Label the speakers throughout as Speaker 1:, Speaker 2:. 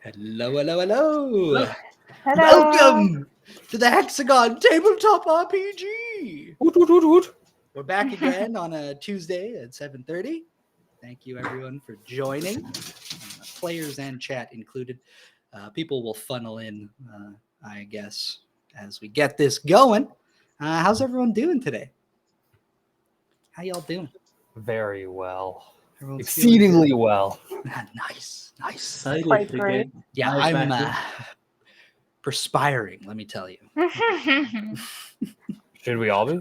Speaker 1: Hello, hello, hello.
Speaker 2: Hello.
Speaker 1: Welcome to the Hexagon Tabletop RPG.
Speaker 3: Woot, woot, woot, woot.
Speaker 1: We're back again on a Tuesday at 7:30. Thank you, everyone, for joining. Players and chat included. People will funnel in, I guess, as we get this going. How's everyone doing today? How y'all doing?
Speaker 3: Very well.
Speaker 1: Everyone's
Speaker 3: Exceedingly well.
Speaker 1: Nice.
Speaker 2: Quite great.
Speaker 1: Yeah, I'm perspiring, let me tell you.
Speaker 3: Should we all be?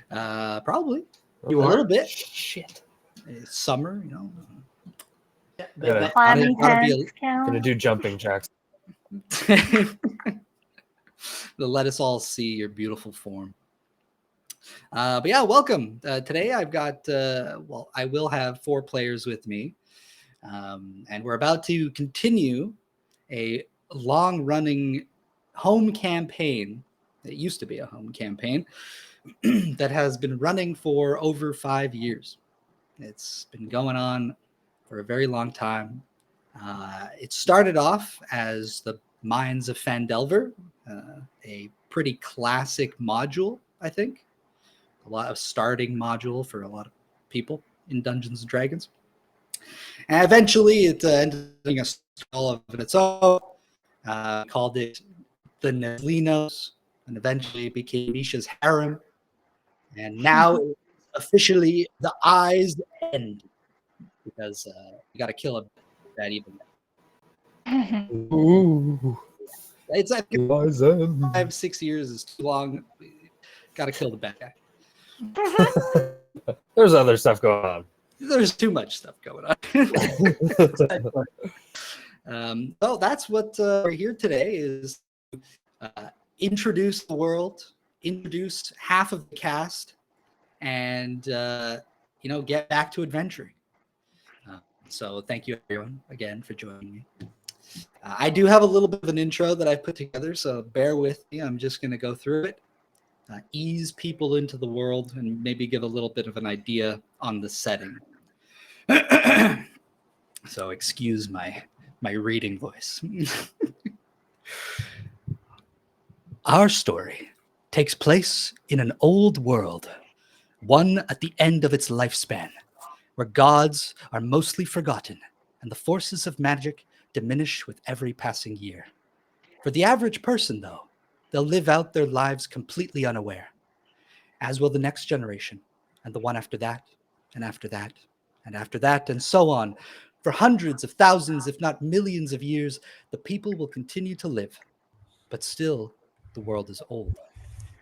Speaker 1: Probably.
Speaker 3: Okay.
Speaker 1: A little bit.
Speaker 3: Shit.
Speaker 1: It's summer, you know.
Speaker 2: Clammy
Speaker 1: Gotta be
Speaker 2: hands
Speaker 3: Gonna
Speaker 2: count.
Speaker 3: do jumping jacks.
Speaker 1: Let us all see your beautiful form. But yeah, welcome. Today I've got, I will have 4 players with me. And we're about to continue a long-running home campaign. It used to be a home campaign that has been running for over 5 years. It's been going on for a very long time. It started off as the Mines of Phandelver, a pretty classic module, I think. A lot of starting module for a lot of people in Dungeons & Dragons. And eventually it ended up being a all of its own. Called it the Neslinos, and eventually it became Misha's Harem. And now it's officially the Eyes End, because you got to kill a bad evil.
Speaker 3: Ooh.
Speaker 1: It's like
Speaker 3: Eyes end.
Speaker 1: 5-6 years is too long. Got to kill the bad guy.
Speaker 3: There's other stuff going on.
Speaker 1: There's too much stuff going on. So that's what we're here today is introduce the world, introduce half of the cast, and get back to adventuring. So thank you everyone again for joining me. I do have a little bit of an intro that I've put together, so bear with me. I'm just going to go through it, ease people into the world, and maybe give a little bit of an idea on the setting. So excuse my reading voice. Our story takes place in an old world, one at the end of its lifespan, where gods are mostly forgotten and the forces of magic diminish with every passing year. For the average person, though, they'll live out their lives completely unaware, as will the next generation, and the one after that, and after that, and after that, and so on. For hundreds of thousands, if not millions of years, the people will continue to live. But still, the world is old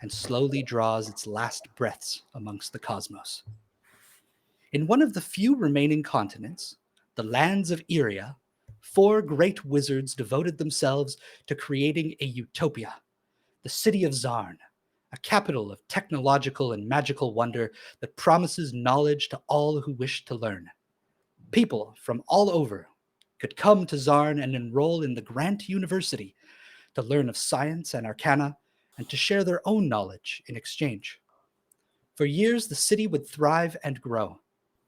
Speaker 1: and slowly draws its last breaths amongst the cosmos. In one of the few remaining continents, the lands of Irea, 4 great wizards devoted themselves to creating a utopia, the city of Zarn, a capital of technological and magical wonder that promises knowledge to all who wish to learn. People from all over could come to Zarn and enroll in the Grant University to learn of science and arcana and to share their own knowledge in exchange. For years, the city would thrive and grow,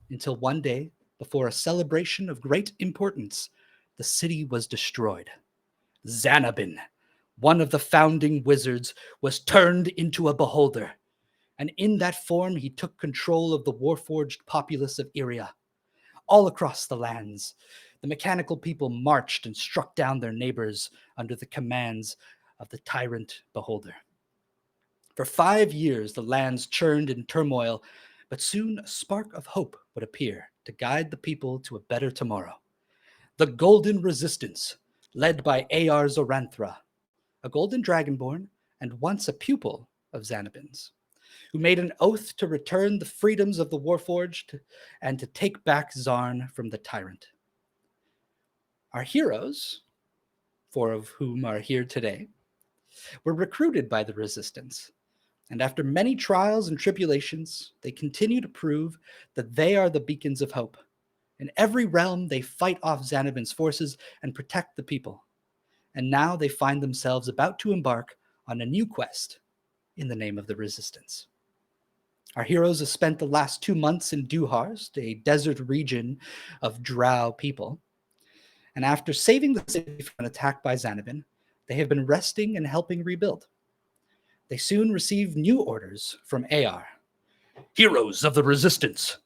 Speaker 1: until one day, before a celebration of great importance, the city was destroyed. Zanabin, one of the founding wizards, was turned into a beholder, and in that form he took control of the warforged populace of Irea. All across the lands, the mechanical people marched and struck down their neighbors under the commands of the tyrant beholder. For 5 years, the lands churned in turmoil, but soon a spark of hope would appear to guide the people to a better tomorrow. The Golden Resistance, led by Ar Zoranthra, a golden dragonborn and once a pupil of Zanabin's, who made an oath to return the freedoms of the Warforged and to take back Zarn from the tyrant. Our heroes, 4 of whom are here today, were recruited by the Resistance, and after many trials and tribulations, they continue to prove that they are the beacons of hope. In every realm, they fight off Zanabin's forces and protect the people. And now they find themselves about to embark on a new quest in the name of the Resistance. Our heroes have spent the last 2 months in Duharst, a desert region of drow people. and after saving the city from an attack by Zanabin, they have been resting and helping rebuild. They soon receive new orders from AR. Heroes of the Resistance,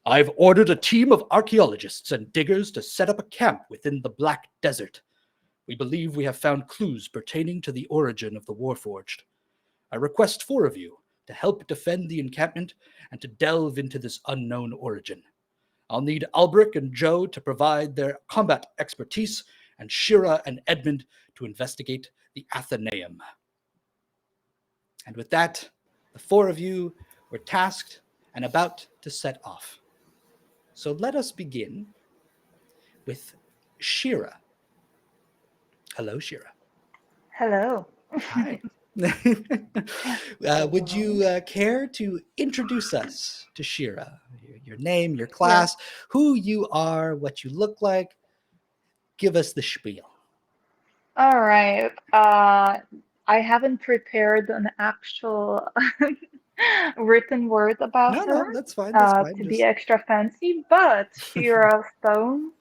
Speaker 1: I've ordered a team of archaeologists and diggers to set up a camp within the Black Desert. We believe we have found clues pertaining to the origin of the Warforged. I request 4 of you to help defend the encampment and to delve into this unknown origin. I'll need Alberich and Joe to provide their combat expertise, and Sheera and Edmund to investigate the Athenaeum. And with that, the 4 of you were tasked and about to set off. So let us begin with Sheera. Hello, Sheera.
Speaker 2: Hello.
Speaker 1: Hi. Would you care to introduce us to Sheera? Your name, your class, who you are, what you look like. Give us the spiel.
Speaker 2: All right. I haven't prepared an actual written word about her
Speaker 1: No, that's fine. That's fine.
Speaker 2: to be extra fancy, but Sheera Stones,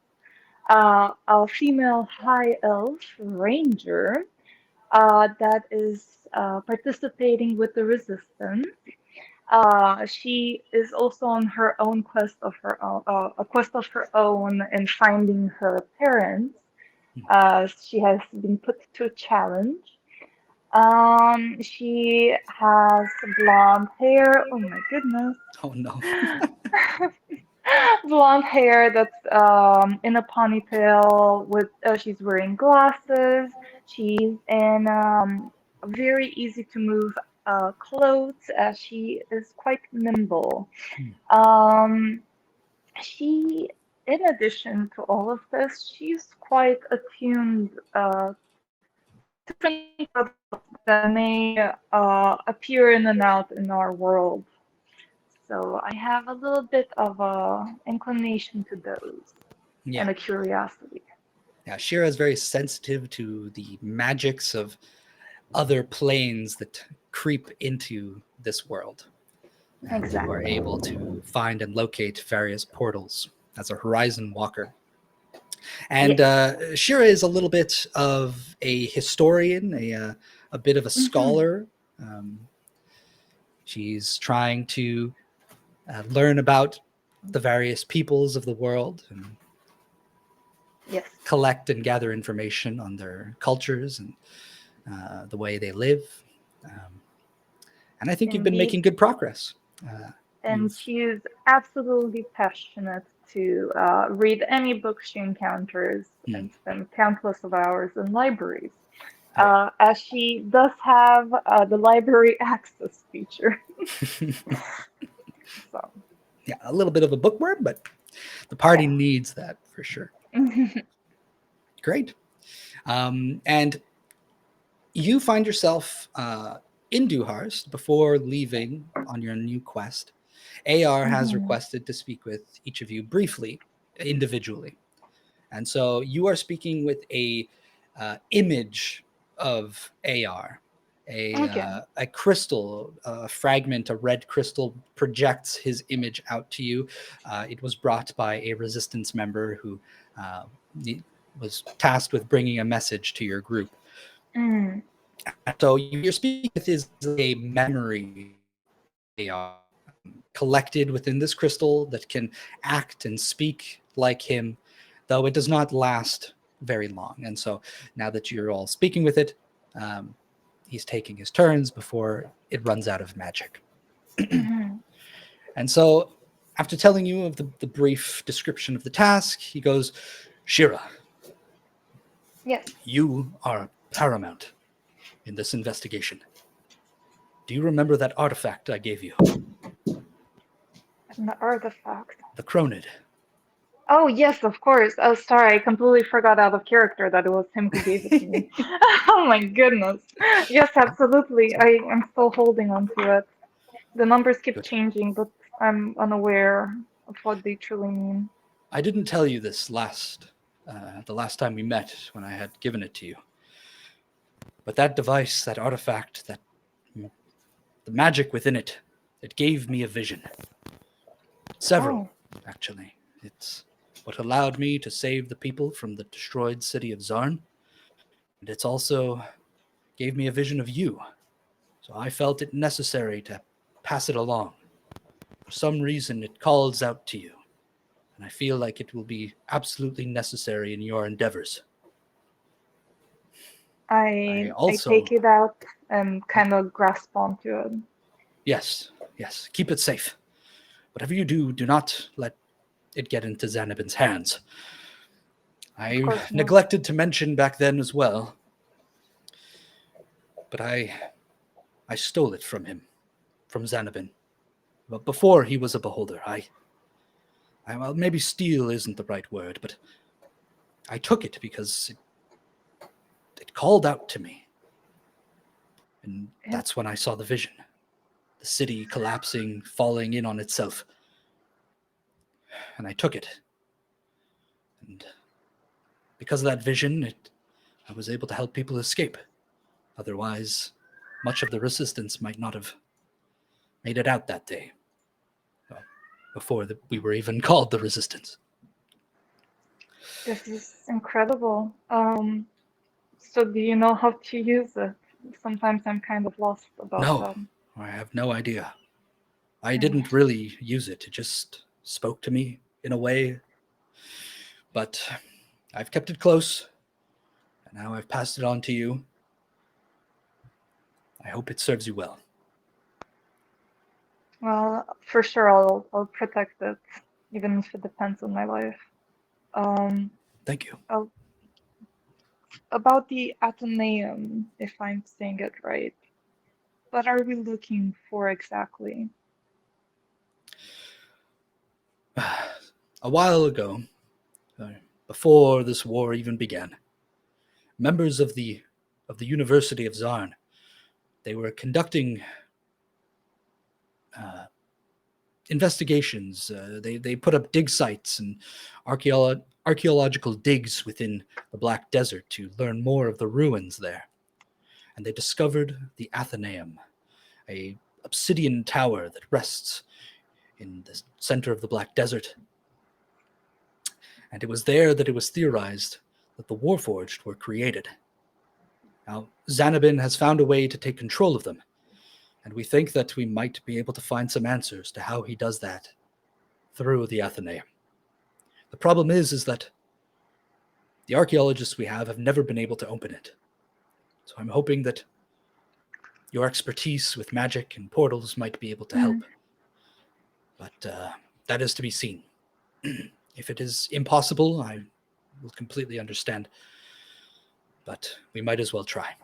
Speaker 2: a female high elf ranger that is participating with the resistance. She is also on her own quest of her own, a quest of her own in finding her parents. She has been put to a challenge. She has blonde hair. Oh my goodness.
Speaker 1: Oh no.
Speaker 2: Blonde hair that's in a ponytail with she's wearing glasses. She's in very easy to move clothes as she is quite nimble. Um, she, in addition to all of this, she's quite attuned to different products that may appear in and out in our world. So I have a little bit of a inclination to those
Speaker 1: Yeah.
Speaker 2: and a curiosity.
Speaker 1: Yeah, Sheera is very sensitive to the magics of other planes that creep into this world. And you are
Speaker 2: Exactly.
Speaker 1: able to find and locate various portals as a horizon walker. And Sheera is a little bit of a historian, a bit of a scholar. She's trying to learn about the various peoples of the world and
Speaker 2: Yes.
Speaker 1: collect and gather information on their cultures and the way they live. And I think you've been
Speaker 2: Indeed.
Speaker 1: making good progress.
Speaker 2: And she is absolutely passionate to read any book she encounters and spend countless of hours in libraries. As she does have the library access feature. So.
Speaker 1: Yeah, a little bit of a bookworm, but the party needs that for sure. Great. And you find yourself in Dewhurst before leaving on your new quest. AR has requested to speak with each of you briefly, individually. And so you are speaking with a image of AR. A crystal, a fragment, a red crystal projects his image out to you. It was brought by a resistance member who was tasked with bringing a message to your group. So you're speaking with is a memory AR collected within this crystal that can act and speak like him, though it does not last very long. And so now that you're all speaking with it, he's taking his turns before it runs out of magic. And so after telling you of the brief description of the task, he goes, Sheera,
Speaker 2: Yes.
Speaker 1: you are paramount in this investigation. Do you remember that artifact I gave you?
Speaker 2: And the artifact.
Speaker 1: The Cronid.
Speaker 2: Oh, yes, of course. Oh, sorry, I completely forgot out of character that it was him who gave it to me. Oh my goodness. Yes, absolutely. I am still holding on to it. The numbers keep changing, but I'm unaware of what they truly mean.
Speaker 1: I didn't tell you this the last time we met when I had given it to you. But that device, that artifact, the magic within it, it gave me a vision. Several, actually. It's what allowed me to save the people from the destroyed city of Zarn. And it's also gave me a vision of you. So I felt it necessary to pass it along. For some reason, it calls out to you. And I feel like it will be absolutely necessary in your endeavors.
Speaker 2: I
Speaker 1: also-
Speaker 2: take it out and kind of grasp onto it.
Speaker 1: Yes, keep it safe. Whatever you do, do not let it get into Zanabin's hands. I
Speaker 2: course not.
Speaker 1: neglected to mention back then as well, but I stole it from him, from Zanabin. But before he was a beholder, well, maybe steal isn't the right word, but I took it because it called out to me. And that's when I saw the vision. The city collapsing, falling in on itself. And I took it. And because of that vision, I was able to help people escape. Otherwise, much of the resistance might not have made it out that day. Well, before we were even called the resistance.
Speaker 2: This is incredible. So do you know how to use it? Sometimes I'm kind of lost about
Speaker 1: No,
Speaker 2: that.
Speaker 1: I have no idea. I didn't really use it. It just spoke to me in a way. But I've kept it close. And now I've passed it on to you. I hope it serves you well.
Speaker 2: Well, for sure I'll protect it, even if it depends on my life.
Speaker 1: Thank you.
Speaker 2: About the Athenaeum, if I'm saying it right, what are we looking for exactly?
Speaker 1: A while ago, before this war even began, members of the University of Zarn, they were conducting investigations. They put up dig sites and archaeological digs within the Black Desert to learn more of the ruins there. And they discovered the Athenaeum, a obsidian tower that rests in the center of the Black Desert. And it was there that it was theorized that the Warforged were created. Now, Zanabin has found a way to take control of them, and we think that we might be able to find some answers to how he does that through the Athenaeum. The problem is that the archaeologists we have never been able to open it. So I'm hoping that your expertise with magic and portals might be able to help. But that is to be seen. If it is impossible, I will completely understand. But we might as well try.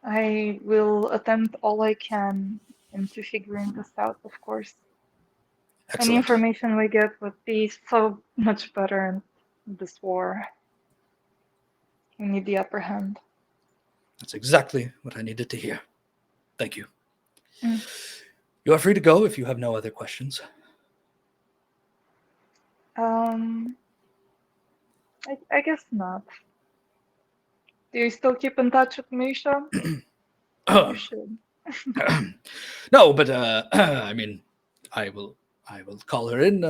Speaker 2: I will attempt all I can into figuring this out, of course.
Speaker 1: Excellent.
Speaker 2: Any information we get would be so much better in this war. We need the upper hand.
Speaker 1: That's exactly what I needed to hear. Thank you. You are free to go if you have no other questions.
Speaker 2: I guess not. Do you still keep in touch with Misha? You should.
Speaker 1: No, but I mean, I will call her in.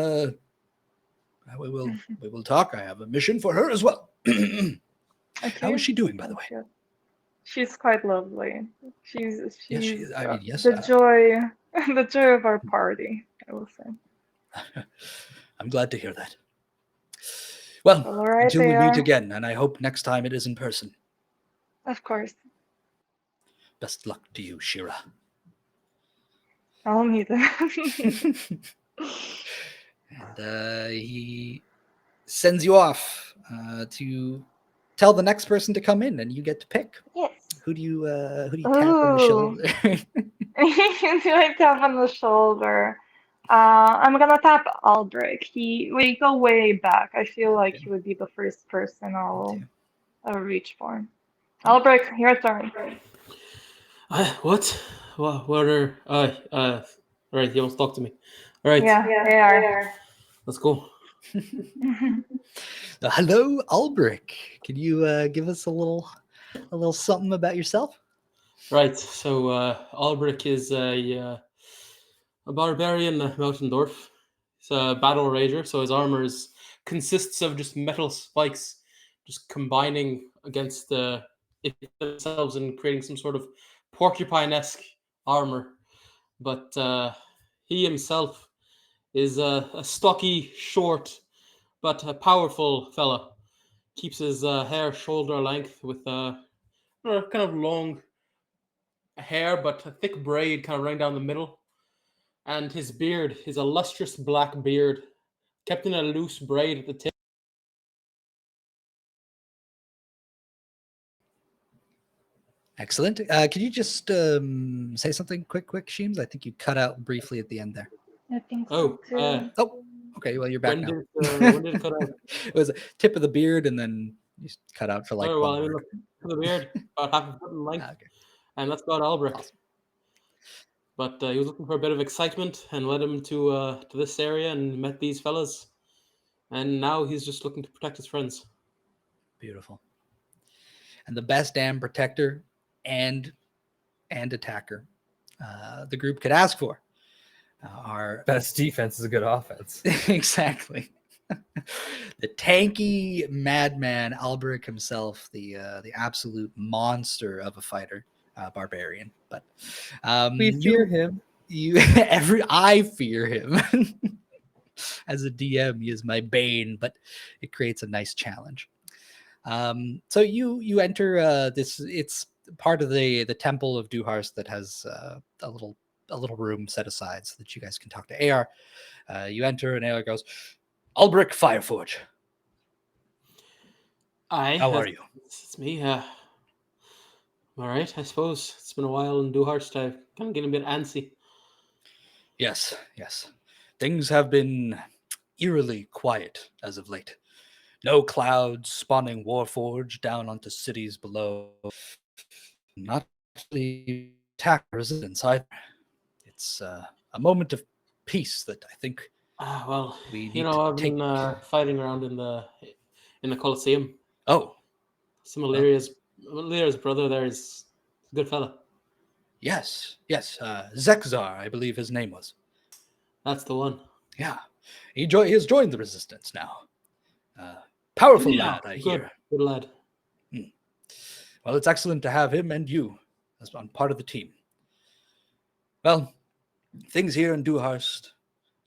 Speaker 1: We will talk. I have a mission for her as well.
Speaker 2: Okay.
Speaker 1: How is she doing, by the way?
Speaker 2: Good. She's quite lovely. She's
Speaker 1: Yes, she is. I mean, yes.
Speaker 2: the joy the joy of our party, I will say.
Speaker 1: I'm glad to hear that. Well,
Speaker 2: All right,
Speaker 1: until we
Speaker 2: there.
Speaker 1: meet again, and I hope next time it is in person.
Speaker 2: Of course.
Speaker 1: Best luck to you, Sheera.
Speaker 2: I'll need it.
Speaker 1: And he sends you off to tell the next person to come in, and you get to pick.
Speaker 2: Yes.
Speaker 1: Who do you tap on the shoulder?
Speaker 2: Do I tap on the shoulder? I'm gonna tap Alberich. We go way back. I feel like he would be the first person I'll reach for. Alberich, your turn.
Speaker 4: What? What are? Right, he wants to talk to me. All right.
Speaker 2: Yeah, they are.
Speaker 4: Let's go.
Speaker 1: Hello, Alberich. Can you give us a little something about yourself?
Speaker 4: Right. So Alberich is a barbarian mountain dwarf. He's a battle rager, so his armor is consists of just metal spikes just combining against it themselves and creating some sort of porcupine-esque armor. But he himself is a stocky, short, but a powerful fella. Keeps his hair shoulder length with kind of long hair, but a thick braid kind of running down the middle. And his beard, his illustrious black beard, kept in a loose braid at the tip.
Speaker 1: Excellent. Can you just say something quick, Sheems? I think you cut out briefly at the end there.
Speaker 2: I think
Speaker 4: Oh,
Speaker 2: so too.
Speaker 1: Oh, okay. Well, you're back
Speaker 4: when
Speaker 1: now.
Speaker 4: when did it cut out?
Speaker 1: It was a tip of the beard, and then you cut out for like
Speaker 4: Oh, well,
Speaker 1: one
Speaker 4: I mean,
Speaker 1: word.
Speaker 4: look, the beard, about half a foot in length,
Speaker 1: Okay.
Speaker 4: and that's about Alberich.
Speaker 1: Awesome.
Speaker 4: But he was looking for a bit of excitement and led him to this area and met these fellas. And now he's just looking to protect his friends.
Speaker 1: Beautiful. And the best damn protector and attacker the group could ask for are
Speaker 3: Best defense is a good offense.
Speaker 1: exactly the tanky madman Alberich himself, the absolute monster of a fighter, barbarian. But
Speaker 3: We fear him.
Speaker 1: I fear him. As a DM, he is my bane, but it creates a nice challenge. So you enter this. It's part of the temple of Duharst that has a little room set aside so that you guys can talk to AR. You enter and AR goes, Alberich Fireforge. How are you?
Speaker 4: It's me. All right, I suppose. It's been a while in Duharst. I've kind of getting a bit antsy.
Speaker 1: Yes. Things have been eerily quiet as of late. No clouds spawning Warforge down onto cities below. Not the attack resistance either. It's a moment of peace that I think
Speaker 4: Well,
Speaker 1: we
Speaker 4: you
Speaker 1: need
Speaker 4: know,
Speaker 1: to
Speaker 4: I've
Speaker 1: take.
Speaker 4: been fighting around in the Colosseum.
Speaker 1: Oh,
Speaker 4: Some of Lyria's brother there is a good fella.
Speaker 1: yes. Zekzar, I believe his name was.
Speaker 4: That's the one.
Speaker 1: Yeah, he has joined the resistance now. Powerful lad, I hear.
Speaker 4: Good lad.
Speaker 1: Well, it's excellent to have him and you as on part of the team. Well, things here in Duharst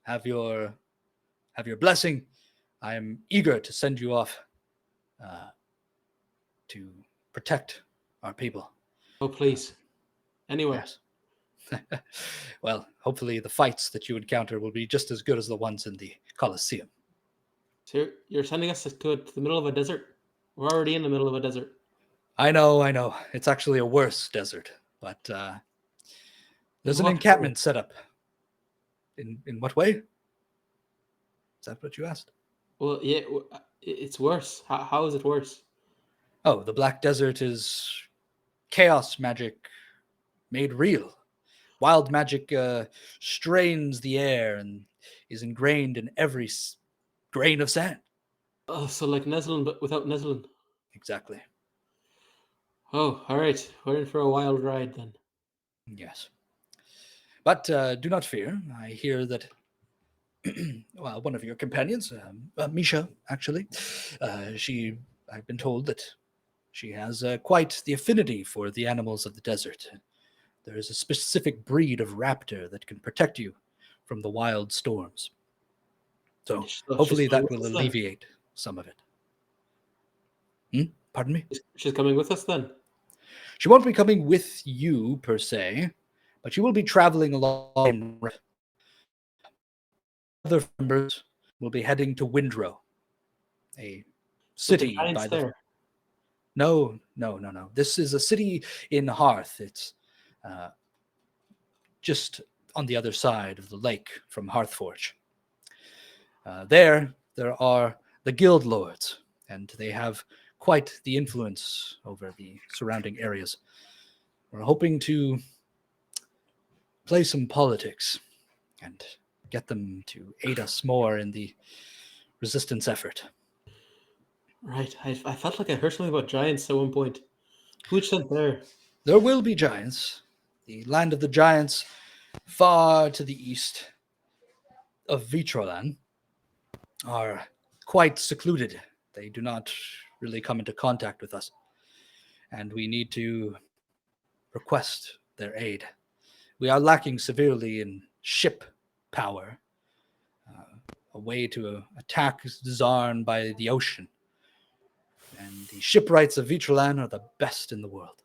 Speaker 1: have your blessing. I am eager to send you off to protect our people.
Speaker 4: Oh, please. Anywhere.
Speaker 1: Yes. Well, hopefully the fights that you encounter will be just as good as the ones in the Colosseum.
Speaker 4: So you're sending us to the middle of a desert? We're already in the middle of a desert.
Speaker 1: I know. It's actually a worse desert, but there's an encampment set up. In what way? Is that what you asked?
Speaker 4: Well, yeah, it's worse. How is it worse?
Speaker 1: Oh, the Black Desert is chaos magic made real. Wild magic strains the air and is ingrained in every grain of sand.
Speaker 4: Oh, so like Neslin, but without Neslin.
Speaker 1: Exactly.
Speaker 4: Oh, all right. We're in for a wild ride then.
Speaker 1: Yes. But do not fear. I hear that well, one of your companions, Misha, actually, I've been told that she has quite the affinity for the animals of the desert. There is a specific breed of raptor that can protect you from the wild storms. So hopefully that will alleviate some of it. Pardon me?
Speaker 4: She's coming with us then?
Speaker 1: She won't be coming with you, per se, but she will be traveling along. Other members will be heading to Windrow, a city by the...
Speaker 4: There.
Speaker 1: No. This is a city in Hearth. It's just on the other side of the lake from Hearthforge. There are the guild lords, and they have quite the influence over the surrounding areas. We're hoping to play some politics and get them to aid us more in the resistance effort.
Speaker 4: Right. I felt like I heard something about giants at one point. Who'd sent there?
Speaker 1: There will be giants. The land of the giants, far to the east of Vitrolan, are quite secluded. They do not really come into contact with us. And we need to request their aid. We are lacking severely in ship power, a way to attack Zarn by the ocean. And the shipwrights of Vitralan are the best in the world.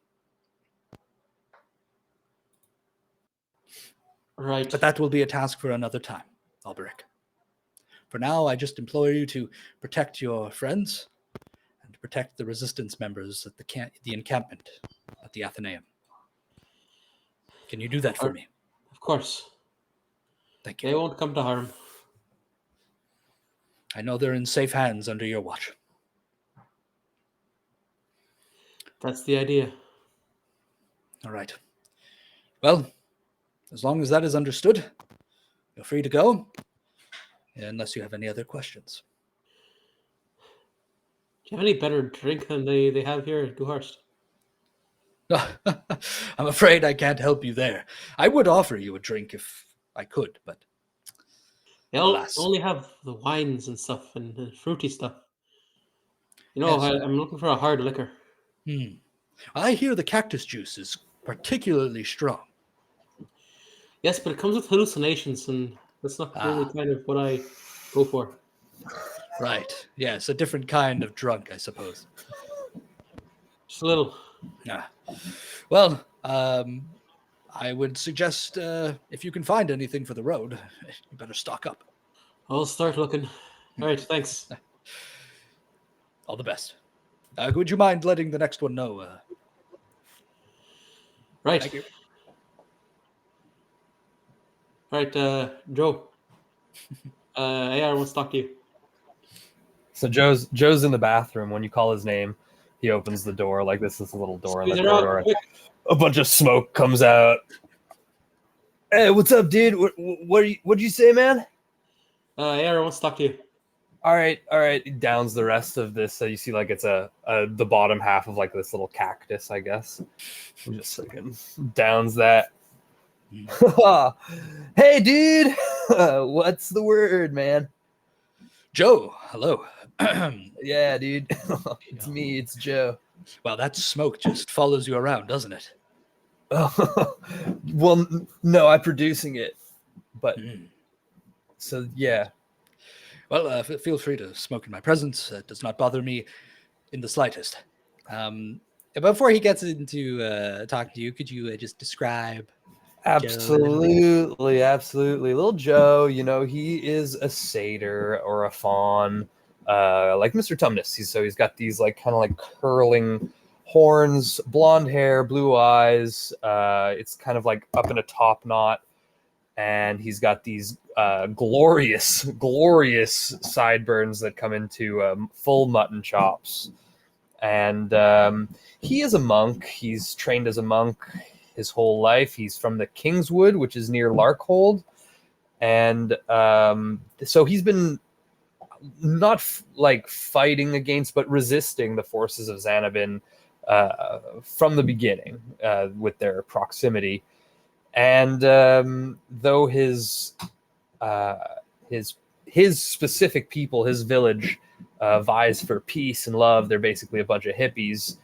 Speaker 4: Right.
Speaker 1: But that will be a task for another time, Alberich. For now, I just implore you to protect your friends and protect the resistance members at the encampment at the Athenaeum. Can you do that for me?
Speaker 4: Of course.
Speaker 1: Thank you.
Speaker 4: They won't come to harm.
Speaker 1: I know they're in safe hands under your watch.
Speaker 4: That's the idea.
Speaker 1: All right. Well, as long as that is understood, you're free to go, unless you have any other questions.
Speaker 4: Do you have any better drink than they have here at Duhurst?
Speaker 1: I'm afraid I can't help you there. I would offer you a drink if I could, but
Speaker 4: They only have the wines and stuff and the fruity stuff. You know,
Speaker 1: Yes.
Speaker 4: I'm looking for a hard liquor.
Speaker 1: I hear the cactus juice is particularly strong.
Speaker 4: Yes, but it comes with hallucinations, and that's not really kind of what I go for.
Speaker 1: Right. Yes, a different kind of drunk, I suppose.
Speaker 4: Just a little.
Speaker 1: Well, I would suggest if you can find anything for the road, you better stock up.
Speaker 4: I'll start looking. All right, thanks.
Speaker 1: All the best. Would you mind letting the next one know?
Speaker 4: Right.
Speaker 1: Thank you.
Speaker 4: All right, Joe. AR wants to talk to you.
Speaker 3: So Joe's in the bathroom. When you call his name, he opens the door. Like this is a little door in the corridor. A bunch of smoke comes out. Hey, what's up, dude? What'd you say, man?
Speaker 4: AR wants to talk to you.
Speaker 3: All right. He downs the rest of this. So you see, like it's the bottom half of like this little cactus, I guess. He just fucking downs that. Hey, dude. What's the word, man?
Speaker 1: Joe, hello.
Speaker 3: Yeah, dude. It's me. It's Joe.
Speaker 1: Well, that smoke just follows you around, doesn't it?
Speaker 3: Well, no, I'm producing it. But so yeah.
Speaker 1: Well, feel free to smoke in my presence. It does not bother me in the slightest. Before he gets into talking to you, could you just describe
Speaker 3: Absolutely. Little Joe, he is a satyr or a fawn, like Mr. Tumnus. He's got these like kind of like curling horns, blonde hair, blue eyes. It's kind of like up in a top knot, and he's got these glorious sideburns that come into full mutton chops. And he is a monk. He's trained as a monk his whole life. He's from the Kingswood, which is near Larkhold. And so he's been not like fighting against, but resisting the forces of Xanabin from the beginning with their proximity. And though his specific people, his village, vies for peace and love, they're basically a bunch of hippies.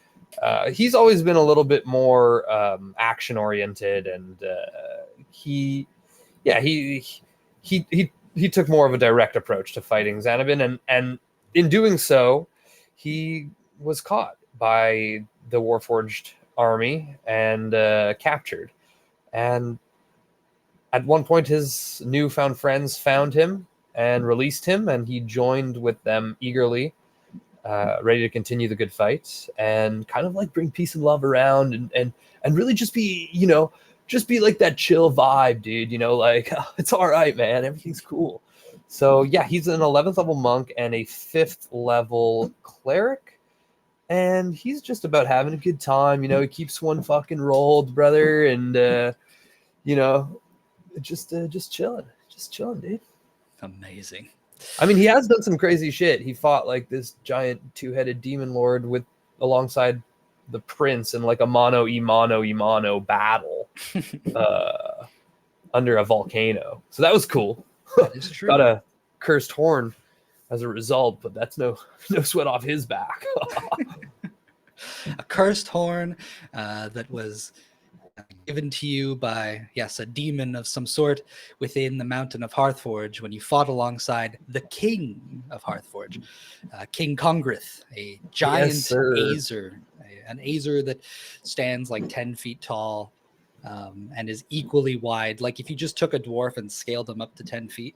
Speaker 3: He's always been a little bit more action oriented, and he took more of a direct approach to fighting Xanabin, and in doing so, he was caught by the Warforged army and captured. And at one point, his newfound friends found him and released him, and he joined with them eagerly, ready to continue the good fight and kind of like bring peace and love around, and really just be like that chill vibe, dude. Like it's all right, man. Everything's cool. So yeah, he's an 11th level monk and a 5th level cleric, and he's just about having a good time. He keeps one fucking rolled, brother, and just chilling, dude.
Speaker 1: Amazing.
Speaker 3: I mean, he has done some crazy shit. He fought like this giant 2-headed demon lord alongside the prince in like a mano battle under a volcano. So that was cool.
Speaker 1: That is true.
Speaker 3: Got a cursed horn as a result, but that's no sweat off his back.
Speaker 1: A cursed horn that was given to you by, yes, a demon of some sort within the mountain of Hearthforge when you fought alongside the king of Hearthforge, King Congrith, a giant
Speaker 3: sir.
Speaker 1: Azer, an Azer that stands like 10 feet tall and is equally wide. Like if you just took a dwarf and scaled them up to 10 feet,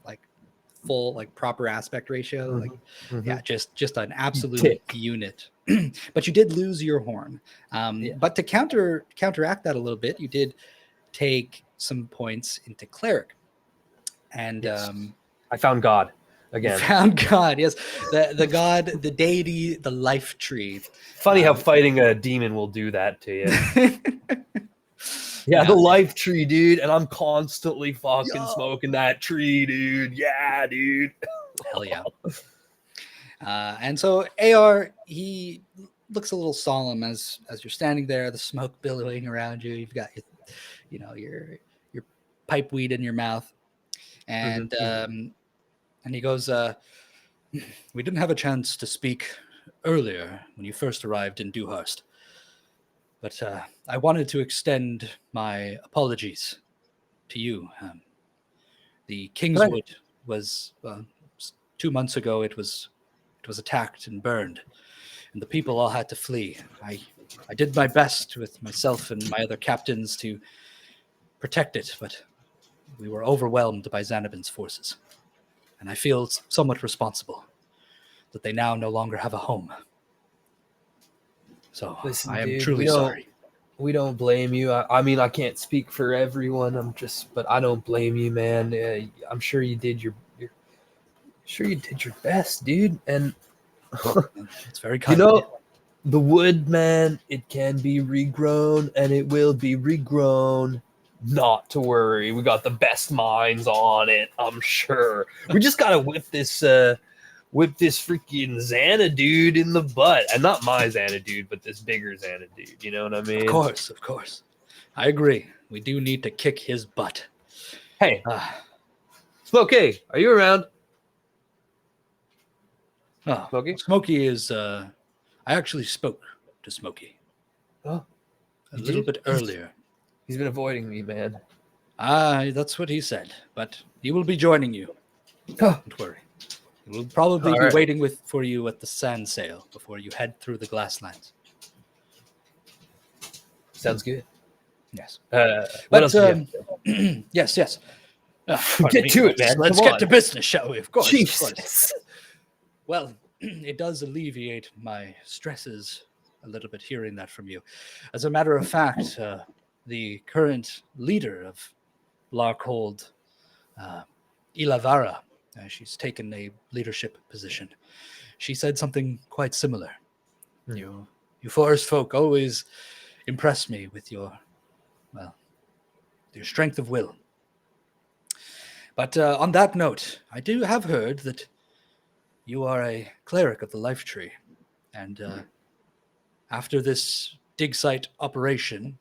Speaker 1: like full, like proper aspect ratio, like yeah, just an absolute unit. But you did lose your horn. But to counteract that a little bit, you did take some points into cleric, and
Speaker 3: I found God again.
Speaker 1: you found God. Yes, the god, the deity, the life tree.
Speaker 3: Funny how fighting a demon will do that to you. Yeah, the life tree, dude, and I'm constantly fucking smoking that tree, dude. Yeah, dude.
Speaker 1: Hell yeah. And so AR, he looks a little solemn as you're standing there, the smoke billowing around you. You've got your pipe weed in your mouth, and he goes, "We didn't have a chance to speak earlier when you first arrived in Dewhurst, but I wanted to extend my apologies to you. The Kingswood was 2 months ago. It was attacked and burned, and the people all had to flee. I did my best with myself and my other captains to protect it, but we were overwhelmed by Xanabin's forces, and I feel somewhat responsible that they now no longer have a home. So
Speaker 3: Listen,
Speaker 1: I am
Speaker 3: dude,
Speaker 1: truly sorry."
Speaker 3: We don't blame you. I mean, I can't speak for everyone. But I don't blame you, man. I'm sure you did your best, dude. And
Speaker 1: It's very kind.
Speaker 3: The wood, man, it can be regrown, and it will be regrown. Not to worry, we got the best minds on it. I'm sure. We just gotta whip this freaking Xanadude in the butt, and not my Xanadude, but this bigger Xanadude. You know what I mean?
Speaker 1: Of course. I agree. We do need to kick his butt.
Speaker 3: Hey, Smokey, are you around? Smokey?
Speaker 1: Smokey is. I actually spoke to Smokey.
Speaker 3: Oh,
Speaker 1: a little bit earlier.
Speaker 3: He's been avoiding me, man.
Speaker 1: That's what he said. But he will be joining you. Don't worry. He will probably be waiting for you at the sand sail before you head through the Glasslands.
Speaker 3: Sounds good.
Speaker 1: Yes.
Speaker 3: What else?
Speaker 1: Yes.
Speaker 3: Get to it, man.
Speaker 1: Let's get to business, shall we? Of course.
Speaker 3: Jesus.
Speaker 1: Of course. Well, it does alleviate my stresses a little bit hearing that from you. As a matter of fact, the current leader of Larkhold, Ilavara, she's taken a leadership position. She said something quite similar. You forest folk always impress me with your strength of will. But on that note, I have heard that you are a cleric of the Life Tree, and after this dig site operation,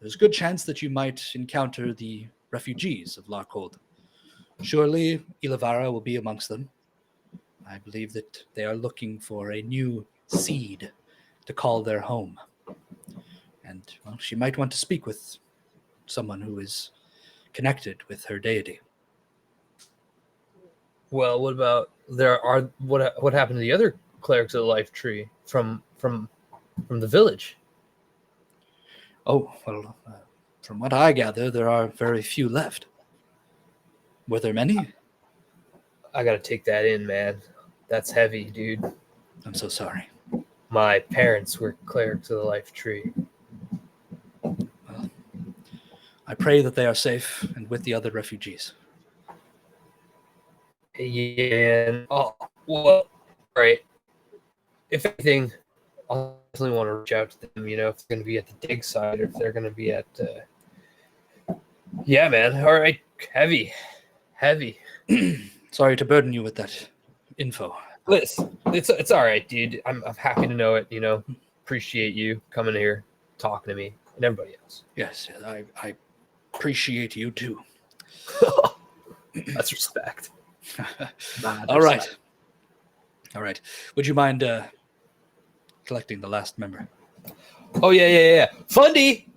Speaker 1: there's a good chance that you might encounter the refugees of Larkhold. Surely Ilavara will be amongst them. I believe that they are looking for a new seed to call their home. And, well, she might want to speak with someone who is connected with her deity.
Speaker 3: Well, what about what happened to the other clerics of the Life Tree from the village?
Speaker 1: Oh, well, from what I gather, there are very few left. Were there many?
Speaker 3: I gotta take that in, man. That's heavy, dude.
Speaker 1: I'm so sorry.
Speaker 3: My parents were clerics of the Life Tree.
Speaker 1: Well, I pray that they are safe and with the other refugees.
Speaker 3: Yeah. Oh, well, right. If anything, I'll definitely want to reach out to them, if they're going to be at the dig site or if they're going to be at... Yeah, man. All right. Heavy.
Speaker 1: Sorry to burden you with that info.
Speaker 3: Listen, it's all right, dude. I'm happy to know it, Appreciate you coming here, talking to me, and everybody else.
Speaker 1: Yes, I appreciate you too.
Speaker 3: That's respect.
Speaker 1: All right. All right. Would you mind collecting the last member?
Speaker 3: Oh yeah. Fundy.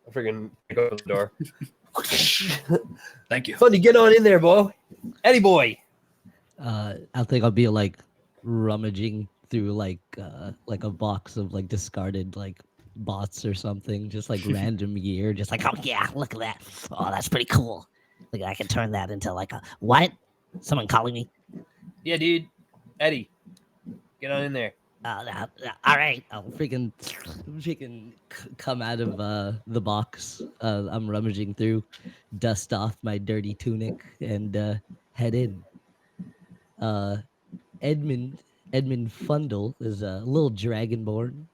Speaker 3: I freaking go to the door.
Speaker 1: Thank you.
Speaker 3: Fundy, get on in there, boy. Eddie boy.
Speaker 5: I think I'll be like rummaging through like a box of like discarded like bots or something, just like random gear, just like,
Speaker 6: Oh yeah, look at that. Oh, that's pretty cool. Look, I can turn that into like a what? Someone calling me?
Speaker 3: Yeah, dude. Eddie, get on in there.
Speaker 6: All right.
Speaker 5: I'll freaking come out of the box I'm rummaging through, dust off my dirty tunic, and head in. Edmund Fundle is a little dragonborn,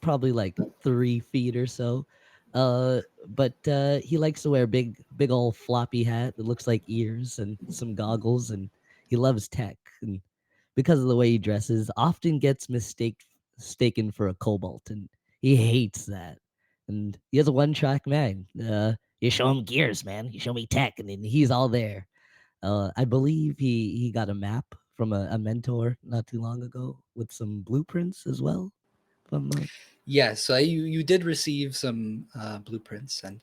Speaker 5: probably like 3 feet or so. But he likes to wear big old floppy hat that looks like ears and some goggles, and he loves tech. And because of the way he dresses, often gets mistaken for a kobold, and he hates that. And he has a one-track mind.
Speaker 6: You show him gears, man. You show me tech.
Speaker 5: And then he's all there. I believe he got a map from a mentor not too long ago with some blueprints as well.
Speaker 1: Yes, you did receive some blueprints, and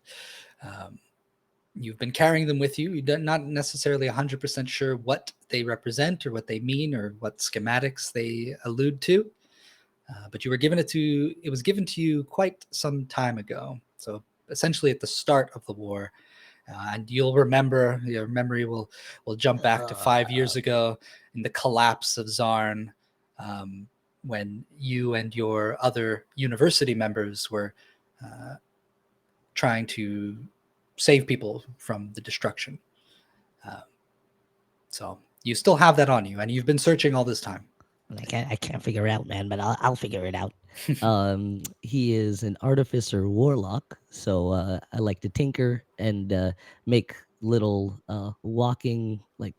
Speaker 1: you've been carrying them with you. You're not necessarily 100% sure what they represent or what they mean or what schematics they allude to, but it was given to you quite some time ago. So essentially at the start of the war. And you'll remember, your memory will jump back to 5 years ago in the collapse of Zarn, when you and your other university members were trying to save people from the destruction. So you still have that on you, and you've been searching all this time.
Speaker 6: I can't figure it out, man, but I'll figure it out.
Speaker 5: He is an artificer warlock, so I like to tinker and make little walking like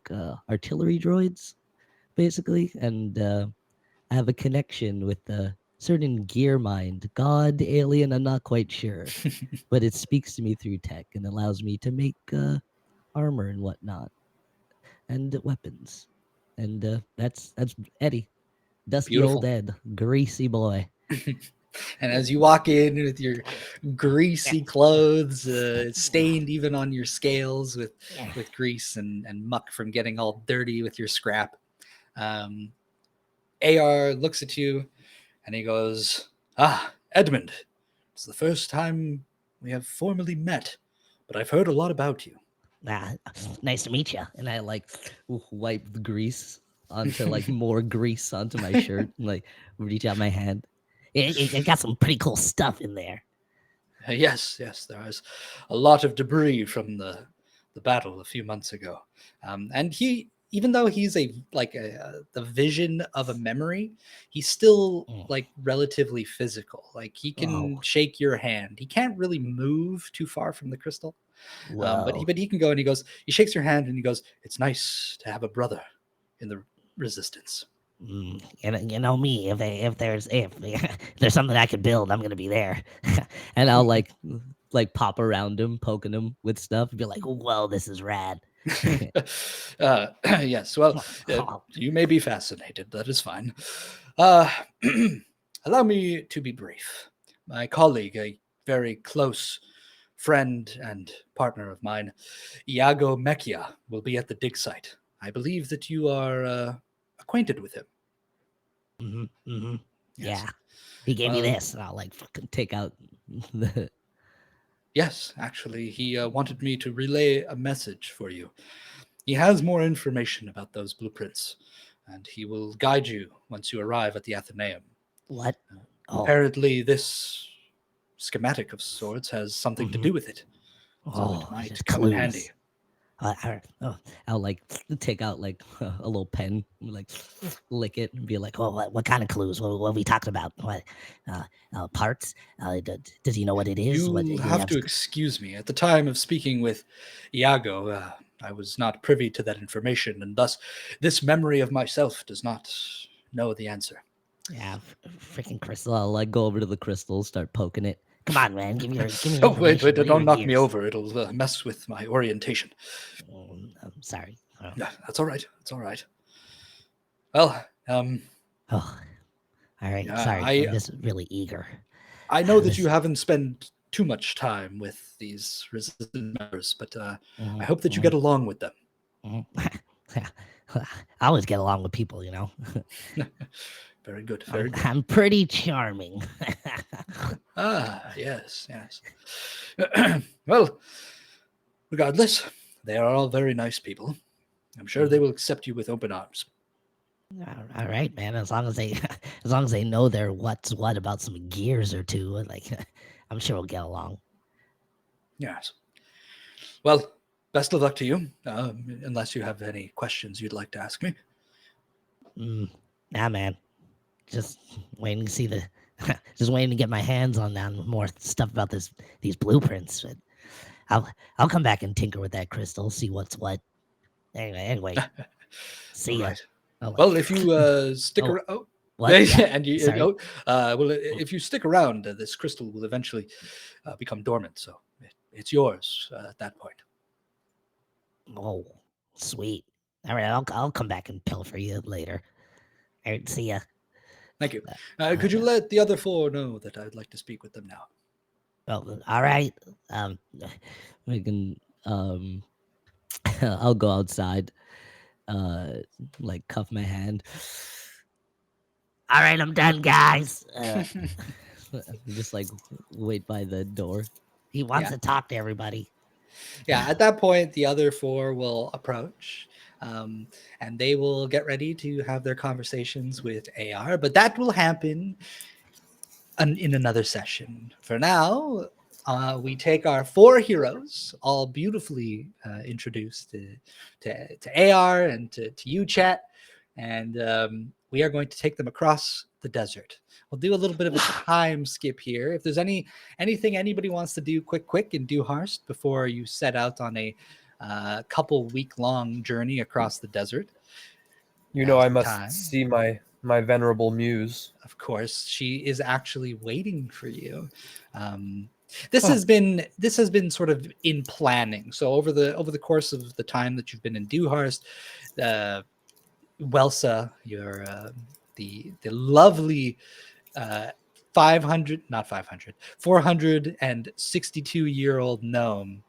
Speaker 5: artillery droids, basically. And I have a connection with a certain gear mind, god, alien, I'm not quite sure, but it speaks to me through tech and allows me to make armor and whatnot, and weapons. And that's Eddie. Dusty old
Speaker 1: Beautiful.
Speaker 5: Ed, greasy boy.
Speaker 1: And as you walk in with your greasy clothes, stained even on your scales with grease and muck from getting all dirty with your scrap, AR looks at you and he goes, Edmund, it's the first time we have formally met, but I've heard a lot about you.
Speaker 6: Nice to meet you.
Speaker 5: And I like wipe the grease onto like more grease onto my shirt and like reach out my hand.
Speaker 6: It got some pretty cool stuff in there.
Speaker 1: Yes, there is a lot of debris from the battle a few months ago. And he, even though he's the vision of a memory, he's still like relatively physical. Like he can shake your hand. He can't really move too far from the crystal. But he can go, and he shakes your hand and he goes, "It's nice to have a brother in the resistance."
Speaker 6: You know me. If there's something I could build, I'm gonna be there.
Speaker 5: And I'll like pop around him, poking him with stuff, and be like,
Speaker 6: "Whoa, this is rad."
Speaker 1: Yes, well, you may be fascinated. That is fine. Allow me to be brief. My colleague, a very close friend and partner of mine, Iago Mechia, will be at the dig site. I believe that you are acquainted with him.
Speaker 6: Yes. Yeah,
Speaker 5: he gave me this, and I'll like fucking take out the.
Speaker 1: Yes, actually, he wanted me to relay a message for you. He has more information about those blueprints, and he will guide you once you arrive at the Athenaeum.
Speaker 6: What?
Speaker 1: Apparently, this schematic of sorts has something to do with it. So it might come in handy.
Speaker 5: I'll like take out like a little pen, like lick it, and be like,
Speaker 6: what kind of clues? What are we talking about? What parts? Does he know what it is?
Speaker 1: You have to excuse me. At the time of speaking with Iago, I was not privy to that information, and thus this memory of myself does not know the answer.
Speaker 6: Yeah, freaking
Speaker 5: crystal. I'll like go over to the crystal, start poking it.
Speaker 6: Come on, man. Give me
Speaker 1: wait, don't knock me over. It'll mess with my orientation.
Speaker 6: I'm sorry.
Speaker 1: Yeah, that's all right. That's all right. Well,
Speaker 6: Oh, all right.
Speaker 1: Yeah,
Speaker 6: Sorry, I'm just really eager.
Speaker 1: I know that
Speaker 6: This-
Speaker 1: you haven't spent too much time with these resistance members, but I hope that you get along with them.
Speaker 6: Mhm. I always get along with people,
Speaker 1: Very good. Very good.
Speaker 6: I'm pretty charming.
Speaker 1: Yes, yes. Well, regardless, they are all very nice people. I'm sure they will accept you with open arms.
Speaker 6: All right, man. As long as they, as long as they know their what's what about some gears or two, like, I'm sure we'll get along.
Speaker 1: Yes. Well, best of luck to you, unless you have any questions you'd like to ask me.
Speaker 6: Nah, man. Just waiting to see just waiting to get my hands on more stuff about these blueprints. But I'll come back and tinker with that crystal, see what's what. Anyway. See ya.
Speaker 1: Right.
Speaker 6: Oh,
Speaker 1: Well, if you stick
Speaker 6: Oh.
Speaker 1: around,
Speaker 6: what?
Speaker 1: and you,
Speaker 6: Sorry.
Speaker 1: well, if you stick around, this crystal will eventually become dormant. So it's yours at that point.
Speaker 6: Oh, sweet. All right, I'll come back and pilfer you later. All right, see ya.
Speaker 1: Thank you. Could you let the other four know that I'd like to speak with them now?
Speaker 6: Oh, all right.
Speaker 5: We can I'll go outside, like cuff my hand.
Speaker 6: All right, I'm done, guys.
Speaker 5: Just like wait by the door.
Speaker 6: He wants
Speaker 1: Yeah.
Speaker 6: to talk to everybody.
Speaker 1: Yeah, at that point, the other four will approach, and they will get ready to have their conversations with AR, but that will happen in another session. For now, we take our four heroes, all beautifully introduced to AR and to you, chat, and we are going to take them across the desert. We'll do a little bit of a time skip here. If there's anything anybody wants to do quick and do Harst before you set out on a couple week-long journey across the desert.
Speaker 3: You know,
Speaker 1: Now's
Speaker 3: I
Speaker 1: the
Speaker 3: must
Speaker 1: time.
Speaker 3: see my venerable muse.
Speaker 1: Of course, she is actually waiting for you. This has been sort of in planning. So over the course of the time that you've been in Dewhurst, Welsa, your the lovely 462-year-old gnome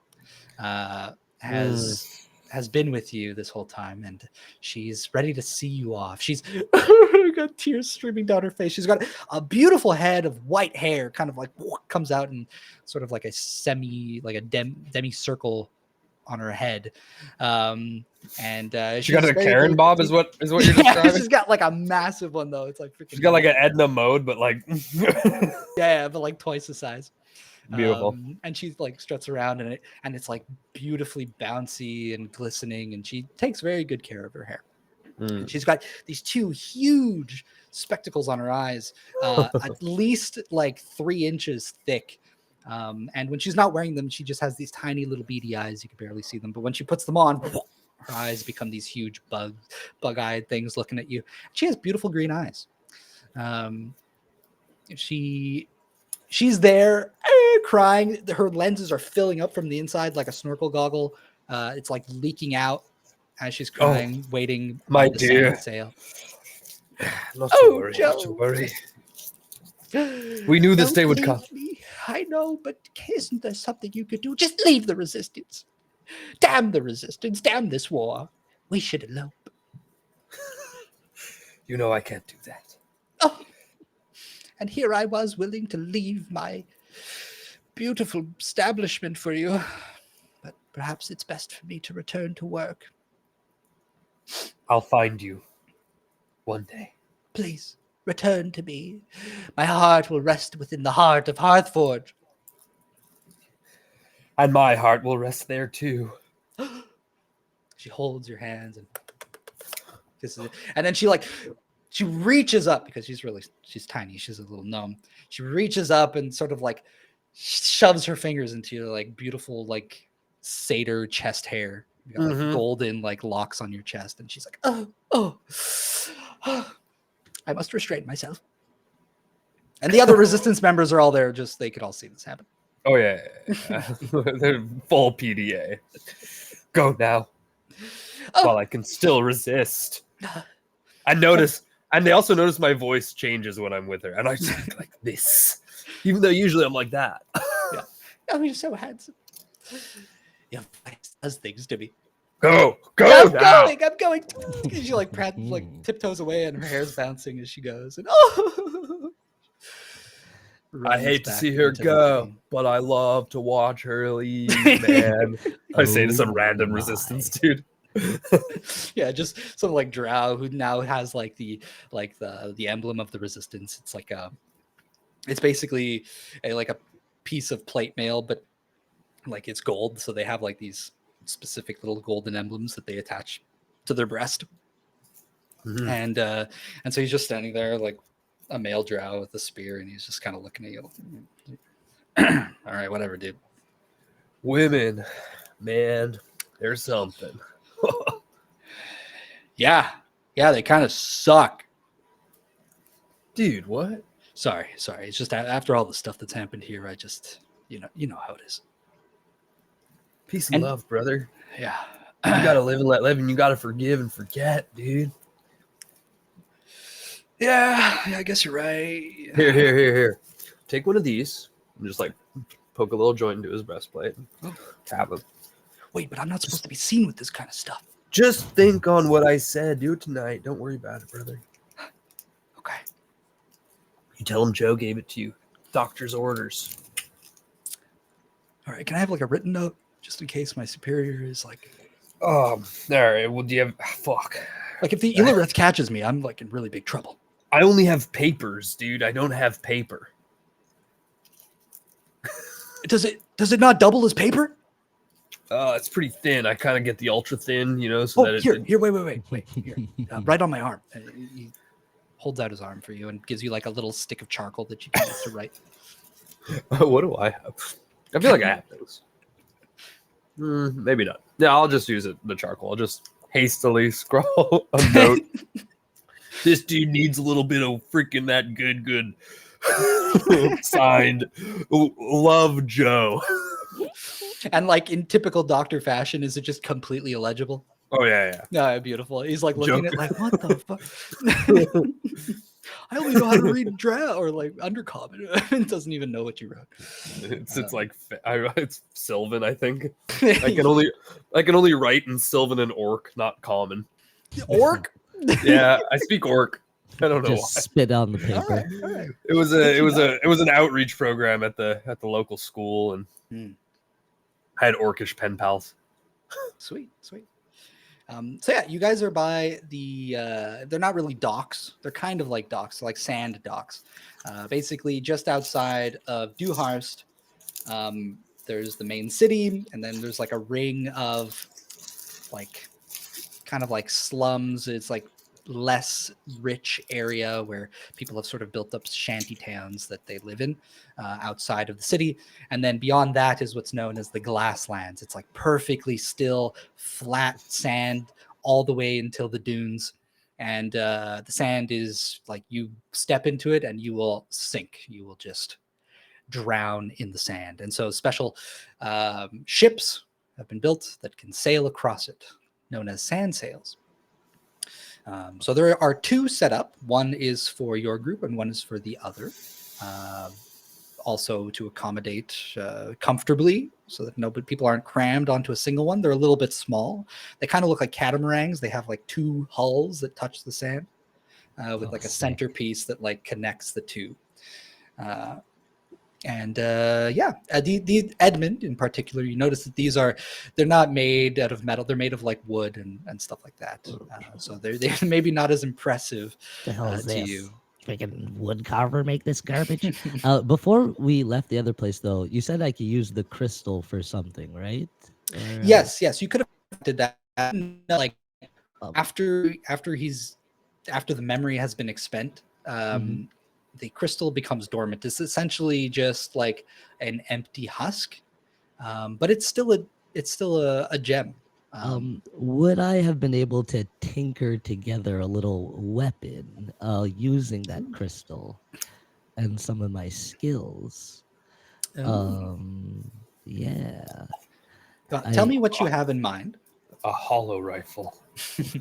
Speaker 1: has been with you this whole time, and she's ready to see you off. She's got tears streaming down her face. She's got a beautiful head of white hair, kind of like comes out in sort of like a demi-circle on her head. And
Speaker 3: She got
Speaker 1: she's
Speaker 3: a
Speaker 1: very,
Speaker 3: Karen
Speaker 1: very
Speaker 3: Bob, is
Speaker 1: petite.
Speaker 3: what you're
Speaker 1: Yeah,
Speaker 3: describing.
Speaker 1: she's got like a massive one though. It's like freaking.
Speaker 3: She's got like an Edna mode, but like
Speaker 1: yeah, but like twice the size.
Speaker 3: beautiful.
Speaker 1: And she like struts around in it, and it's like beautifully bouncy and glistening, and she takes very good care of her hair. And she's got these two huge spectacles on her eyes, at least like 3 inches thick. And when she's not wearing them, she just has these tiny little beady eyes. You can barely see them. But when she puts them on, her eyes become these huge bug-eyed things looking at you. She has beautiful green eyes. She's there crying. Her lenses are filling up from the inside like a snorkel goggle. It's like leaking out as she's crying, waiting
Speaker 3: my
Speaker 1: by the
Speaker 3: dear.
Speaker 1: sand sail.
Speaker 3: Not to worry, not to
Speaker 1: Joe.
Speaker 3: worry. We knew this
Speaker 1: Don't
Speaker 3: day would
Speaker 1: leave
Speaker 3: come.
Speaker 1: me. I know, but isn't there something you could do? Just leave the resistance. Damn the resistance. Damn this war. We should elope.
Speaker 3: You know I can't do that.
Speaker 1: Oh. And here I was willing to leave my beautiful establishment for you. But perhaps it's best for me to return to work.
Speaker 3: I'll find you one day.
Speaker 1: Please, return to me. My heart will rest within the heart of Hearthforge.
Speaker 3: And my heart will rest there too.
Speaker 1: She holds your hands and kisses it. And then she reaches up, because she's tiny. She's a little gnome. She reaches up and sort of like shoves her fingers into your like beautiful like satyr chest hair. You got like golden like locks on your chest, and she's like, oh, I must restrain myself. And the other resistance members are all there, just they could all see this happen.
Speaker 3: Oh yeah. They're full PDA. Go now. while I can still resist. I notice, and they also notice my voice changes when I'm with her, and I speak like this, even though usually I'm like that.
Speaker 1: Yeah. Oh, you're so handsome. Yeah, Vice does things to me.
Speaker 3: Go
Speaker 1: I'm
Speaker 3: now.
Speaker 1: going. I'm going. She like tiptoes away, and her hair's bouncing as she goes. And oh,
Speaker 3: I
Speaker 1: runs
Speaker 3: hate to
Speaker 1: back
Speaker 3: see her
Speaker 1: into the
Speaker 3: go,
Speaker 1: city.
Speaker 3: but I love to watch her leave, man. I say to some
Speaker 5: Oh
Speaker 3: random
Speaker 5: my.
Speaker 3: resistance dude.
Speaker 1: Yeah, just some like drow who now has like the emblem of the resistance. It's like it's basically a piece of plate mail, but like it's gold. So they have like these specific little golden emblems that they attach to their breast.
Speaker 3: Mhm.
Speaker 1: And so he's just standing there like a male drow with a spear, and he's just kind of looking at you. All right, whatever, dude.
Speaker 3: Women, man, there's something.
Speaker 1: Yeah, they kind of suck.
Speaker 3: Dude, what?
Speaker 1: Sorry. It's just after all the stuff that's happened here, I just you know how it is.
Speaker 3: Peace and
Speaker 1: And-
Speaker 3: love, brother.
Speaker 1: Yeah.
Speaker 3: You gotta live and let live, and you gotta forgive and forget, dude.
Speaker 1: Yeah, I guess you're right.
Speaker 3: Here. Take one of these and just like poke a little joint into his breastplate and
Speaker 1: Oh.
Speaker 3: tap him.
Speaker 1: Wait, but I'm not supposed to be seen with this kind of stuff.
Speaker 3: Just think on what I said. Do it tonight. Don't worry about it, brother.
Speaker 1: Okay.
Speaker 3: You tell him Joe gave it to you. Doctor's orders.
Speaker 1: All right. Can I have like a written note just in case my superior is like
Speaker 3: All right. Well, do you have... Fuck.
Speaker 1: if the Illyrith catches me, I'm like in really big trouble.
Speaker 3: I only have papers, dude. I don't have paper.
Speaker 1: Does it not double as paper?
Speaker 3: It's pretty thin. I kind of get the ultra thin, so that
Speaker 1: Here, wait. Here, right on my arm. He holds out his arm for you and gives you like a little stick of charcoal that you can use to write.
Speaker 3: What do I have? I feel like I have those. Maybe not. Yeah, I'll just use the charcoal. I'll just hastily scroll a note. This dude needs a little bit of freaking that good. Signed, Love Joe.
Speaker 1: And like in typical doctor fashion, is it just completely illegible?
Speaker 3: Oh yeah.
Speaker 1: No, beautiful. He's like looking
Speaker 3: Joke.
Speaker 1: at like, what the fuck? I only know how to read drow or like undercommon. It doesn't even know what you wrote.
Speaker 3: It's like it's Sylvan, I think. I can only write in Sylvan and Orc, not common.
Speaker 1: Orc.
Speaker 3: Yeah, I speak Orc. I don't know
Speaker 5: Just
Speaker 3: why.
Speaker 5: spit on the paper.
Speaker 1: All right.
Speaker 3: It was an outreach program at the local school, and I had Orcish pen pals.
Speaker 1: Sweet. So yeah, you guys are by the they're not really docks, they're kind of like docks, like sand docks, basically just outside of Dewharst. There's the main city, and then there's like a ring of like kind of like slums. It's like less rich area where people have sort of built up shanty towns that they live in outside of the city. And then beyond that is what's known as the Glasslands. It's like perfectly still, flat sand all the way until the dunes. And the sand is like you step into it and you will sink. You will just drown in the sand. And so special ships have been built that can sail across it, known as sand sails. So there are two set up. One is for your group and one is for the other. Also to accommodate comfortably so that people aren't crammed onto a single one. They're a little bit small. They kind of look like catamarans. They have like two hulls that touch the sand with like a
Speaker 5: sick.
Speaker 1: centerpiece that like connects the two. The Edmund in particular, you notice that they're not made out of metal, they're made of like wood and stuff like that. So they're maybe not as impressive
Speaker 6: The hell is
Speaker 1: to
Speaker 6: this?
Speaker 1: you.
Speaker 6: Freaking wood carver make this garbage?
Speaker 5: Before we left the other place, though, you said I could use the crystal for something, right? Or,
Speaker 1: Yes, you could have did that. Like
Speaker 5: Um,
Speaker 1: after the memory has been expent, the crystal becomes dormant. It's essentially just like an empty husk, but it's still a gem.
Speaker 5: Would I have been able to tinker together a little weapon using that crystal and some of my skills? Yeah.
Speaker 1: Tell me what you have in mind.
Speaker 3: A hollow rifle.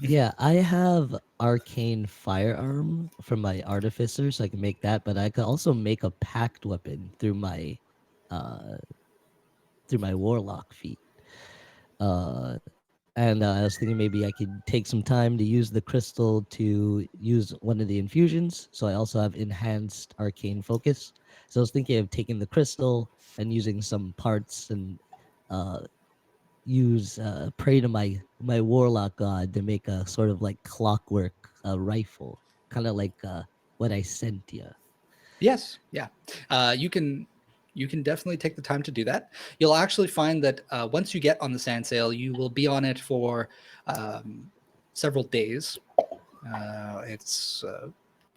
Speaker 5: Yeah, I have arcane firearm from my artificer, so I can make that. But I could also make a packed weapon uh, through my warlock feat. Uh, and I was thinking maybe I could take some time to use the crystal to use one of the infusions. So I also have enhanced arcane focus. So I was thinking of taking the crystal and using some parts and uh, use pray to my warlock god to make a sort of like clockwork rifle, kind of like what I sent you.
Speaker 1: Yes, yeah. You can definitely take the time to do that. You'll actually find that once you get on the sand sail, you will be on it for several days. It's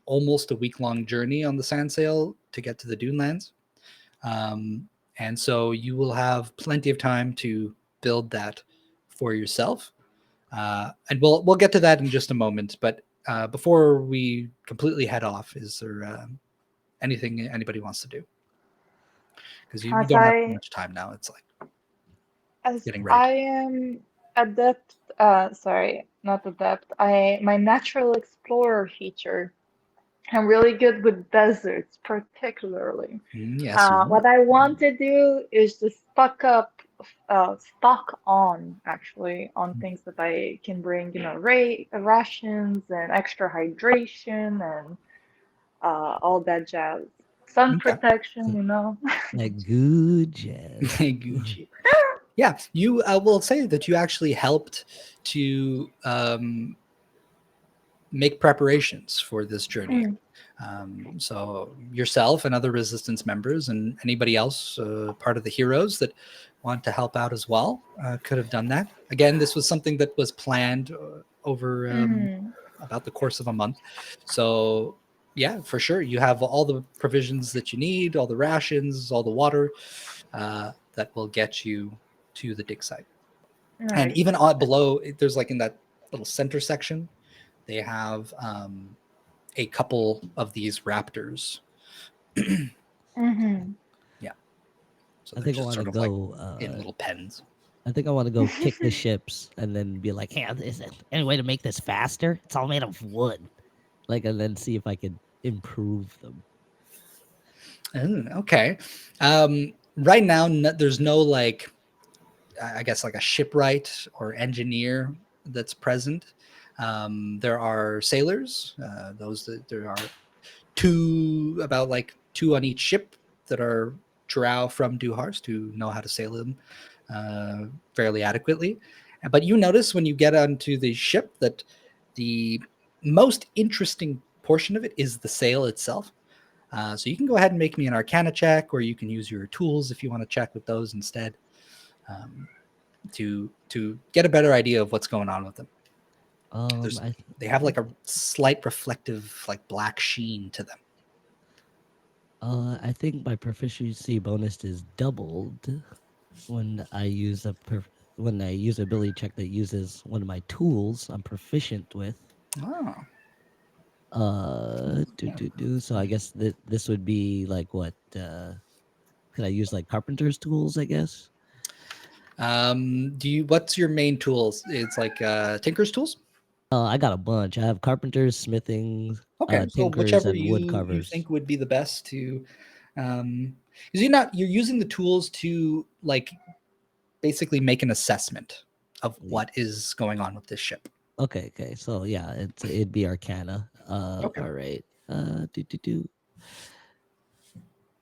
Speaker 1: almost a week-long journey on the sand sail to get to the Dunelands, and so you will have plenty of time to build that for yourself. And we'll get to that in just a moment. But before we completely head off, is there anything anybody wants to do? Because you
Speaker 2: As
Speaker 1: don't have too
Speaker 2: I
Speaker 1: much time now. It's like
Speaker 2: as
Speaker 1: getting ready.
Speaker 2: I am adept, sorry, not adept. My natural explorer feature. I'm really good with deserts, particularly.
Speaker 1: Yes, you are.
Speaker 2: What I want to do is to stock on actually on things that I can bring, rations and extra hydration and all that jazz. Sun
Speaker 1: Okay.
Speaker 2: protection, you know.
Speaker 5: Like good jazz.
Speaker 1: Gucci. Yeah, you will say that you actually helped to make preparations for this journey.
Speaker 2: Mm,
Speaker 1: So yourself and other resistance members and anybody else part of the heroes that want to help out as well could have done that. Again, this was something that was planned over
Speaker 2: mhm,
Speaker 1: about the course of a month. So yeah, for sure, you have all the provisions that you need, all the rations, all the water that will get you to the dig site. And
Speaker 2: Nice.
Speaker 1: even on below, there's like in that little center section, they have a couple of these raptors.
Speaker 2: Mm-hmm.
Speaker 1: Yeah. So
Speaker 5: I
Speaker 1: they're
Speaker 5: think I
Speaker 1: just
Speaker 5: want to
Speaker 1: sort of like
Speaker 5: go.
Speaker 1: in little pens.
Speaker 5: I think I want to go kick the ships and then be like,
Speaker 6: Hey, is there any way to make this faster? It's all made of wood.
Speaker 5: like, and then see if I could improve them.
Speaker 1: Okay. Right now, there's no like, I guess like a shipwright or engineer that's present. There are sailors. There are about like two on each ship that are drow from Duharst who know how to sail them fairly adequately. But you notice when you get onto the ship that the most interesting portion of it is the sail itself. So you can go ahead and make me an Arcana check, or you can use your tools if you want to check with those instead, um, to get a better idea of what's going on with them. There's,
Speaker 5: I
Speaker 1: they have like a slight reflective, like black sheen to them.
Speaker 5: I think my proficiency bonus is doubled when I use when I use ability check that uses one of my tools I'm proficient with.
Speaker 1: Oh,
Speaker 5: So I guess that this would be like what? Could I use like carpenter's tools? I guess.
Speaker 1: what's your main tools? It's like Tinker's tools.
Speaker 5: I got a bunch. I have carpenters, smithing,
Speaker 1: Okay, so
Speaker 5: tinkers,
Speaker 1: whichever
Speaker 5: and wood
Speaker 1: you
Speaker 5: carvers.
Speaker 1: think would be the best to, because you're using the tools to like basically make an assessment of
Speaker 5: Y-
Speaker 1: what is going on with this ship.
Speaker 5: Okay. So yeah, it'd be Arcana.
Speaker 1: Okay.
Speaker 5: All right. Do.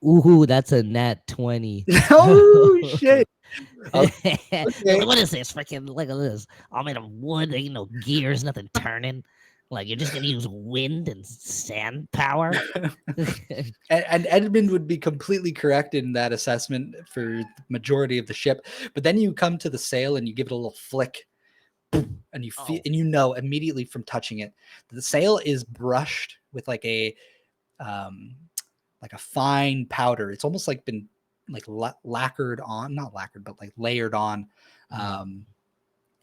Speaker 5: Ooh, that's a nat 20.
Speaker 1: Oh shit. Okay.
Speaker 6: What is this? Freaking look at this. All made of wood. Ain't no gears, nothing turning. Like you're just gonna use wind and sand power.
Speaker 1: And Edmund would be completely correct in that assessment for the majority of the ship. But then you come to the sail and you give it a little flick, and you feel
Speaker 6: Oh.
Speaker 1: and you know immediately from touching it that the sail is brushed with um, like a fine powder. It's almost like been like lacquered on, not lacquered, but like layered on. Um,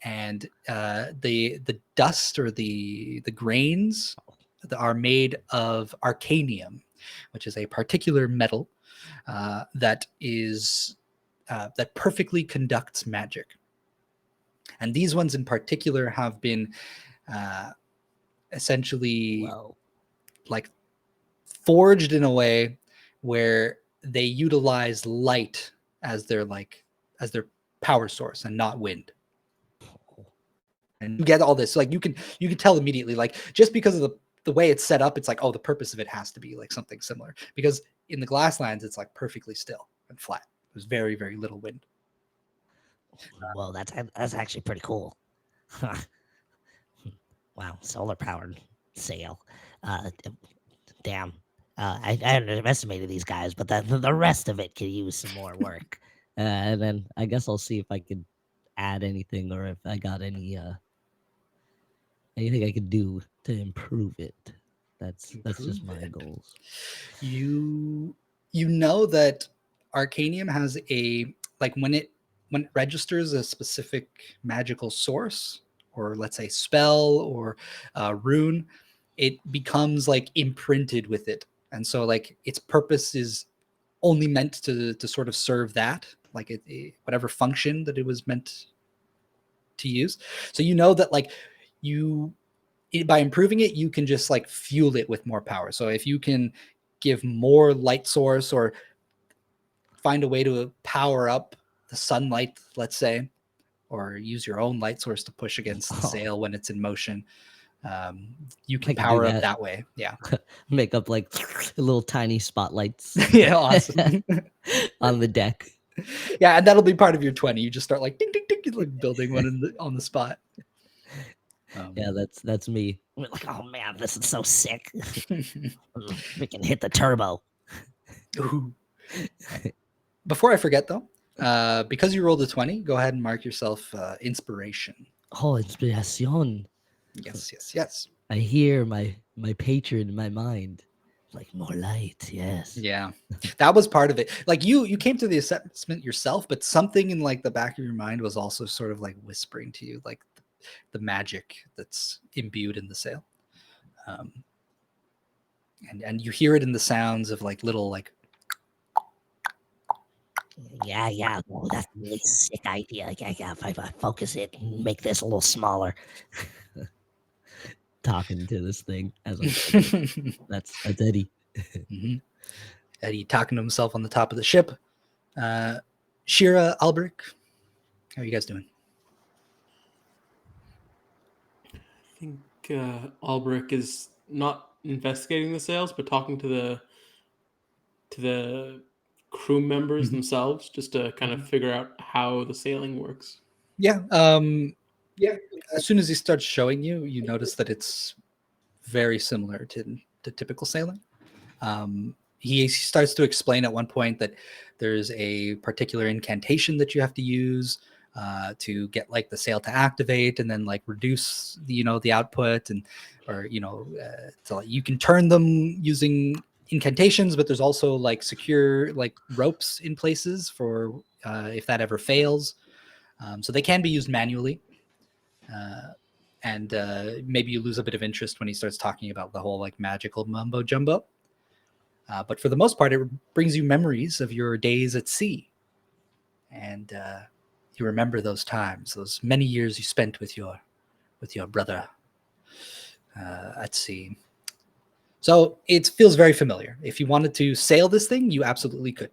Speaker 1: and the dust or the grains that are made of arcanium, which is a particular metal that perfectly conducts magic. And these ones in particular have been essentially
Speaker 5: Whoa.
Speaker 1: like forged in a way where they utilize light as their power source and not wind. And you get all this, like you can tell immediately, like just because of the way it's set up, it's like, oh, the purpose of it has to be like something similar, because in the Glasslands it's like perfectly still and flat. There's very, very little wind.
Speaker 6: Whoa, that's actually pretty cool. Wow, solar powered sail. Damn. I underestimated these guys, but the rest of it could use some more work.
Speaker 5: And then I guess I'll see if I could add anything or if I got anything I could do to improve it. That's just my goals.
Speaker 1: You know that Arcanium has a, like, when it registers a specific magical source, or let's say spell or rune, it becomes like imprinted with it, and so like its purpose is only meant to sort of serve that, like whatever function that it was meant to use. So you know that like by improving it, you can just like fuel it with more power. So if you can give more light source or find a way to power up the sunlight, let's say, or use your own light source to push against the sail when it's in motion, you can power up that way. Yeah.
Speaker 5: Make up like little tiny spotlights.
Speaker 1: Yeah, awesome.
Speaker 5: On the deck.
Speaker 1: Yeah, and that'll be part of your 20. You just start like ding ding ding, like building one on the spot.
Speaker 5: Yeah, that's me.
Speaker 6: We're like, oh man, this is so sick. We can hit the turbo.
Speaker 1: Ooh. Before I forget though, because you rolled a 20, go ahead and mark yourself inspiration.
Speaker 5: Oh, inspiration.
Speaker 1: Yes.
Speaker 5: I hear my patron in my mind. Like, more light, yes.
Speaker 1: Yeah, that was part of it. Like you came to the assessment yourself, but something in like the back of your mind was also sort of like whispering to you, like the magic that's imbued in the sail. And you hear it in the sounds of like little like.
Speaker 6: Yeah. Oh, that's a really sick idea. Yeah. If I focus it and make this a little smaller.
Speaker 5: Talking to this thing as that's Eddie.
Speaker 1: Mm-hmm. Eddie talking to himself on the top of the ship. Sheera, Alberich, how are you guys doing?
Speaker 4: I think Alberich is not investigating the sails, but talking to the crew members themselves, just to kind of figure out how the sailing works.
Speaker 1: Yeah. As soon as he starts showing you, you notice that it's very similar to typical sailing. He starts to explain at one point that there's a particular incantation that you have to use to get like the sail to activate, and then like reduce the output, and so you can turn them using incantations, but there's also like secure like ropes in places for if that ever fails. So they can be used manually. And maybe you lose a bit of interest when he starts talking about the whole like magical mumbo jumbo. But for the most part, it brings you memories of your days at sea. And you remember those times, those many years you spent with your brother at sea. So it feels very familiar. If you wanted to sail this thing, you absolutely could.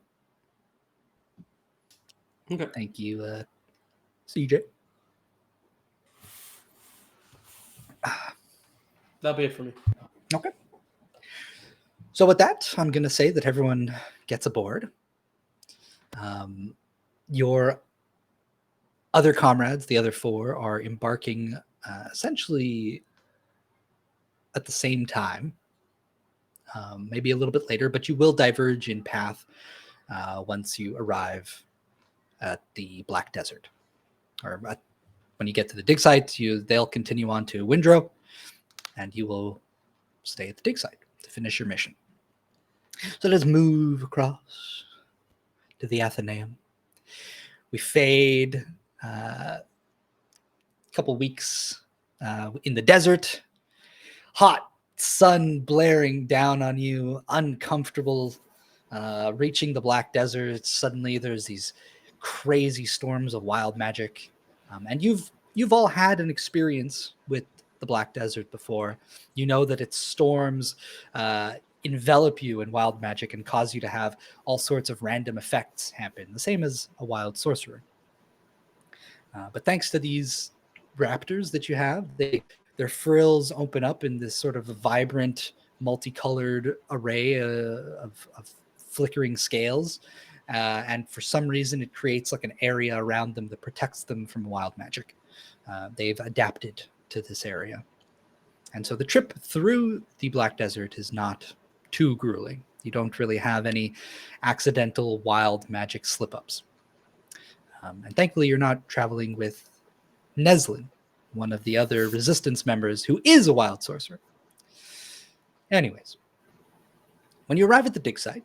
Speaker 4: Okay.
Speaker 1: Thank you, CJ.
Speaker 4: That'll be it for me.
Speaker 1: Okay. So with that, I'm going to say that everyone gets aboard. Your other comrades, the other four, are embarking essentially at the same time, maybe a little bit later, but you will diverge in path once you arrive at the Black Desert. Or when you get to the dig site, they'll continue on to Windrow, and you will stay at the dig site to finish your mission. So let's move across to the Athenaeum. We fade a couple weeks in the desert. Hot sun blaring down on you, uncomfortable. Reaching the Black Desert, suddenly there's these crazy storms of wild magic. And you've you've all had an experience with the Black Desert before. You know that its storms envelop you in wild magic and cause you to have all sorts of random effects happen, the same as a wild sorcerer. But thanks to these raptors that you have, their frills open up in this sort of vibrant, multicolored array of flickering scales. And for some reason, it creates like an area around them that protects them from wild magic. They've adapted to this area. And so the trip through the Black Desert is not too grueling. You don't really have any accidental wild magic slip-ups. And thankfully, you're not traveling with Neslin, one of the other resistance members who is a wild sorcerer. Anyways, when you arrive at the dig site,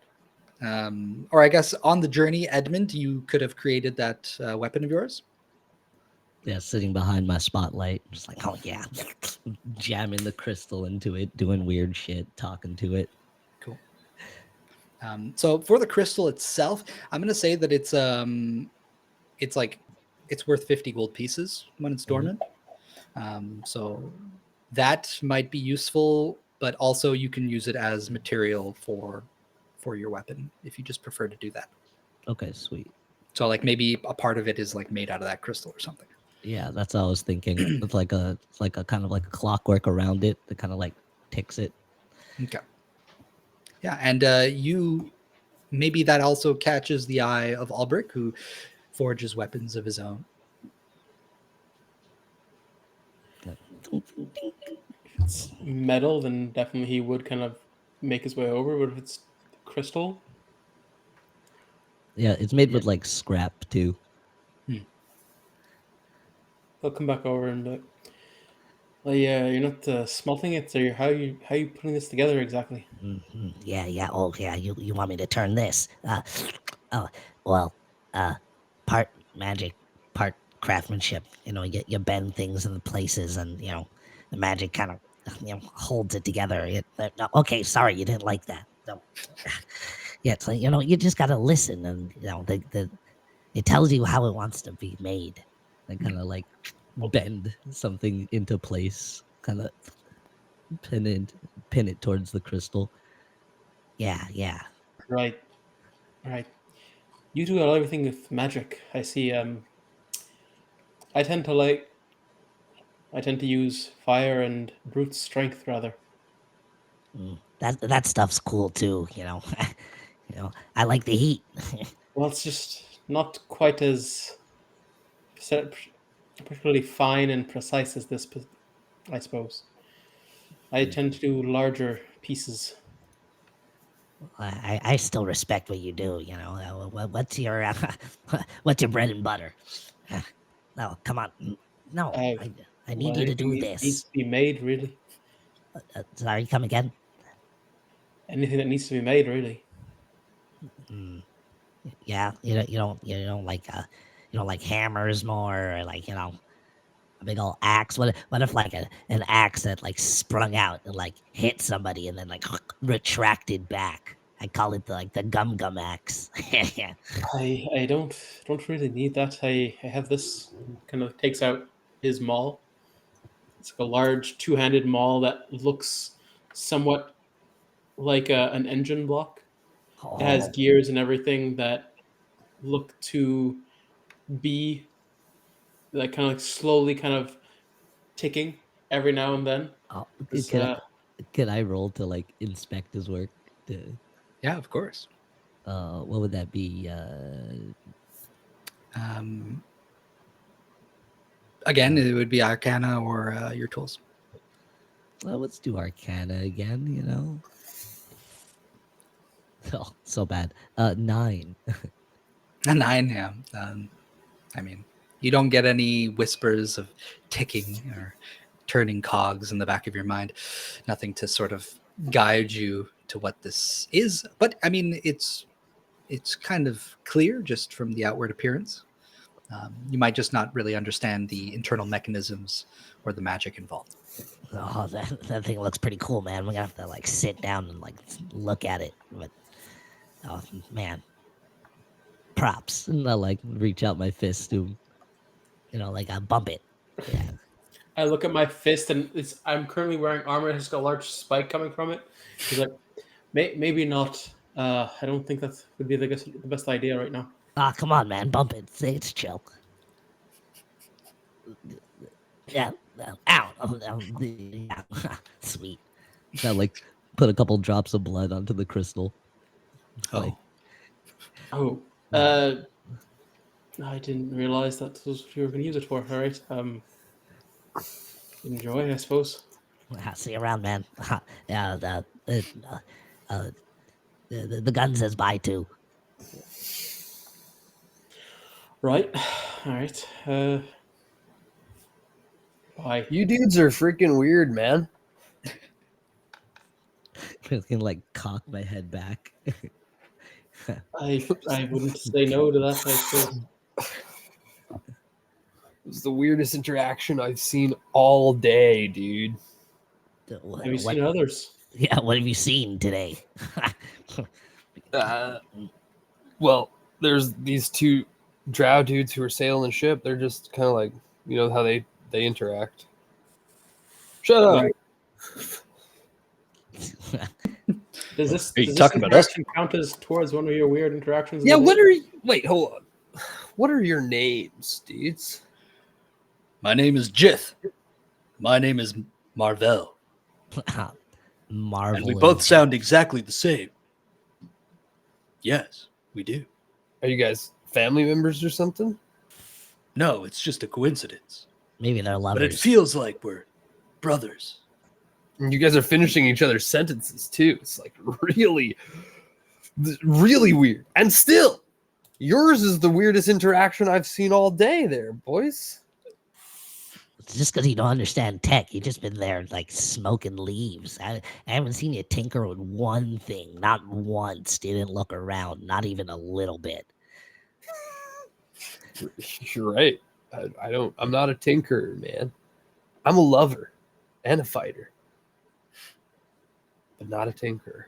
Speaker 1: or I guess on the journey, Edmund, you could have created that weapon of yours.
Speaker 5: Yeah, sitting behind my spotlight, just like, oh yeah, jamming the crystal into it, doing weird shit, talking to it.
Speaker 1: Cool. So for the crystal itself, I'm going to say that it's worth 50 gold pieces when it's dormant. So that might be useful, but also you can use it as material for your weapon if you just prefer to do that.
Speaker 5: Okay, sweet.
Speaker 1: So like maybe a part of it is like made out of that crystal or something.
Speaker 5: Yeah, that's what I was thinking. It's like a kind of like a clockwork around it that kind of like ticks it.
Speaker 1: Okay. Yeah, and you maybe that also catches the eye of Alberich, who forges weapons of his own.
Speaker 4: If it's metal, then definitely he would kind of make his way over. But if it's crystal,
Speaker 5: Yeah, it's made with like scrap too.
Speaker 4: he'll come back over and be like, well, yeah, you're not smelting it. So how you putting this together exactly?
Speaker 6: Yeah. Oh, yeah. You want me to turn this? Oh, well, part magic, part craftsmanship. You know, you bend things in places, and the magic kind of holds it together. Okay, sorry, you didn't like that. No. Yeah, it's like you just gotta listen, and it tells you how it wants to be made.
Speaker 5: And kind of like bend something into place, kind of pin it towards the crystal.
Speaker 6: Yeah.
Speaker 4: Right. You do everything with magic. I see. I tend to use fire and brute strength rather.
Speaker 6: That stuff's cool too. I like the heat.
Speaker 4: Well, it's just not quite as particularly fine and precise as this, I suppose. I tend to do larger pieces.
Speaker 6: I still respect what you do. What's your what's your bread and butter? No, come on. No, I need you to do
Speaker 4: Anything that needs
Speaker 6: this.
Speaker 4: to be made, really.
Speaker 6: Sorry, come again.
Speaker 4: Anything that needs to be made, really.
Speaker 6: Yeah, you don't like hammers more, or like a big old axe. What if like an axe that like sprung out and like hit somebody and then like retracted back? I call it the gum axe. Yeah.
Speaker 4: I don't really need that. I have this kind of takes out his maul. It's like a large two-handed maul that looks somewhat like an engine block. It has
Speaker 6: Oh,
Speaker 4: gears and everything that look to be like kind of like slowly kind of ticking every now and then.
Speaker 5: Oh,
Speaker 4: It's,
Speaker 5: can I roll to like inspect his work?
Speaker 1: Yeah, of course.
Speaker 5: What would that be?
Speaker 1: Again, it would be Arcana or your tools.
Speaker 5: Well, let's do Arcana again. Oh, so bad. 9.
Speaker 1: A 9, yeah. I mean, you don't get any whispers of ticking or turning cogs in the back of your mind. Nothing to sort of guide you to what this is. But I mean, it's kind of clear just from the outward appearance. You might just not really understand the internal mechanisms or the magic involved.
Speaker 6: oh, that thing looks pretty cool, man. We're gonna have to like sit down and like look at it. But oh man, props.
Speaker 5: And I like reach out my fist to him.
Speaker 6: like I bump it. Yeah.
Speaker 4: I look at my fist, and I'm currently wearing armor that has got a large spike coming from it. He's like, maybe not. I don't think that would be the best idea right now.
Speaker 6: Ah, come on, man, bump it. Say it's chill. Yeah. Ow. Yeah. Sweet.
Speaker 5: I like put a couple drops of blood onto the crystal. Like,
Speaker 4: Oh, I didn't realize that was what you were going to use it for. All right. Enjoy, I suppose.
Speaker 6: See you around, man. Yeah. The gun says bye too.
Speaker 4: Right. All right. Bye.
Speaker 3: You dudes are freaking weird, man.
Speaker 5: I can like cock my head back.
Speaker 4: I wouldn't say no to that, I suppose.
Speaker 3: It was the weirdest interaction I've seen all day, dude.
Speaker 4: Have you seen others?
Speaker 6: Yeah, what have you seen today?
Speaker 3: Well, there's these two drow dudes who are sailing the ship. They're just kind of like, you know how they interact. Shut up.
Speaker 4: Right. Does this
Speaker 1: talking about us?
Speaker 4: interaction count as towards one of your weird interactions?
Speaker 3: Yeah, what are you... Wait, hold on. What are your names, dudes?
Speaker 1: My name is Jith. My name is Marvel.
Speaker 6: Marvel.
Speaker 1: And we both sound exactly the same. Yes, we do.
Speaker 3: Are you guys family members or something?
Speaker 1: No, it's just a coincidence.
Speaker 6: Maybe they're lovers.
Speaker 1: But it feels like we're brothers.
Speaker 3: And you guys are finishing each other's sentences too. It's like really, really weird. And still, yours is the weirdest interaction I've seen all day there, boys.
Speaker 6: It's just because you don't understand tech. You've just been there like smoking leaves. I haven't seen you tinker with one thing. Not once. Didn't look around. Not even a little bit.
Speaker 3: You're right. I'm not a tinkerer, man. I'm a lover and a fighter. But not a tinkerer.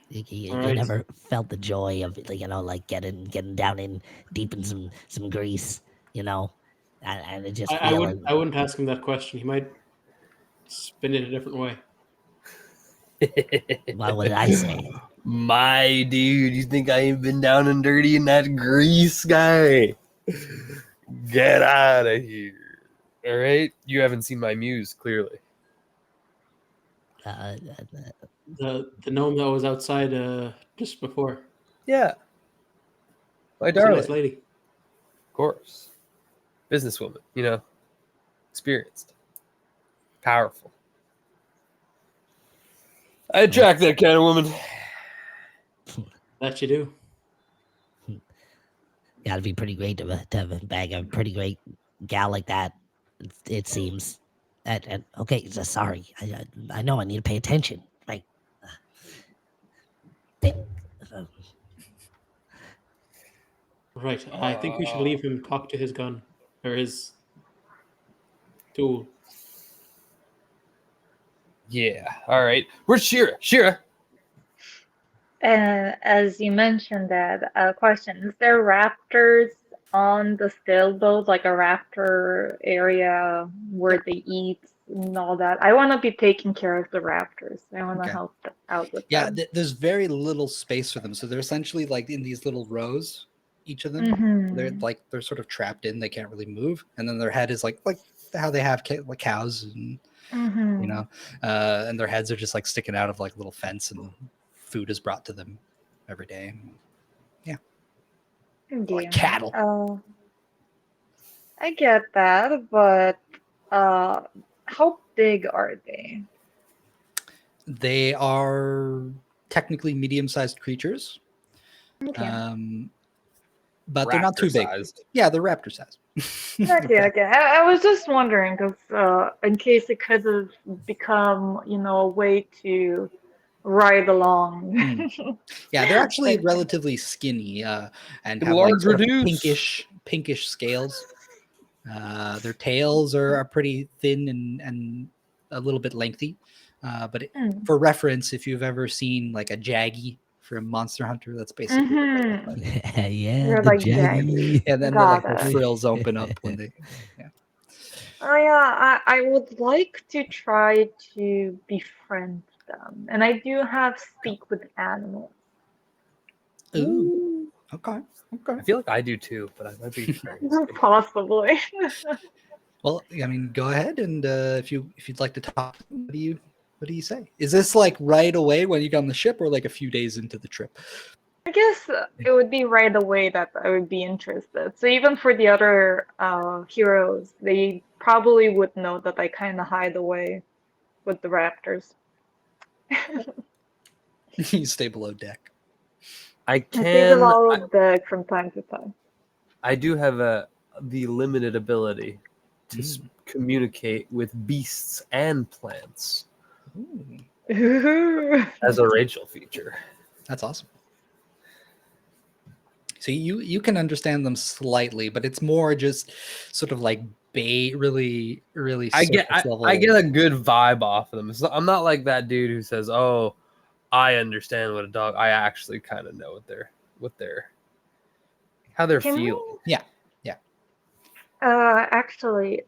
Speaker 6: You
Speaker 4: Right.
Speaker 6: never felt the joy of, like getting down in deep in some grease, and it just
Speaker 4: I wouldn't ask him that question. He might spin it a different way.
Speaker 6: What would I say?
Speaker 3: My dude, you think I ain't been down and dirty in that grease, guy? Get out of here. All right? You haven't seen my muse, clearly.
Speaker 4: The gnome that was outside just before.
Speaker 3: Yeah. My
Speaker 4: She's a
Speaker 3: darling.
Speaker 4: nice lady.
Speaker 3: Of course. Businesswoman, experienced. Powerful. I attract that kind of woman.
Speaker 4: That you do.
Speaker 6: Gotta be pretty great to have a bag of a pretty great gal like that. It seems. And okay, sorry. I know I need to pay attention. Like,
Speaker 4: Right. I think we should leave him talk to his gun or his tool.
Speaker 3: Yeah. All right. Where's Sheera? Sheera.
Speaker 2: As you mentioned that question, is there raptors on the sailboat, like a raptor area where they eat and all that? I want to be taking care of the raptors. I want to
Speaker 1: Okay.
Speaker 2: help out with
Speaker 1: Yeah,
Speaker 2: them.
Speaker 1: there's very little space for them. So they're essentially like in these little rows, each of them.
Speaker 2: Mhm.
Speaker 1: They're sort of trapped in. They can't really move. And then their head is like how they have like cows and
Speaker 2: Mhm.
Speaker 1: and their heads are just like sticking out of like a little fence, and food is brought to them every day. Like
Speaker 2: Yeah.
Speaker 1: cattle.
Speaker 2: I get that, but how big are they?
Speaker 1: They are technically medium-sized creatures,
Speaker 2: Okay.
Speaker 1: but they're not too big.
Speaker 3: Raptor-sized.
Speaker 1: Yeah, they're raptor size.
Speaker 2: Okay. I was just wondering because in case it could have become, a way to ride along.
Speaker 1: Yeah, they're actually
Speaker 2: Like-
Speaker 1: relatively skinny and
Speaker 3: Can
Speaker 1: have
Speaker 3: large
Speaker 1: like sort of
Speaker 3: reduce?
Speaker 1: pinkish scales. Their tails are pretty thin and a little bit lengthy. But
Speaker 2: Mm.
Speaker 1: for reference, if you've ever seen like a Jaggy from Monster Hunter, that's basically what they look like.
Speaker 6: yeah,
Speaker 2: They're
Speaker 6: the
Speaker 2: like
Speaker 6: Jaggy.
Speaker 1: And then
Speaker 2: Got
Speaker 1: the
Speaker 2: it.
Speaker 1: frills open up when they.
Speaker 2: Oh yeah, I would like to try to befriend them, and I do have speak with animals.
Speaker 1: Ooh. Okay. Okay.
Speaker 3: I feel like I do too, but I might be crazy.
Speaker 2: Possibly.
Speaker 1: Well, I mean, go ahead and if you'd like to talk, what do you say? Is this like right away when you get on the ship, or like a few days into the trip?
Speaker 2: I guess it would be right away that I would be interested. So even for the other heroes, they probably would know that I kind of hide away with the raptors.
Speaker 1: You stay below deck.
Speaker 3: I
Speaker 2: I see
Speaker 3: can.
Speaker 2: them all deck from time to time.
Speaker 3: I do have the limited ability to communicate with beasts and plants
Speaker 1: Ooh,
Speaker 3: as a Rachel feature.
Speaker 1: that's awesome. So you can understand them slightly, but it's more just sort of like really
Speaker 3: I get
Speaker 1: surface level.
Speaker 3: I get a good vibe off of them. I'm not like that dude who says, "Oh, I understand what a dog." I actually kind of know how they're
Speaker 2: Can
Speaker 3: feeling.
Speaker 1: Yeah.
Speaker 2: Actually,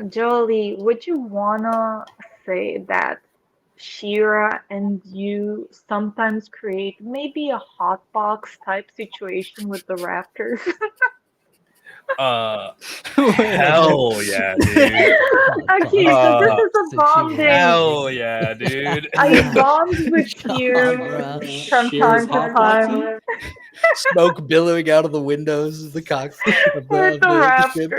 Speaker 2: Jolie, would you wanna say that Sheera and you sometimes create maybe a hot box type situation with the raptors?
Speaker 3: Hell yeah, dude.
Speaker 2: Okay, so this is a bonding.
Speaker 3: Hell yeah, dude.
Speaker 2: I bond with you
Speaker 5: bruh.
Speaker 2: from
Speaker 4: Sheera's
Speaker 2: time to
Speaker 4: hotboxing?
Speaker 2: time
Speaker 1: Smoke billowing out of the windows of the cockpit of
Speaker 2: with the raptors.
Speaker 1: ship.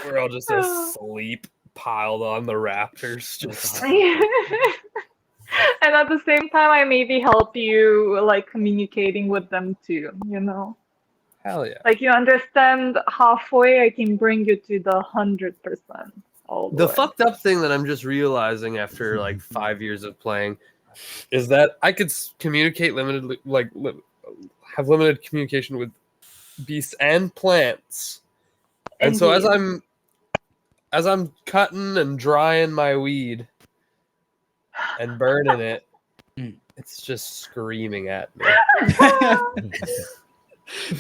Speaker 3: We're all just asleep, piled on the raptors. Just
Speaker 2: And at the same time, I maybe help you like communicating with them too, you know?
Speaker 3: hell yeah.
Speaker 2: Like you understand halfway, I can bring you to the 100% all the
Speaker 3: The
Speaker 2: way.
Speaker 3: fucked up thing that I'm just realizing after like 5 years of playing is that I could communicate limitedly, have limited communication with beasts and plants. And so
Speaker 2: Indeed.
Speaker 3: as I'm cutting and drying my weed and burning it, it's just screaming at me.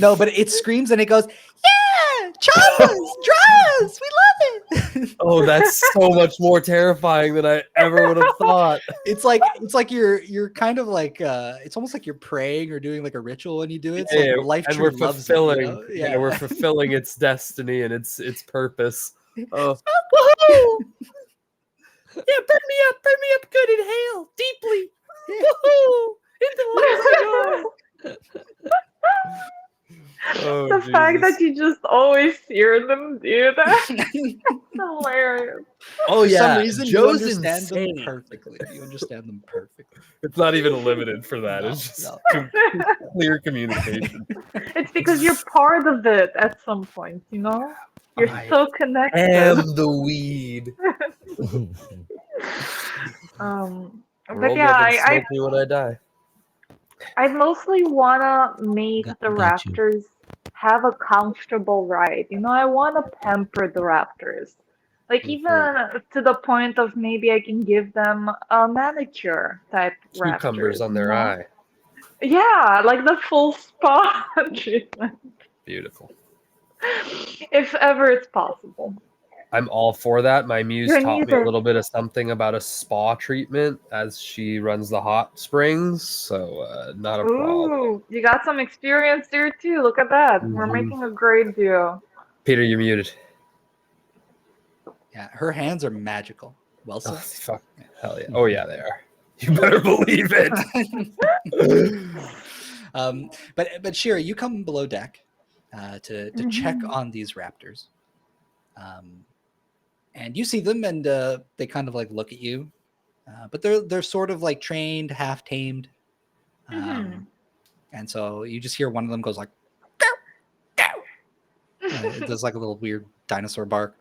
Speaker 1: No, but it screams and it goes, "Yeah, chop us, dry us, we love it."
Speaker 3: Oh, that's so much more terrifying than I ever would have thought.
Speaker 1: It's like you're kind of like it's almost like you're praying or doing like a ritual when you do it. So
Speaker 3: Yeah,
Speaker 1: like, the life
Speaker 3: and
Speaker 1: tree
Speaker 3: we're
Speaker 1: loves
Speaker 3: fulfilling.
Speaker 1: it. You know?
Speaker 3: Yeah, we're fulfilling its destiny and its purpose. Oh,
Speaker 1: Woohoo!
Speaker 3: yeah, burn me up good, inhale deeply. Woohoo! Into the lungs I go. Oh,
Speaker 2: The fact
Speaker 3: Jesus.
Speaker 2: that you just always hear them do that, hilarious.
Speaker 3: Oh
Speaker 1: For some
Speaker 3: yeah,
Speaker 1: reason, you
Speaker 3: Joe's
Speaker 1: understand
Speaker 3: insane.
Speaker 1: them perfectly. You understand them perfectly.
Speaker 3: It's not even limited for that.
Speaker 1: No,
Speaker 3: It's just
Speaker 1: no.
Speaker 3: clear communication.
Speaker 2: It's because you're part of it at some point, you know? You're
Speaker 3: I
Speaker 2: so connected.
Speaker 3: am the weed.
Speaker 2: But
Speaker 3: Roll me
Speaker 2: yeah,
Speaker 3: up and
Speaker 2: I
Speaker 3: smoke me when I die.
Speaker 2: I mostly wanna make
Speaker 5: Got
Speaker 2: the
Speaker 5: you.
Speaker 2: raptors have a comfortable ride. You know, I wanna pamper the raptors. Like even to the point of maybe I can give them a manicure type
Speaker 3: Cucumbers
Speaker 2: raptors,
Speaker 3: on
Speaker 2: you
Speaker 3: their
Speaker 2: know?
Speaker 3: eye.
Speaker 2: Yeah, like the full spa treatment.
Speaker 3: Beautiful.
Speaker 2: If ever it's possible.
Speaker 3: I'm all for that. My muse
Speaker 2: You're
Speaker 3: taught me a
Speaker 2: neither.
Speaker 3: little bit of something about a spa treatment as she runs the hot springs, so not a problem.
Speaker 2: Ooh, you got some experience there too. Look at that. We're
Speaker 3: Mhm.
Speaker 2: making a great duo.
Speaker 3: Peter, you're muted.
Speaker 1: Yeah, her hands are magical. Well
Speaker 3: Oh,
Speaker 1: said.
Speaker 3: fuck. Hell yeah. Oh, yeah, they are. You better believe it.
Speaker 1: But Sheera, you come below deck to check
Speaker 2: Mhm.
Speaker 1: on these raptors, and you see them, and they kind of like look at you, but they're sort of like trained, half tamed,
Speaker 2: Mhm.
Speaker 1: and so you just hear one of them goes like, "Meow, meow." It does like a little weird dinosaur bark,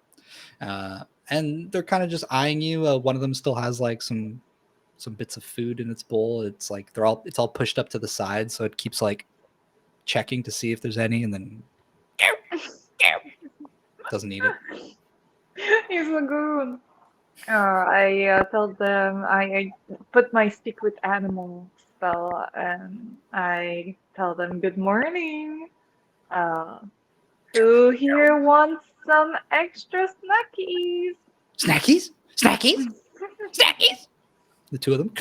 Speaker 1: and they're kind of just eyeing you. One of them still has like some bits of food in its bowl. It's like it's all pushed up to the side, so it keeps like checking to see if there's any, and then doesn't eat it.
Speaker 2: He's a goon. I tell them I put my speak with animal spell and I tell them good morning. Who here wants some extra snackies.
Speaker 1: Snackies? Snackies? Snackies? The two of them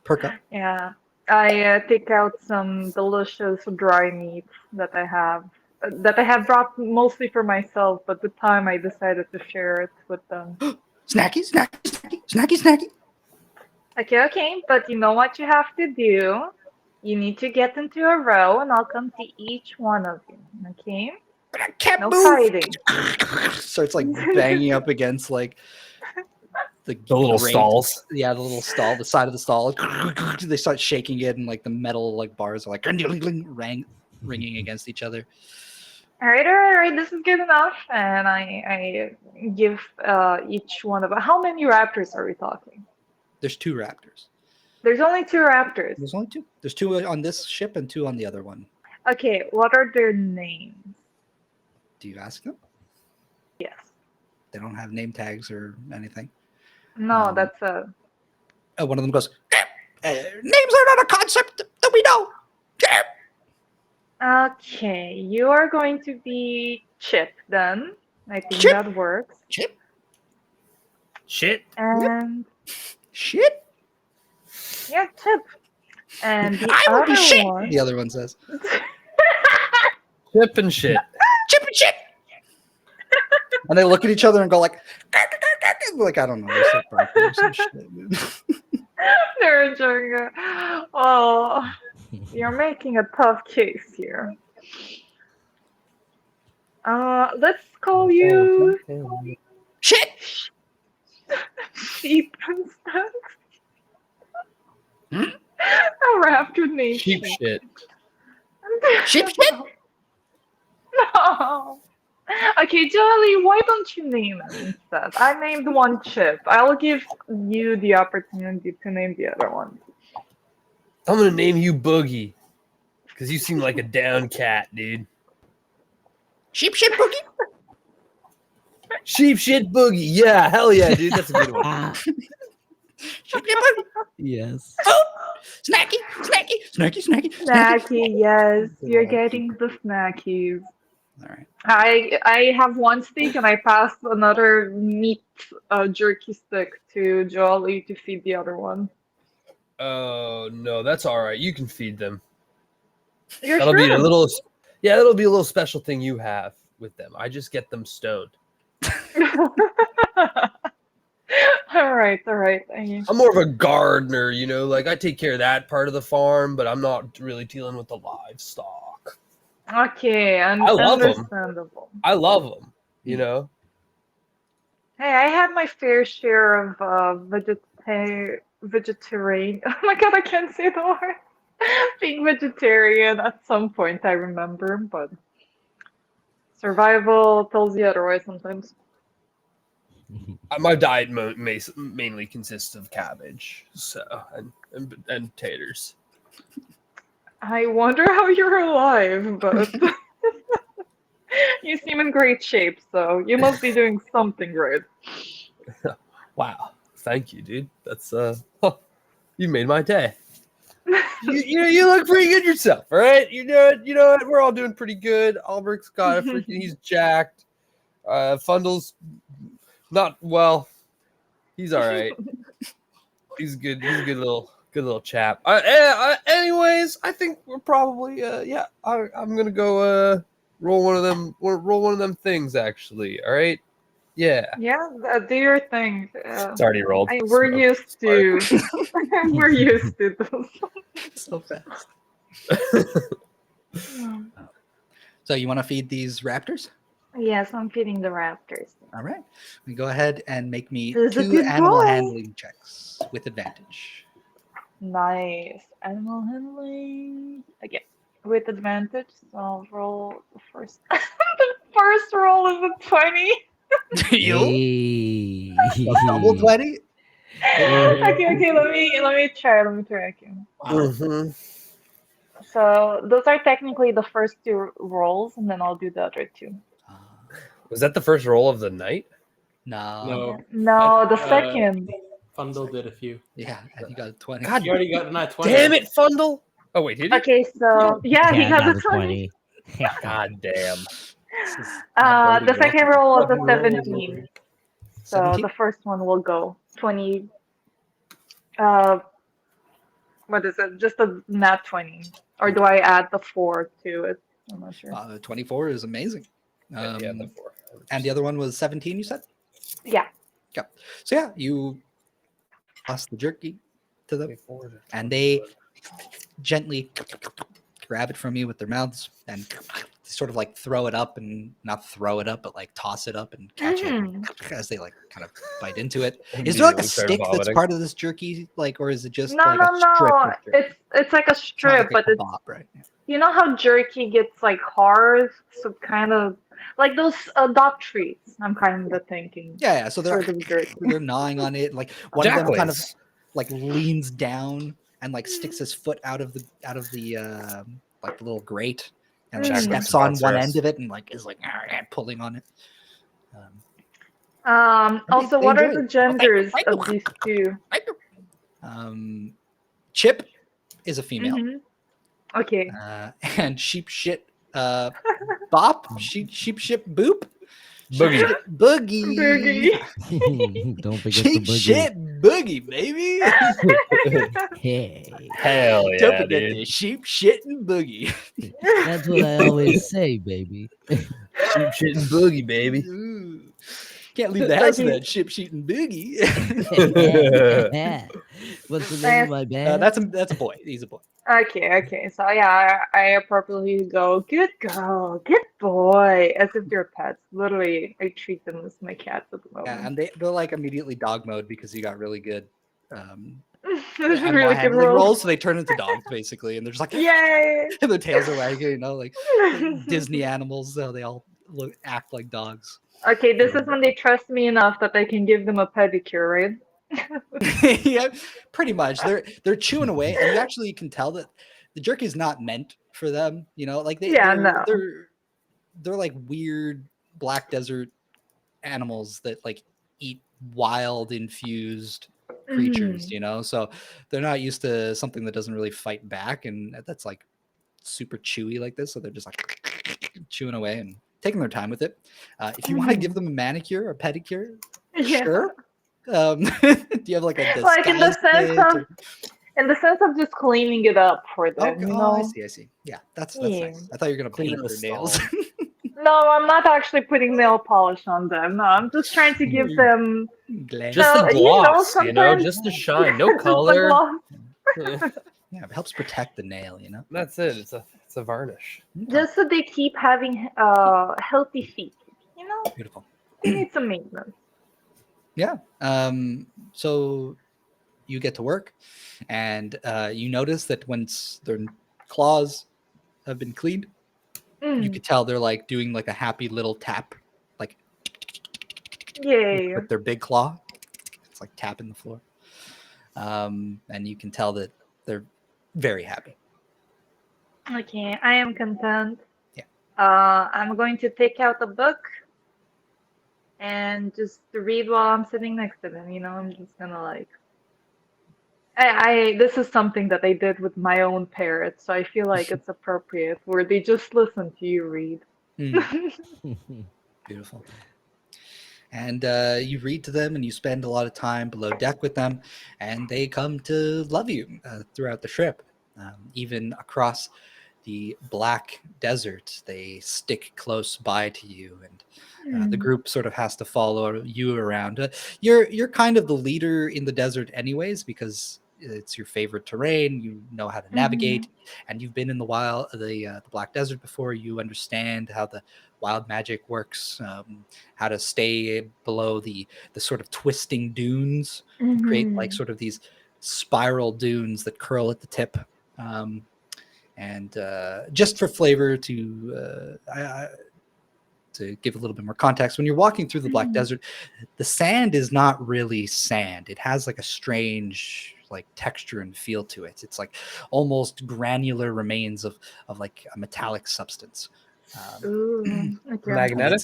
Speaker 1: perk up.
Speaker 2: Yeah, I take out some delicious dry meat that I have brought mostly for myself, but the time I decided to share it with them.
Speaker 1: Snacky, snacky, snacky, snacky, snacky.
Speaker 2: Okay, but you know what you have to do? You need to get into a row, and I'll come to each one of you. Okay?
Speaker 1: But I can't
Speaker 2: No
Speaker 1: move.
Speaker 2: fighting.
Speaker 1: Starts like banging up against like the
Speaker 3: little
Speaker 1: grate.
Speaker 3: stalls.
Speaker 1: Yeah, the little stall, the side of the stall. They start shaking it, and like the metal like bars are like ringing against each other.
Speaker 2: All right. This is good enough. And I give each one of. How many raptors are we talking?
Speaker 1: There's 2 raptors.
Speaker 2: There's only 2 raptors.
Speaker 1: There's only 2. There's 2 on this ship and 2 on the other one.
Speaker 2: Okay, what are their names?
Speaker 1: Do you ask them?
Speaker 2: Yes.
Speaker 1: They don't have name tags or anything.
Speaker 2: No, that's a.
Speaker 1: One of them goes, names are not a concept that we know.
Speaker 2: Okay, you are going to be Chip then. I think
Speaker 1: Chip?
Speaker 2: that works.
Speaker 1: Chip?
Speaker 3: Shit.
Speaker 2: And
Speaker 1: Shit?
Speaker 2: yeah, Chip. And the
Speaker 1: I will be
Speaker 2: other
Speaker 1: shit,
Speaker 2: one.
Speaker 1: the other one says.
Speaker 3: Chip and shit.
Speaker 1: Chip and shit. And they look at each other and go like I don't know. They say barking or some shit.
Speaker 2: They're enjoying it. Oh, you're making a tough case here. Let's call you
Speaker 1: Shit.
Speaker 2: Sheep instead.
Speaker 1: Hmm?
Speaker 2: A raptor named
Speaker 3: Cheap shit.
Speaker 1: Sheep shit?
Speaker 2: No. Okay, Jolie, why don't you name it instead? I named one Chip. I'll give you the opportunity to name the other one.
Speaker 3: I'm gonna name you Boogie, because you seem like a down cat, dude.
Speaker 1: Sheep shit boogie?
Speaker 3: Sheep shit Boogie. Yeah, hell yeah, dude. That's a good one.
Speaker 1: Sheep shit boogie?
Speaker 5: Yes.
Speaker 1: Snacky, snacky, snacky, snacky,
Speaker 2: Snacky, yes. You're getting the snackies.
Speaker 1: All right.
Speaker 2: I have one steak and I passed another meat jerky stick to Jolie to feed the other one.
Speaker 3: Oh no, that's all right. You can feed them.
Speaker 2: You're
Speaker 3: That'll
Speaker 2: sure?
Speaker 3: be a little. Yeah, that'll be a little special thing you have with them. I just get them stoned.
Speaker 2: All right.
Speaker 3: I'm more of a gardener, you know. Like I take care of that part of the farm, but I'm not really dealing with the livestock.
Speaker 2: Okay,
Speaker 3: I love 'em.
Speaker 2: understandable.
Speaker 3: I love them, you know.
Speaker 2: Hey, I had my fair share of vegetarian. Oh my god, I can't say the word. Being vegetarian at some point, I remember, but survival tells you otherwise sometimes.
Speaker 3: My diet mainly consists of cabbage, so and taters.
Speaker 2: I wonder how you're alive, but you seem in great shape, so you must be doing something right.
Speaker 3: Wow, thank you, dude. That's you made my day. You look pretty good yourself, all right? You know what? We're all doing pretty good. Alberich's got a freaking, he's jacked. Fundle's not well. He's all right. He's good. He's a good little chap. Anyways, I think we're probably I'm gonna go roll one of them things actually. All right. Yeah.
Speaker 2: Yeah, do your thing.
Speaker 3: It's already rolled.
Speaker 2: We're used to. We're used to those.
Speaker 1: So fast. So you want to feed these raptors?
Speaker 2: Yes, I'm feeding the raptors.
Speaker 1: All right. We go ahead and make me
Speaker 2: This is a
Speaker 1: 2
Speaker 2: good
Speaker 1: animal
Speaker 2: boy.
Speaker 1: handling checks with advantage.
Speaker 2: Nice. Animal handling. Again, with advantage. So I'll roll the first. The first roll is a 20.
Speaker 5: Hey.
Speaker 1: Double 20?
Speaker 2: Okay. Let me try. Okay.
Speaker 3: Mhm.
Speaker 2: So those are technically the first 2 rolls, and then I'll do the other 2.
Speaker 3: Was that the first roll of the night?
Speaker 1: No.
Speaker 2: No, the second.
Speaker 4: Fundle did a few.
Speaker 1: Yeah, and you got a 20.
Speaker 3: God
Speaker 4: You already got a nat 20.
Speaker 3: damn it, Fundle! Oh wait, did he?
Speaker 2: Okay, so yeah, he
Speaker 5: I
Speaker 2: got
Speaker 5: got
Speaker 2: a
Speaker 5: a
Speaker 2: 20.
Speaker 5: 20.
Speaker 3: God damn.
Speaker 2: The second roll was a
Speaker 3: Fucking roll.
Speaker 2: 17. So
Speaker 1: 17?
Speaker 2: the first one will go 20. What is it? Just a nat 20. Or do I add the 4 to it? I'm not sure.
Speaker 1: 24 is amazing.
Speaker 3: Yeah, the 4.
Speaker 1: And the other one was 17, you said?
Speaker 2: Yeah.
Speaker 1: Yeah. So yeah, you toss the jerky to them, and they gently grab it from you with their mouths and sort of like throw it up, and not throw it up, but like toss it up and catch it as they like kind of bite into it. Is there like a
Speaker 3: Immediately start
Speaker 1: stick that's
Speaker 3: vomiting.
Speaker 1: part of this jerky, like, or is it just
Speaker 2: No,
Speaker 1: like
Speaker 2: no,
Speaker 1: a strip
Speaker 2: no.
Speaker 1: of jerky?
Speaker 2: It's like a
Speaker 1: Not
Speaker 2: strip,
Speaker 1: like a
Speaker 2: but it's
Speaker 1: kebab, right? Yeah.
Speaker 2: you know how jerky gets like hard, so kind of like those dog treats. I'm kind of thinking.
Speaker 1: Yeah, so they're
Speaker 2: Sort of jerky.
Speaker 1: they're gnawing on it. Like one of them kind of
Speaker 3: Jacklings.
Speaker 1: like leans down and like sticks his foot out of the like the little grate and like
Speaker 2: Mm.
Speaker 1: steps on one
Speaker 3: Sponsor us.
Speaker 1: end of it and like is like pulling on it. they-
Speaker 2: Also,
Speaker 1: they
Speaker 2: what are
Speaker 1: enjoy
Speaker 2: the
Speaker 1: it.
Speaker 2: genders of these two?
Speaker 1: Chip is a female,
Speaker 2: Mhm. Okay.
Speaker 1: and sheep shit bop sheep shit boop
Speaker 3: Boogie.
Speaker 1: boogie
Speaker 5: Don't forget the
Speaker 1: sheep
Speaker 5: boogie.
Speaker 1: shit boogie, baby.
Speaker 5: Hey,
Speaker 3: Hell
Speaker 1: Don't
Speaker 3: yeah,
Speaker 1: forget
Speaker 3: dude.
Speaker 1: the sheep shit and boogie.
Speaker 5: that's what I always say, baby.
Speaker 3: Sheep shit and boogie, baby.
Speaker 1: Ooh. Can't leave the house without ship shooting boogie.
Speaker 5: What's the name of my band?
Speaker 1: That's a boy. He's a boy.
Speaker 2: Okay. So yeah, I appropriately go, good girl, good boy, as if they're pets. Literally, I treat them as my cats at the
Speaker 1: Yeah,
Speaker 2: moment.
Speaker 1: and they're like immediately dog mode because you got really good
Speaker 2: It's
Speaker 1: animal
Speaker 2: really good
Speaker 1: handling
Speaker 2: roll.
Speaker 1: rolls, so they turn into dogs basically, and they're just like
Speaker 2: Yay!
Speaker 1: and their tails are wagging, you know, like Disney animals. So they all act like dogs.
Speaker 2: Okay, this is when they trust me enough that I can give them a pedicure, right?
Speaker 1: Yeah, pretty much. They're chewing away, and you actually can tell that the jerky is not meant for them. You know, like
Speaker 2: Yeah, no.
Speaker 1: they're like weird black desert animals that like eat wild infused creatures.
Speaker 2: Mhm.
Speaker 1: You know, so they're not used to something that doesn't really fight back, and that's like super chewy like this. So they're just like chewing away and taking their time with it. If you want to give them a manicure or pedicure,
Speaker 2: Yeah.
Speaker 1: sure. Do you have like a
Speaker 2: Like in the
Speaker 1: disguise
Speaker 2: sense
Speaker 1: kit
Speaker 2: of
Speaker 1: or-
Speaker 2: in the sense of just cleaning it up for them,
Speaker 1: Okay.
Speaker 2: you
Speaker 1: Oh, I
Speaker 2: know?
Speaker 1: see. Yeah, that's
Speaker 2: Yeah.
Speaker 1: nice. I thought you were gonna
Speaker 3: Cleaning
Speaker 1: paint
Speaker 3: the
Speaker 1: their nails.
Speaker 2: No, I'm not actually putting nail polish on them. No, I'm just trying to give them
Speaker 1: Glad.
Speaker 3: Just
Speaker 2: No,
Speaker 3: the
Speaker 2: you know,
Speaker 3: gloss,
Speaker 2: sometimes-
Speaker 3: just the shine, no
Speaker 2: the
Speaker 3: color.
Speaker 2: gloss.
Speaker 1: Yeah, it helps protect the nail. You know.
Speaker 3: That's it. It's a varnish.
Speaker 2: Just so they keep having healthy feet. You know,
Speaker 1: Beautiful.
Speaker 2: they need some maintenance.
Speaker 1: Yeah. So you get to work, and you notice that once their claws have been cleaned, you
Speaker 2: Mm.
Speaker 1: could tell they're like doing like a happy little tap, like
Speaker 2: Yay.
Speaker 1: with their big claw. It's like tapping the floor. And you can tell that they're very happy.
Speaker 2: Okay, I am content.
Speaker 1: Yeah.
Speaker 2: I'm going to take out a book and just read while I'm sitting next to them. You know, I'm just gonna like. This is something that I did with my own parrots, so I feel like it's appropriate where they just listen to you read.
Speaker 1: Beautiful. And you read to them, and you spend a lot of time below deck with them, and they come to love you throughout the trip. Even across the black desert, they stick close by to you, and the group sort of has to follow you around. You're kind of the leader in the desert, anyways, because it's your favorite terrain. You know how to navigate, and you've been in the black desert before. You understand how the wild magic works, how to stay below the sort of twisting dunes, create like sort of these spiral dunes that curl at the tip. And just for flavor, to give a little bit more context, when you're walking through the black desert, the sand is not really sand. It has like a strange like texture and feel to it. It's like almost granular remains of like a metallic substance.
Speaker 2: Ooh, okay.
Speaker 3: Magnetic?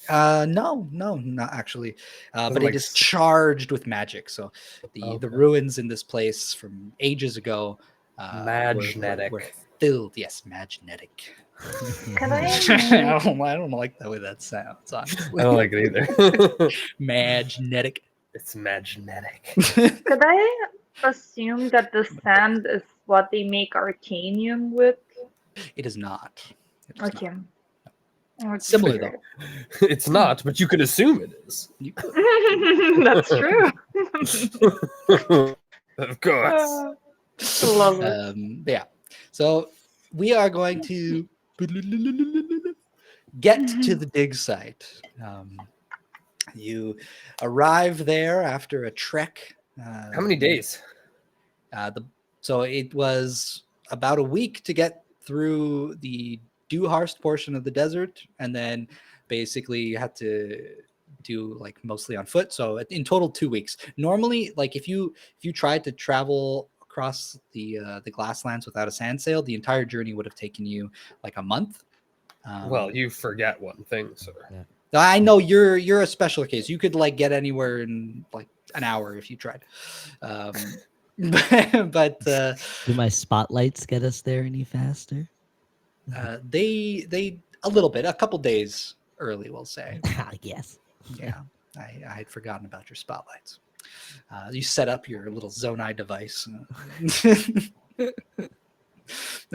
Speaker 1: No, not actually. But
Speaker 3: like
Speaker 1: it is charged with magic. So the ruins in this place from ages ago were
Speaker 3: Magnetic.
Speaker 1: filled. Yes, magnetic.
Speaker 2: Can I
Speaker 1: I don't like the way that sounds, honestly.
Speaker 3: I don't like it either.
Speaker 1: Magnetic.
Speaker 3: It's magnetic.
Speaker 2: could I assume that the sand is what they make arcanium with?
Speaker 1: It is not. It is
Speaker 2: Okay.
Speaker 1: not.
Speaker 2: I'm
Speaker 1: Similar,
Speaker 2: curious.
Speaker 3: It's not, but you could assume it is.
Speaker 1: You could.
Speaker 2: That's true.
Speaker 3: Of course.
Speaker 2: Love it.
Speaker 1: But yeah. So we are going to get to the dig site. You arrive there after a trek.
Speaker 3: How many days?
Speaker 1: So it was about a week to get through the Dewhurst portion of the desert, and then basically you had to do like mostly on foot. So in total 2 weeks. Normally, like if you tried to travel across the glasslands without a sand sail, the entire journey would have taken you like a month.
Speaker 3: Well, you forget one thing, sir.
Speaker 5: Yeah.
Speaker 1: I know you're a special case. You could like get anywhere in like an hour if you tried. But
Speaker 5: Do my spotlights get us there any faster?
Speaker 1: they a little bit, a couple days early, we'll say.
Speaker 5: Yes.
Speaker 1: Yeah, I had forgotten about your spotlights. You set up your little Zonai device.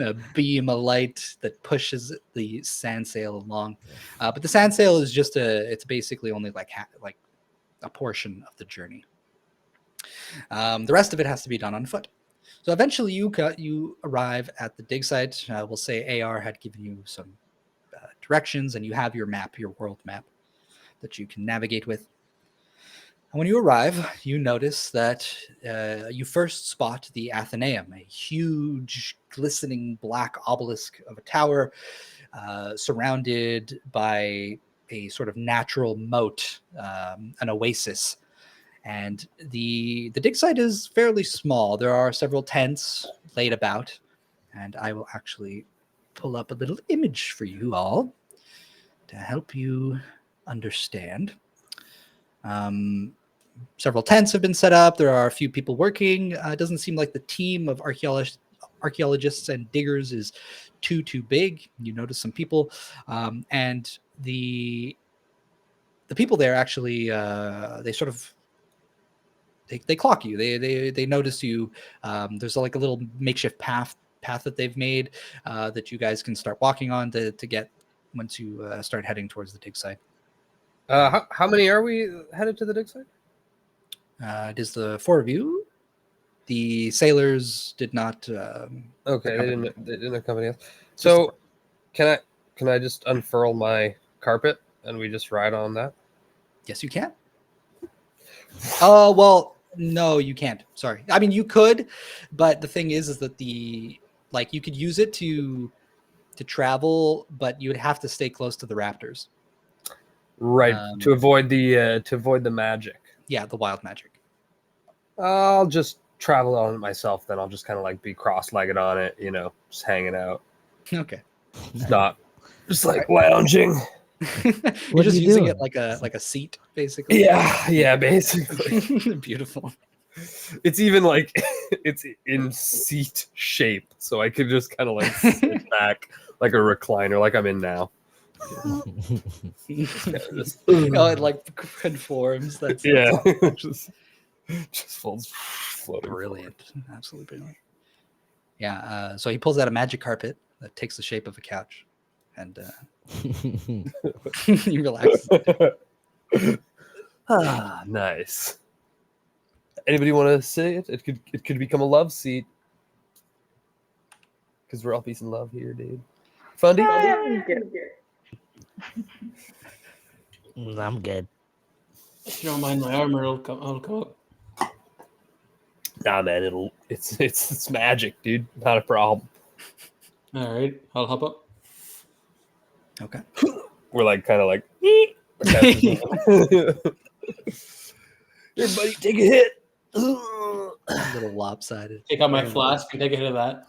Speaker 1: A beam of light that pushes the sand sail along. But the sand sail is just it's basically only like a portion of the journey. The rest of it has to be done on foot. So eventually you arrive at the dig site. We'll say AR had given you some directions, and you have your map, your world map, that you can navigate with. And when you arrive, you notice that you first spot the Athenaeum, a huge, glistening black obelisk of a tower surrounded by a sort of natural moat, an oasis. And the dig site is fairly small. There are several tents laid about, and I will actually pull up a little image for you all to help you understand. Several tents have been set up. There are a few people working. It doesn't seem like the team of archaeologists and diggers is too big. You notice some people, and the people there actually they sort of they clock you. They notice you. There's like a little makeshift path that they've made that you guys can start walking on to get once you start heading towards the dig site.
Speaker 3: How many are we headed to the dig site?
Speaker 1: It is the 4 of you. The sailors did not.
Speaker 3: Okay,
Speaker 1: accompany
Speaker 3: they didn't accompany us. So, can I just unfurl my carpet and we just ride on that?
Speaker 1: Yes, you can. Oh well, no, you can't. Sorry. I mean, you could, but the thing is that you could use it to travel, but you would have to stay close to the raptors.
Speaker 3: Right, to avoid the magic.
Speaker 1: Yeah, the wild magic.
Speaker 3: I'll just travel on it myself. Then I'll just kind of like be cross-legged on it, just hanging out.
Speaker 1: Okay.
Speaker 3: It's not just like lounging.
Speaker 1: You're just using it like a seat, basically.
Speaker 3: Yeah, basically.
Speaker 1: Beautiful.
Speaker 3: It's even like it's in seat shape, so I could just kind of like sit back like a recliner, like I'm in now.
Speaker 1: It like conforms. That's
Speaker 3: just folds floating.
Speaker 1: Brilliant. Absolutely brilliant. Yeah. So he pulls out a magic carpet that takes the shape of a couch, and he relaxes.
Speaker 3: Nice. Anybody want to say it? It could become a love seat because we're all peace and love here, dude. Fundy?
Speaker 2: I'm good.
Speaker 6: I'm good.
Speaker 4: If you don't mind my armor, I'll go.
Speaker 3: Nah, man, it's magic, dude. Not a problem.
Speaker 4: All right, I'll hop up.
Speaker 1: Okay.
Speaker 3: We're like kind of like here, buddy, take a hit.
Speaker 1: A little lopsided.
Speaker 4: Take out my flask and take a hit of that.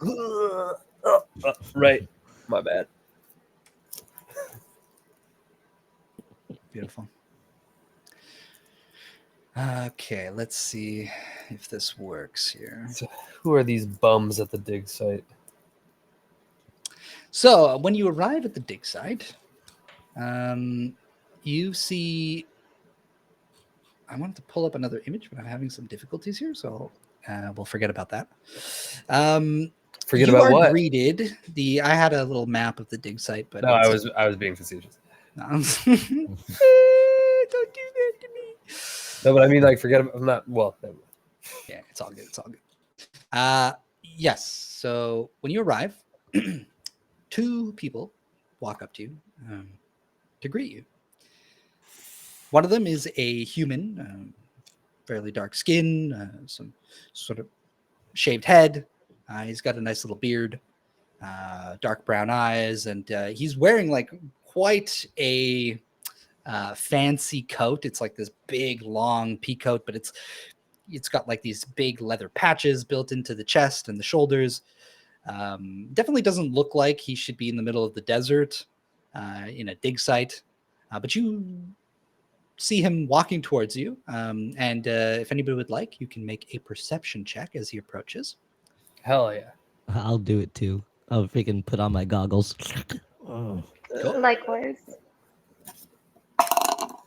Speaker 3: Right. My bad.
Speaker 1: Beautiful. Okay, let's see if this works here.
Speaker 3: So who are these bums at the dig site?
Speaker 1: So when you arrive at the dig site, you see. I wanted to pull up another image, but I'm having some difficulties here, so we'll forget about that.
Speaker 3: Forget
Speaker 1: you
Speaker 3: about
Speaker 1: are
Speaker 3: what?
Speaker 1: greeted. I had a little map of the dig site, but
Speaker 3: No, I was being facetious.
Speaker 1: Don't do that to me.
Speaker 3: No, but I mean, like, forget about. I'm not. Well, never mind.
Speaker 1: Yeah, it's all good. It's all good. Yes. So when you arrive, two people walk up to you to greet you. One of them is a human, fairly dark skin, some sort of shaved head. He's got a nice little beard, dark brown eyes, and he's wearing like quite a fancy coat. It's like this big, long pea coat, but it's got like these big leather patches built into the chest and the shoulders. Definitely doesn't look like he should be in the middle of the desert in a dig site, but you see him walking towards you. And if anybody would like, you can make a perception check as he approaches.
Speaker 3: Hell yeah.
Speaker 5: I'll do it too. I'll freaking put on my goggles.
Speaker 1: Cool.
Speaker 2: Likewise.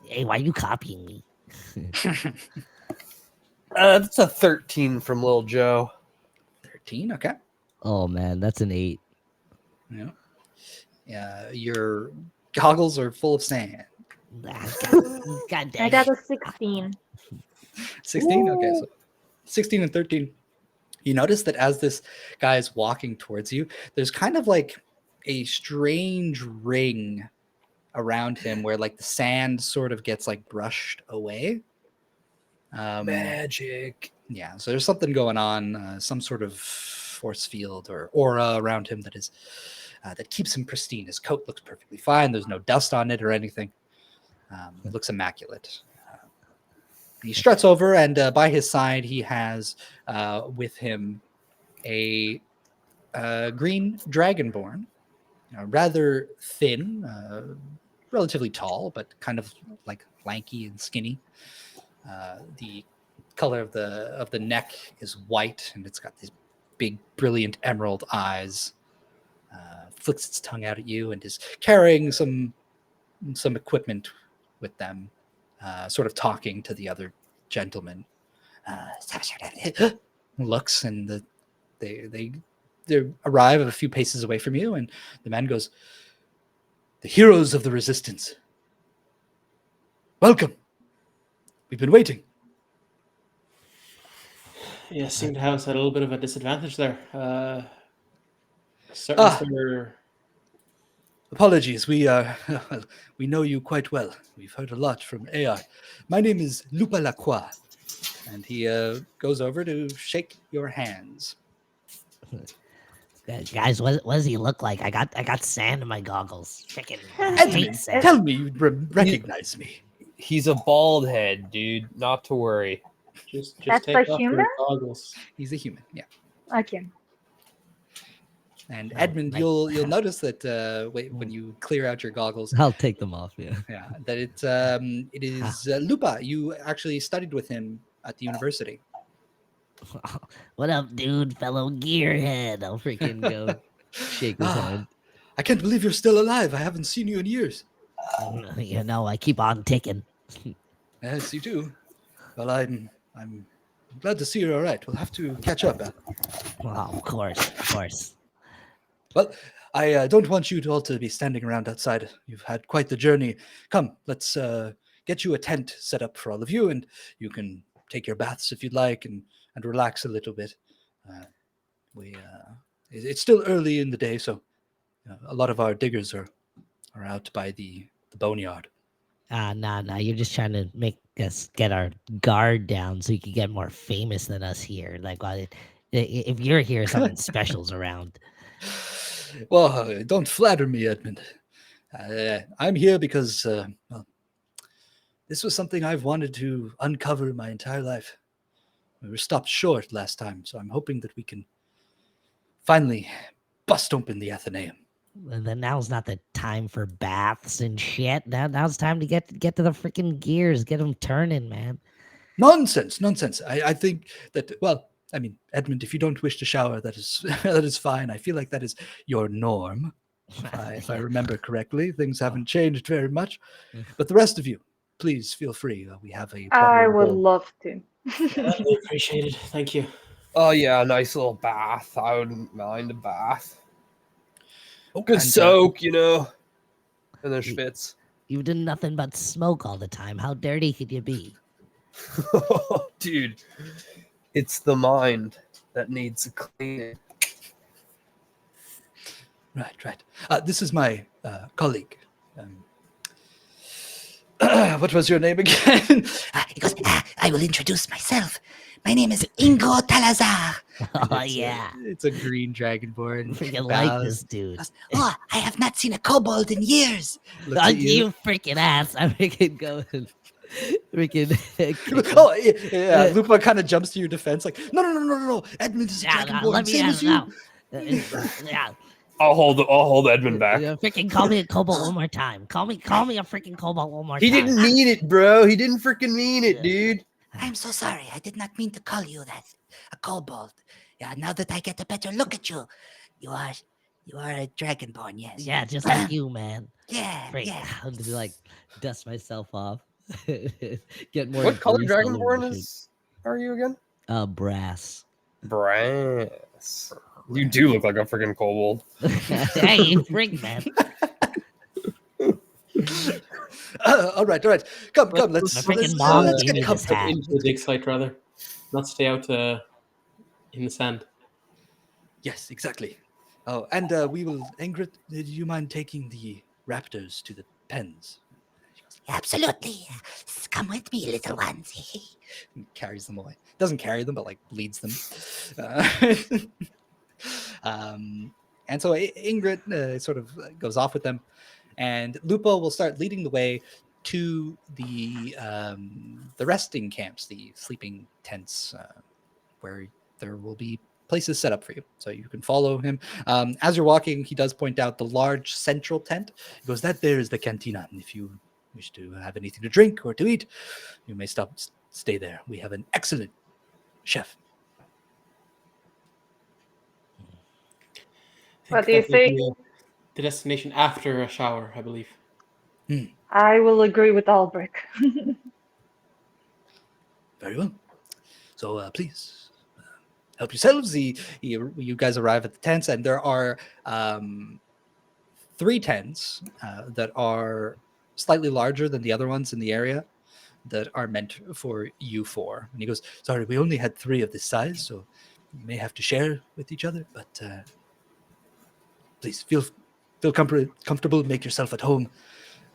Speaker 6: Hey, why are you copying me?
Speaker 3: That's a 13 from Lil Jo.
Speaker 1: 13, okay.
Speaker 5: Oh man, that's an 8.
Speaker 1: Yeah. Your goggles are full of sand.
Speaker 6: God dang
Speaker 2: I got
Speaker 6: it.
Speaker 2: a 16.
Speaker 1: 16? Okay, so 16 and 13. You notice that as this guy is walking towards you, there's kind of like a strange ring around him where like the sand sort of gets like brushed away.
Speaker 3: Magic.
Speaker 1: Yeah, so there's something going on, some sort of force field or aura around him that is that keeps him pristine. His coat looks perfectly fine. There's no dust on it or anything. It looks immaculate. He struts over, and by his side, he has with him a green Dragonborn, rather thin, relatively tall, but kind of like lanky and skinny. The color of the neck is white, and it's got these big, brilliant emerald eyes. Flicks its tongue out at you, and is carrying some equipment with them, sort of talking to the other gentleman. Looks, and they arrive a few paces away from you, and the man goes, "The heroes of the resistance, welcome. We've been waiting."
Speaker 4: Yeah, seem to have us at a little bit of a disadvantage there. Sir.
Speaker 1: Apologies, we know you quite well. We've heard a lot from AI. My name is Lupa Lacroix, and he goes over to shake your hands.
Speaker 6: Guys, what does he look like? I got sand in my goggles. Freaking
Speaker 1: Edmund,
Speaker 6: sand.
Speaker 1: tell me you recognize me.
Speaker 3: He's a bald head, dude. Not to worry.
Speaker 4: Just
Speaker 2: That's
Speaker 4: take
Speaker 2: a
Speaker 4: off
Speaker 2: human?
Speaker 4: your goggles.
Speaker 1: He's a human, yeah.
Speaker 2: Okay.
Speaker 1: And
Speaker 6: Oh,
Speaker 1: Edmund,
Speaker 6: right.
Speaker 1: you'll notice that when you clear out your goggles,
Speaker 5: I'll take them off. Yeah.
Speaker 1: yeah, that it is Lupa. You actually studied with him at the university.
Speaker 6: What up, dude? Fellow gearhead.
Speaker 5: I'll freaking go shake his hand.
Speaker 1: I can't believe you're still alive. I haven't seen you in years.
Speaker 6: You know, I keep on ticking.
Speaker 1: Yes, you do. Well, I'm glad to see you're all right. We'll have to catch up.
Speaker 6: Well, of course.
Speaker 1: Well, I don't want you all to be standing around outside. You've had quite the journey. Come, let's get you a tent set up for all of you, and you can take your baths if you'd like and relax a little bit. It's still early in the day, so a lot of our diggers are out by the boneyard.
Speaker 6: Nah. You're just trying to make us get our guard down so you can get more famous than us here. Like, if you're here, something special's around.
Speaker 1: Well, don't flatter me, Edmund. I'm here because this was something I've wanted to uncover my entire life. We were stopped short last time, so I'm hoping that we can finally bust open the Athenaeum.
Speaker 6: And then now's not the time for baths and shit. Now's time to get to the freaking gears, get them turning, man.
Speaker 1: Nonsense. I think that, well, I mean, Edmund, if you don't wish to shower, that is that is fine. I feel like that is your norm. if I remember correctly. Things haven't changed very much. But the rest of you, please feel free. We have a
Speaker 2: I
Speaker 1: bottle
Speaker 2: would
Speaker 1: of
Speaker 2: love to.
Speaker 4: Really appreciated. Thank you.
Speaker 3: Oh yeah, a nice little bath. I wouldn't mind a bath.
Speaker 1: Oh,
Speaker 3: Good
Speaker 1: and,
Speaker 3: soak, you know. And then schwitz.
Speaker 6: You've done nothing but smoke all the time. How dirty could you be?
Speaker 3: Dude, it's the mind that needs a cleaning.
Speaker 1: Right. This is my colleague. What was your name again?
Speaker 7: He goes, I will introduce myself. My name is Ingo Talazar.
Speaker 6: Oh, yeah.
Speaker 1: It's a green dragonborn.
Speaker 6: Freaking like
Speaker 1: Bows,
Speaker 6: this dude.
Speaker 7: Oh, I have not seen a kobold in years.
Speaker 1: looks at you.
Speaker 6: You freaking ass. I'm freaking going. Freaking.
Speaker 1: Oh, yeah. Lupa kind of jumps to your defense, like, no. Edmund is a
Speaker 6: Yeah,
Speaker 1: dragonborn,
Speaker 6: let me
Speaker 1: same
Speaker 6: out
Speaker 1: as you.
Speaker 6: now. Yeah.
Speaker 3: I'll hold Edmund back.
Speaker 6: Freaking call me a kobold one more time. Call me a freaking kobold one more
Speaker 3: He
Speaker 6: time.
Speaker 3: didn't mean it, bro. He didn't freaking mean it, dude.
Speaker 7: I'm so sorry. I did not mean to call you that. A kobold. Yeah, now that I get a better look at you, you are a dragonborn, yes.
Speaker 6: Yeah, just like you, man.
Speaker 7: Yeah,
Speaker 6: Freak.
Speaker 7: yeah.
Speaker 5: I'm to like dust myself off. Get more.
Speaker 3: What color
Speaker 5: grease all over
Speaker 3: dragonborn
Speaker 5: my
Speaker 3: are you again?
Speaker 5: shirt. Brass.
Speaker 3: Brass. You do look like a freaking kobold.
Speaker 6: Hey, you freak, man.
Speaker 1: All right. Come.
Speaker 6: My
Speaker 1: Let's
Speaker 6: freaking mom
Speaker 1: let's
Speaker 6: gave me
Speaker 1: get
Speaker 6: this
Speaker 1: comfortable.
Speaker 6: hat.
Speaker 4: Into the dig site, rather. Not stay out in the sand.
Speaker 1: Yes, exactly. Oh, and we will. Ingrid, do you mind taking the raptors to the pens?
Speaker 7: Absolutely. Come with me, little ones.
Speaker 1: And carries them away. Doesn't carry them, but like leads them. And so Ingrid sort of goes off with them, and Lupo will start leading the way to the resting camps, the sleeping tents, where there will be places set up for you, so you can follow him. As you're walking, he does point out the large central tent. He goes, "That there is the cantina, and if you wish to have anything to drink or to eat, you may stay there. We have an excellent chef."
Speaker 2: What do you
Speaker 4: That will
Speaker 2: say?
Speaker 4: be, the destination after a shower, I believe.
Speaker 2: I will agree with Alberich.
Speaker 1: Very well. So please help yourselves. You guys arrive at the tents, and there are 3 tents that are slightly larger than the other ones in the area that are meant for you 4. And he goes, "Sorry, we only had 3 of this size, so you may have to share with each other. But please feel comfortable. Make yourself at home.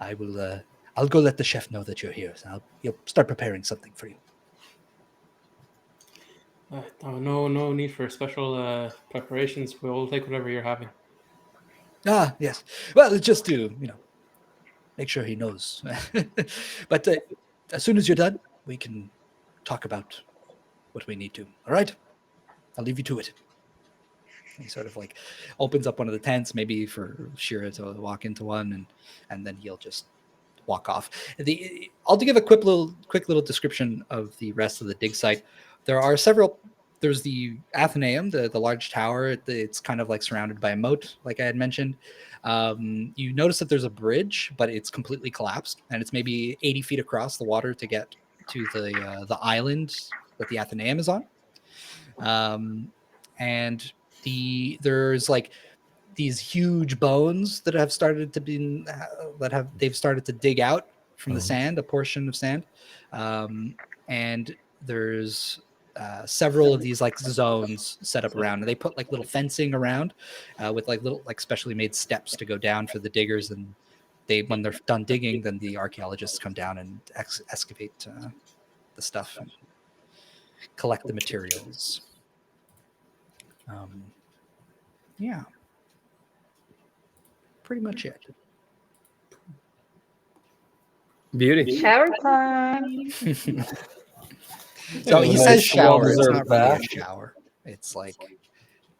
Speaker 1: I'll go let the chef know that you're here. So he'll start preparing something for you."
Speaker 4: No need for special preparations. We'll take whatever you're having.
Speaker 1: Ah, yes. Well, just to, make sure he knows. But as soon as you're done, we can talk about what we need to. All right? I'll leave you to it. He sort of like opens up one of the tents, maybe for Sheera to walk into one, and then he'll just walk off. I'll give a quick little description of the rest of the dig site. There are several. There's the Athenaeum, the large tower. It's kind of like surrounded by a moat, like I had mentioned. You notice that there's a bridge, but it's completely collapsed, and it's maybe 80 feet across the water to get to the island that the Athenaeum is on. And there's like these huge bones that have started to be they've started to dig out from the sand, a portion of sand, and there's several of these like zones set up around, and they put like little fencing around with like little like specially made steps to go down for the diggers, and when they're done digging, then the archaeologists come down and excavate the stuff and collect the materials. Yeah, pretty much it.
Speaker 3: Beauty.
Speaker 2: Shower time.
Speaker 1: So he
Speaker 3: Nice,
Speaker 1: says shower. It's
Speaker 3: well-deserved
Speaker 1: not really a
Speaker 3: bath.
Speaker 1: shower. It's like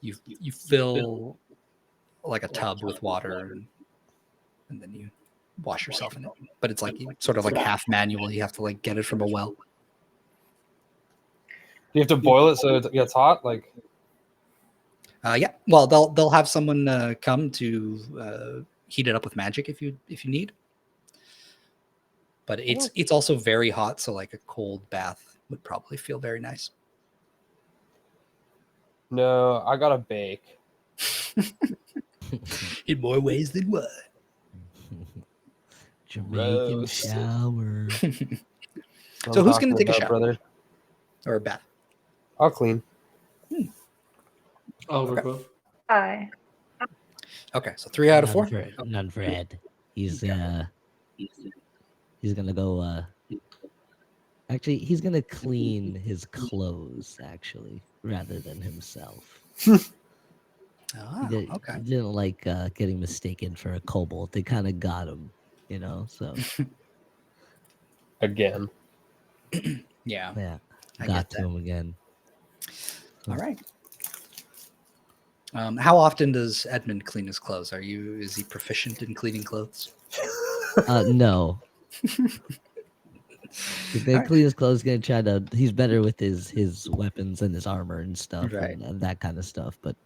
Speaker 1: you fill like a tub with water, and then you wash yourself in it. But it's like sort of like half manual. You have to like get it from a well.
Speaker 3: Do you have to boil it so it gets hot? Like,
Speaker 1: Yeah. Well, they'll have someone come to heat it up with magic if you need. But it's also very hot, so like a cold bath would probably feel very nice.
Speaker 3: No, I gotta bake.
Speaker 1: In more ways than one.
Speaker 5: Jamaican
Speaker 3: Gross.
Speaker 5: shower.
Speaker 1: So who's gonna take a shower?
Speaker 3: brother?
Speaker 1: Or a bath?
Speaker 3: I'll clean.
Speaker 4: Oh, we're
Speaker 1: Okay.
Speaker 4: both.
Speaker 2: Hi.
Speaker 1: Okay, so 3 out of 4.
Speaker 5: None for Ed. He's gonna go. Actually, he's gonna clean his clothes actually, rather than himself.
Speaker 1: Oh, okay.
Speaker 5: He didn't like getting mistaken for a kobold. They kind of got him, So
Speaker 3: Again.
Speaker 1: Yeah.
Speaker 5: yeah,
Speaker 1: I
Speaker 5: got
Speaker 1: get
Speaker 5: to
Speaker 1: that.
Speaker 5: him again.
Speaker 1: All right. How often does Edmund clean his clothes? Is he proficient in cleaning clothes?
Speaker 5: No. He's gonna
Speaker 1: Alright.
Speaker 5: clean his clothes. He's better with his weapons and his armor and stuff,
Speaker 1: Right.
Speaker 5: and that kind of stuff. But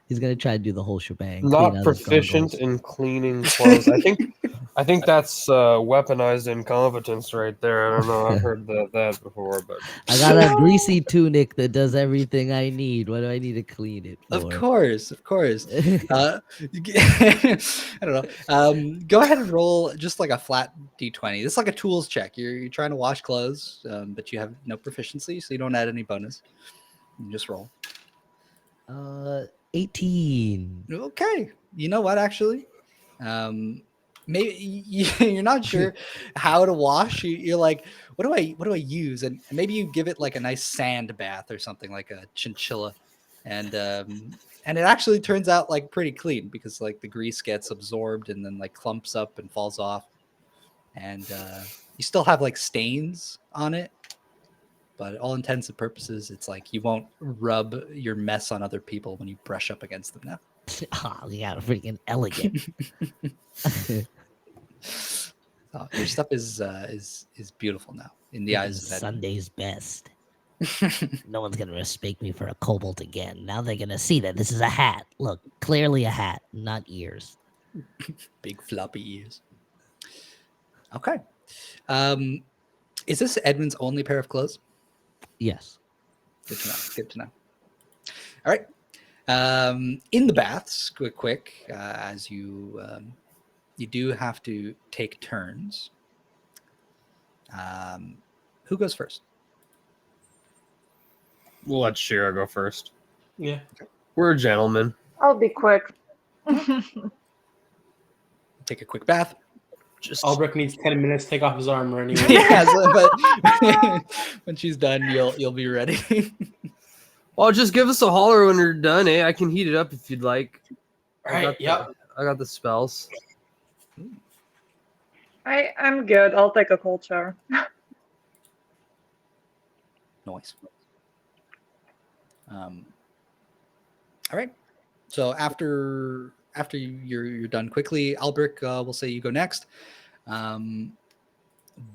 Speaker 5: he's gonna try to do the whole shebang. clean
Speaker 3: Not
Speaker 5: out his
Speaker 3: proficient
Speaker 5: goggles.
Speaker 3: in cleaning clothes. I think that's weaponized incompetence right there. I don't know. I've heard that before, but
Speaker 5: I got a greasy tunic that does everything I need. What do I need to clean it for?
Speaker 1: Of course. I don't know. Go ahead and roll just like a flat d20. This is like a tools check. You're trying to wash clothes, but you have no proficiency, so you don't add any bonus. You just roll.
Speaker 5: 18.
Speaker 1: Okay. You know what? Actually, maybe you're not sure how to wash. You're like, what do I use? And maybe you give it like a nice sand bath or something, like a chinchilla, and it actually turns out like pretty clean because like the grease gets absorbed and then like clumps up and falls off, and you still have like stains on it. But all intents and purposes, it's like you won't rub your mess on other people when you brush up against them now.
Speaker 5: Oh, yeah, freaking elegant.
Speaker 1: Your stuff is beautiful now in the eyes of Edmund.
Speaker 6: Sunday's best. No one's gonna respect me for a kobold again. Now they're gonna see that this is a hat. Look, clearly a hat, not ears.
Speaker 1: Big floppy ears. Okay. Is this Edmund's only pair of clothes?
Speaker 5: Yes.
Speaker 1: Good to know. All right. In the baths, quick, as you do have to take turns. Who goes first?
Speaker 3: we'll let Sheera go first.
Speaker 4: Yeah.
Speaker 3: We're gentlemen.
Speaker 2: I'll be quick.
Speaker 1: Take a quick bath.
Speaker 3: Just
Speaker 4: Alberich needs 10 minutes to take off his armor anyway.
Speaker 1: Yeah, but when she's done, you'll be ready.
Speaker 3: well, just give us a holler when you're done, eh? I can heat it up if you'd like.
Speaker 4: Right, yep.
Speaker 3: I got the spells.
Speaker 2: I'm good. I'll take a cold shower.
Speaker 1: Noise. All right. So after you're done quickly, Alberich, we'll say you go next.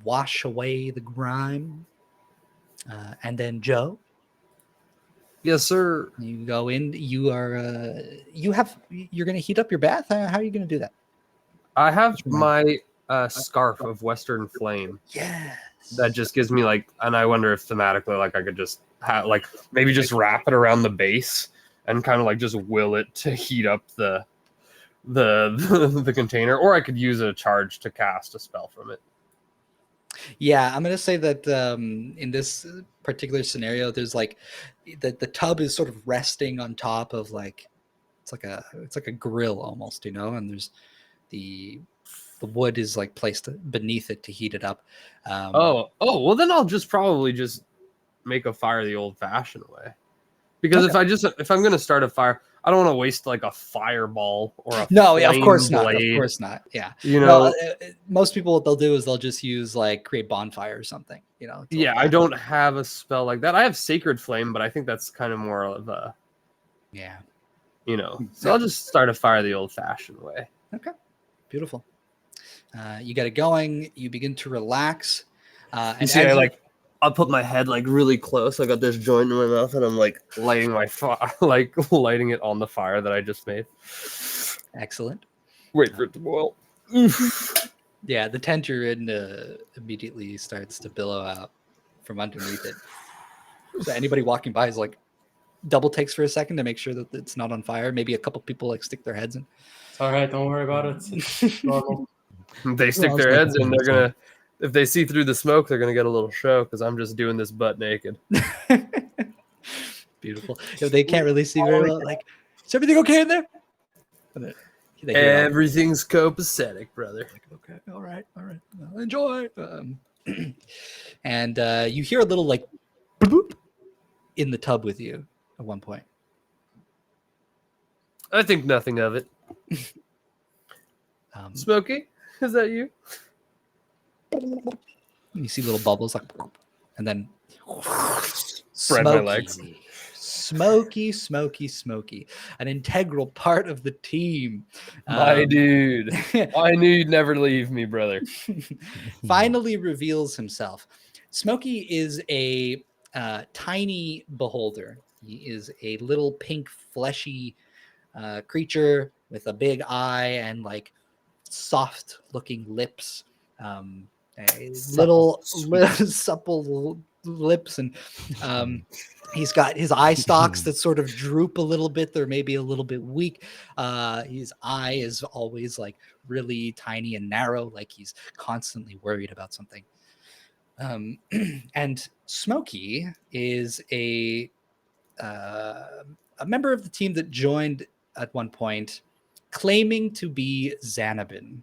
Speaker 1: Wash away the grime, and then Joe,
Speaker 3: Yes, sir.
Speaker 1: you go in. You're going to heat up your bath. How are you going to do that?
Speaker 3: I have my scarf of Western Flame.
Speaker 1: Yes.
Speaker 3: That just gives me like, and I wonder if thematically, like I could just have like maybe just wrap it around the base and kind of like just will it to heat up the container, or I could use a charge to cast a spell from it.
Speaker 1: Yeah, I'm gonna say that in this particular scenario, there's like the tub is sort of resting on top of like it's like a grill almost, and there's the wood is like placed beneath it to heat it up.
Speaker 3: Oh, well then I'll just probably just make a fire the old-fashioned way, because if I'm gonna start a fire, I don't want to waste like a fireball or a
Speaker 1: no, yeah, of
Speaker 3: flame
Speaker 1: course not.
Speaker 3: blade.
Speaker 1: Of course not. Yeah,
Speaker 3: No,
Speaker 1: most people what they'll do is they'll just use like create bonfire or something.
Speaker 3: yeah, I don't have a spell like that. I have Sacred Flame, but I think that's kind of more of a
Speaker 1: Yeah.
Speaker 3: So I'll just start a fire the old-fashioned way.
Speaker 1: Okay. Beautiful. You get it going. You begin to relax.
Speaker 3: You see, I'll put my head like really close. I got this joint in my mouth, and I'm like lighting my lighting it on the fire that I just made.
Speaker 1: Excellent.
Speaker 3: Wait for it to boil.
Speaker 1: Yeah, the tent you're in immediately starts to billow out from underneath it. So anybody walking by is like double takes for a second to make sure that it's not on fire. Maybe a couple people like stick their heads in.
Speaker 4: It's all right. Don't worry about it. It's normal.
Speaker 3: If they stick
Speaker 5: Well,
Speaker 3: their
Speaker 5: it's
Speaker 3: heads
Speaker 5: like
Speaker 3: in, they're gonna. If they see through the smoke, they're gonna get a little show because I'm just doing this butt naked.
Speaker 1: Beautiful. They can't really see very well. Like, is everything okay in there? And they hear it all.
Speaker 3: Everything's copacetic, brother.
Speaker 1: Like, okay, all right. Well, enjoy. And you hear a little like boop in the tub with you at one point.
Speaker 3: I think nothing of it. Smokey, is that you?
Speaker 1: You see little bubbles like, and then
Speaker 3: Spread my legs.
Speaker 1: Smoky, an integral part of the team.
Speaker 3: My dude. I knew you'd never leave me, brother.
Speaker 1: Finally reveals himself. Smokey is a tiny beholder. He is a little pink, fleshy creature with a big eye and like soft-looking lips. Little supple lips, and he's got his eye stalks that sort of droop a little bit. They're maybe a little bit weak. His eye is always like really tiny and narrow, like he's constantly worried about something. And Smokey is a member of the team that joined at one point, claiming to be Xanabin.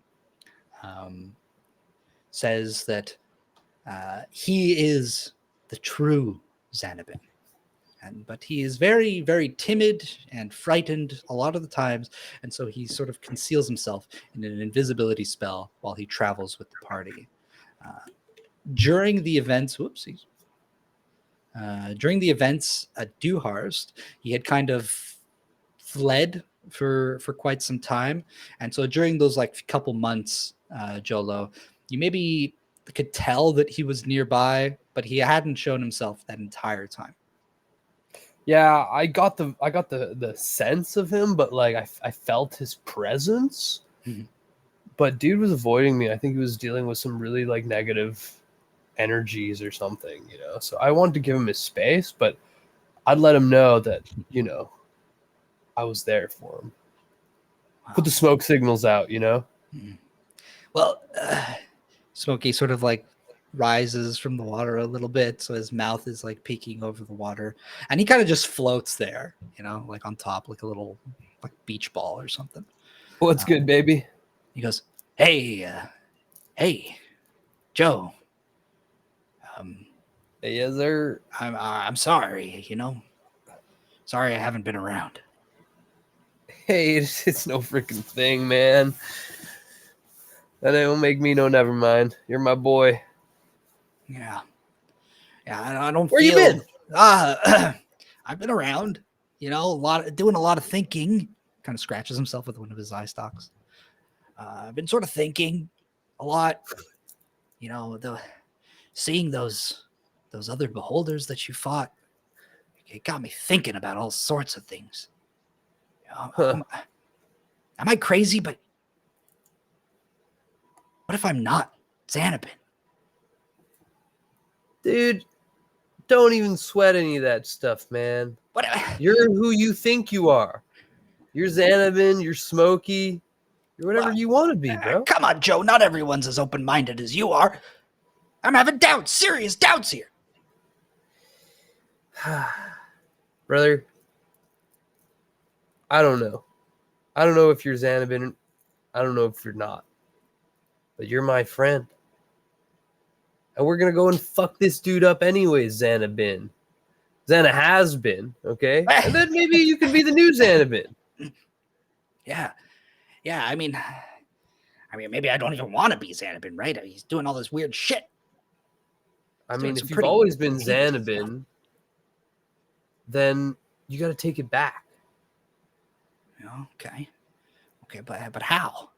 Speaker 1: Says that he is the true Xanabin. But he is very, very timid and frightened a lot of the times, and so he sort of conceals himself in an invisibility spell while he travels with the party. During the events, at Dewhurst, he had kind of fled for quite some time, and so during those like couple months, Jolo, you maybe could tell that he was nearby, but he hadn't shown himself that entire time.
Speaker 3: Yeah, I got the sense of him, but like I felt his presence.
Speaker 1: Mhm.
Speaker 3: But dude was avoiding me. I think he was dealing with some really like negative energies or something, you know. So I wanted to give him his space, but I'd let him know that, you know, I was there for him.
Speaker 1: Wow.
Speaker 3: Put the smoke signals out, you know.
Speaker 1: Mhm. Well, Smokey sort of like rises from the water a little bit, so his mouth is like peeking over the water, and he kind of just floats there, you know, like on top, like a little like beach ball or something.
Speaker 3: What's good, baby?
Speaker 1: He goes, hey, Joe.
Speaker 3: Hey, yes, sir.
Speaker 1: I'm sorry, you know. Sorry I haven't been around.
Speaker 3: Hey, it's no freaking thing, man. That don't make me no never mind. You're my boy.
Speaker 1: Yeah, I don't
Speaker 3: Where
Speaker 1: feel...
Speaker 3: you been?
Speaker 1: I've been around, you know, doing a lot of thinking. Kind of scratches himself with one of his eye stalks. I've been sort of thinking a lot, you know, seeing those other beholders that you fought. It got me thinking about all sorts of things. You know, am I crazy? But what if I'm not Xanabin?
Speaker 3: Dude, don't even sweat any of that stuff, man.
Speaker 1: What?
Speaker 3: You're who you think you are. You're Xanabin, you're Smokey, you're whatever you want to be, bro.
Speaker 1: Come on, Joe. Not everyone's as open-minded as you are. I'm having doubts, serious doubts here.
Speaker 3: Brother, I don't know. I don't know if you're Xanabin. I don't know if you're not. But you're my friend. And we're going to go and fuck this dude up anyways, Xanabin. Xana has been, okay? And then maybe you could be the new Xanabin.
Speaker 1: Yeah. I mean, maybe I don't even want to be Xanabin, right? He's doing all this weird shit.
Speaker 3: I
Speaker 1: He's
Speaker 3: mean,
Speaker 1: doing
Speaker 3: if
Speaker 1: some
Speaker 3: you've
Speaker 1: pretty
Speaker 3: always been
Speaker 1: dangerous
Speaker 3: Xanabin, then you got to take it back.
Speaker 1: stuff. Okay, but how?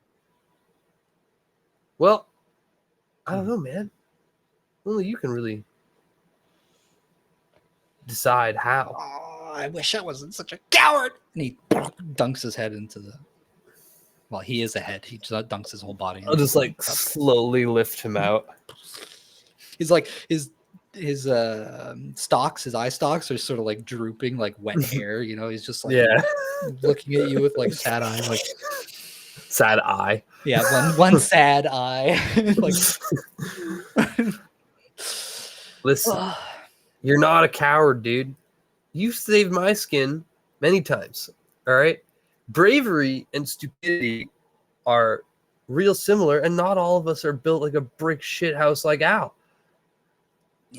Speaker 3: Well, I don't know, man. Only you can really decide how.
Speaker 1: Oh, I wish I wasn't such a coward. And he dunks his head into the. Well, he is a head. He just dunks his whole body.
Speaker 3: I'll just like slowly lift him out.
Speaker 1: He's like his stalks, his eye stalks are sort of like drooping, like wet hair. You know, he's just like looking at you with like sad eyes, like
Speaker 3: sad eye.
Speaker 1: Yeah, one sad eye. Like,
Speaker 3: listen, you're not a coward, dude. You've saved my skin many times. All right, bravery and stupidity are real similar, and not all of us are built like a brick shit house like Al.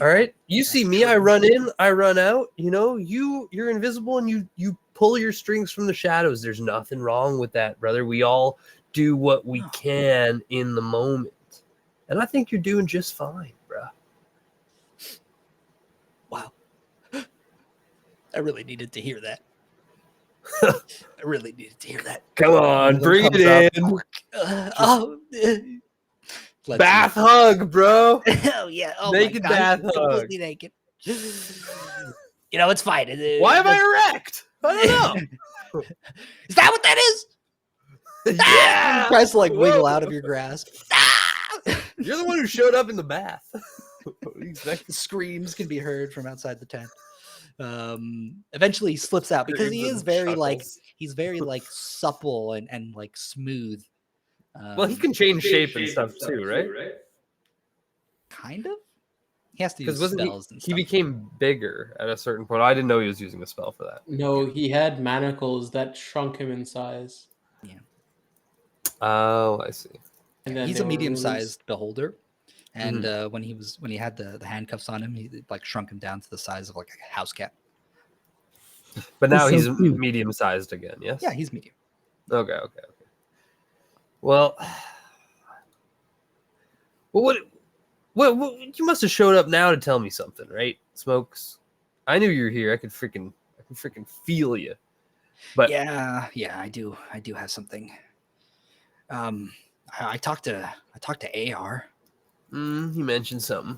Speaker 3: All right, you see me, I run in, I run out. You know, you're invisible and you pull your strings from the shadows. There's nothing wrong with that, brother. We all do what we can in the moment, and I think you're doing just fine, bro.
Speaker 1: Wow, I really needed to hear that. I really needed to hear that.
Speaker 3: Come on, bring it in. Bath hug, bro.
Speaker 7: Oh yeah. Oh
Speaker 3: naked
Speaker 7: my God.
Speaker 3: bath hug.
Speaker 7: Completely naked. You know, it's fine.
Speaker 3: Why am I erect? I don't know.
Speaker 7: Is that what that is?
Speaker 3: Yeah.
Speaker 1: Tries to like wiggle out of your grasp.
Speaker 3: You're the one who showed up in the bath.
Speaker 1: Screams can be heard from outside the tent. Eventually he slips out because he is very he's very like supple and like smooth.
Speaker 3: Well, he can change shape and stuff too, right?
Speaker 1: Kind of. He has to use
Speaker 3: Because
Speaker 1: spells and stuff.
Speaker 3: he became bigger at a certain point. I didn't know he was using a spell for that.
Speaker 4: No, he had manacles that shrunk him in size.
Speaker 1: Yeah.
Speaker 3: Oh, I see.
Speaker 4: And then
Speaker 1: He's
Speaker 4: they
Speaker 1: a
Speaker 4: were
Speaker 1: medium-sized beholder, and when he had the handcuffs on him, he like shrunk him down to the size of like a house cat.
Speaker 3: But now
Speaker 5: He's
Speaker 3: he's
Speaker 5: so cute.
Speaker 3: medium-sized again. Yes.
Speaker 1: Yeah, he's medium.
Speaker 3: Okay. Well, what? You must have showed up now to tell me something, right, Smokes? I knew you were here. I could freaking feel you. But
Speaker 1: Yeah, I do have something. I talked to AR.
Speaker 3: he mentioned something.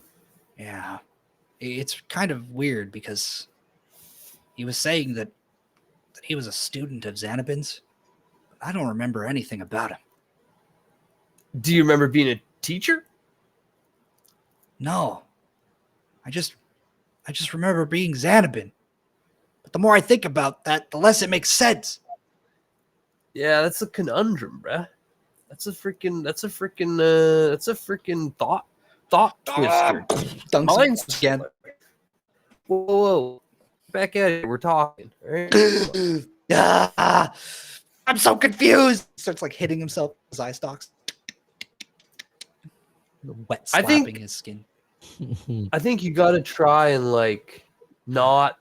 Speaker 1: Yeah, it's kind of weird because he was saying that he was a student of Xanabin's. I don't remember anything about him.
Speaker 3: Do you remember being a teacher?
Speaker 1: No, I just remember being Xanabin. But the more I think about that, the less it makes sense.
Speaker 3: Yeah, that's a conundrum, bruh. That's a freaking thought twister.
Speaker 1: Dunks
Speaker 3: Mine's
Speaker 1: again.
Speaker 3: Whoa. Back at it. We're talking. All right?
Speaker 1: I'm so confused. Starts like hitting himself with his eye stalks. The wet
Speaker 3: I
Speaker 1: slapping
Speaker 3: think-
Speaker 1: his skin.
Speaker 3: I think you got to try and like not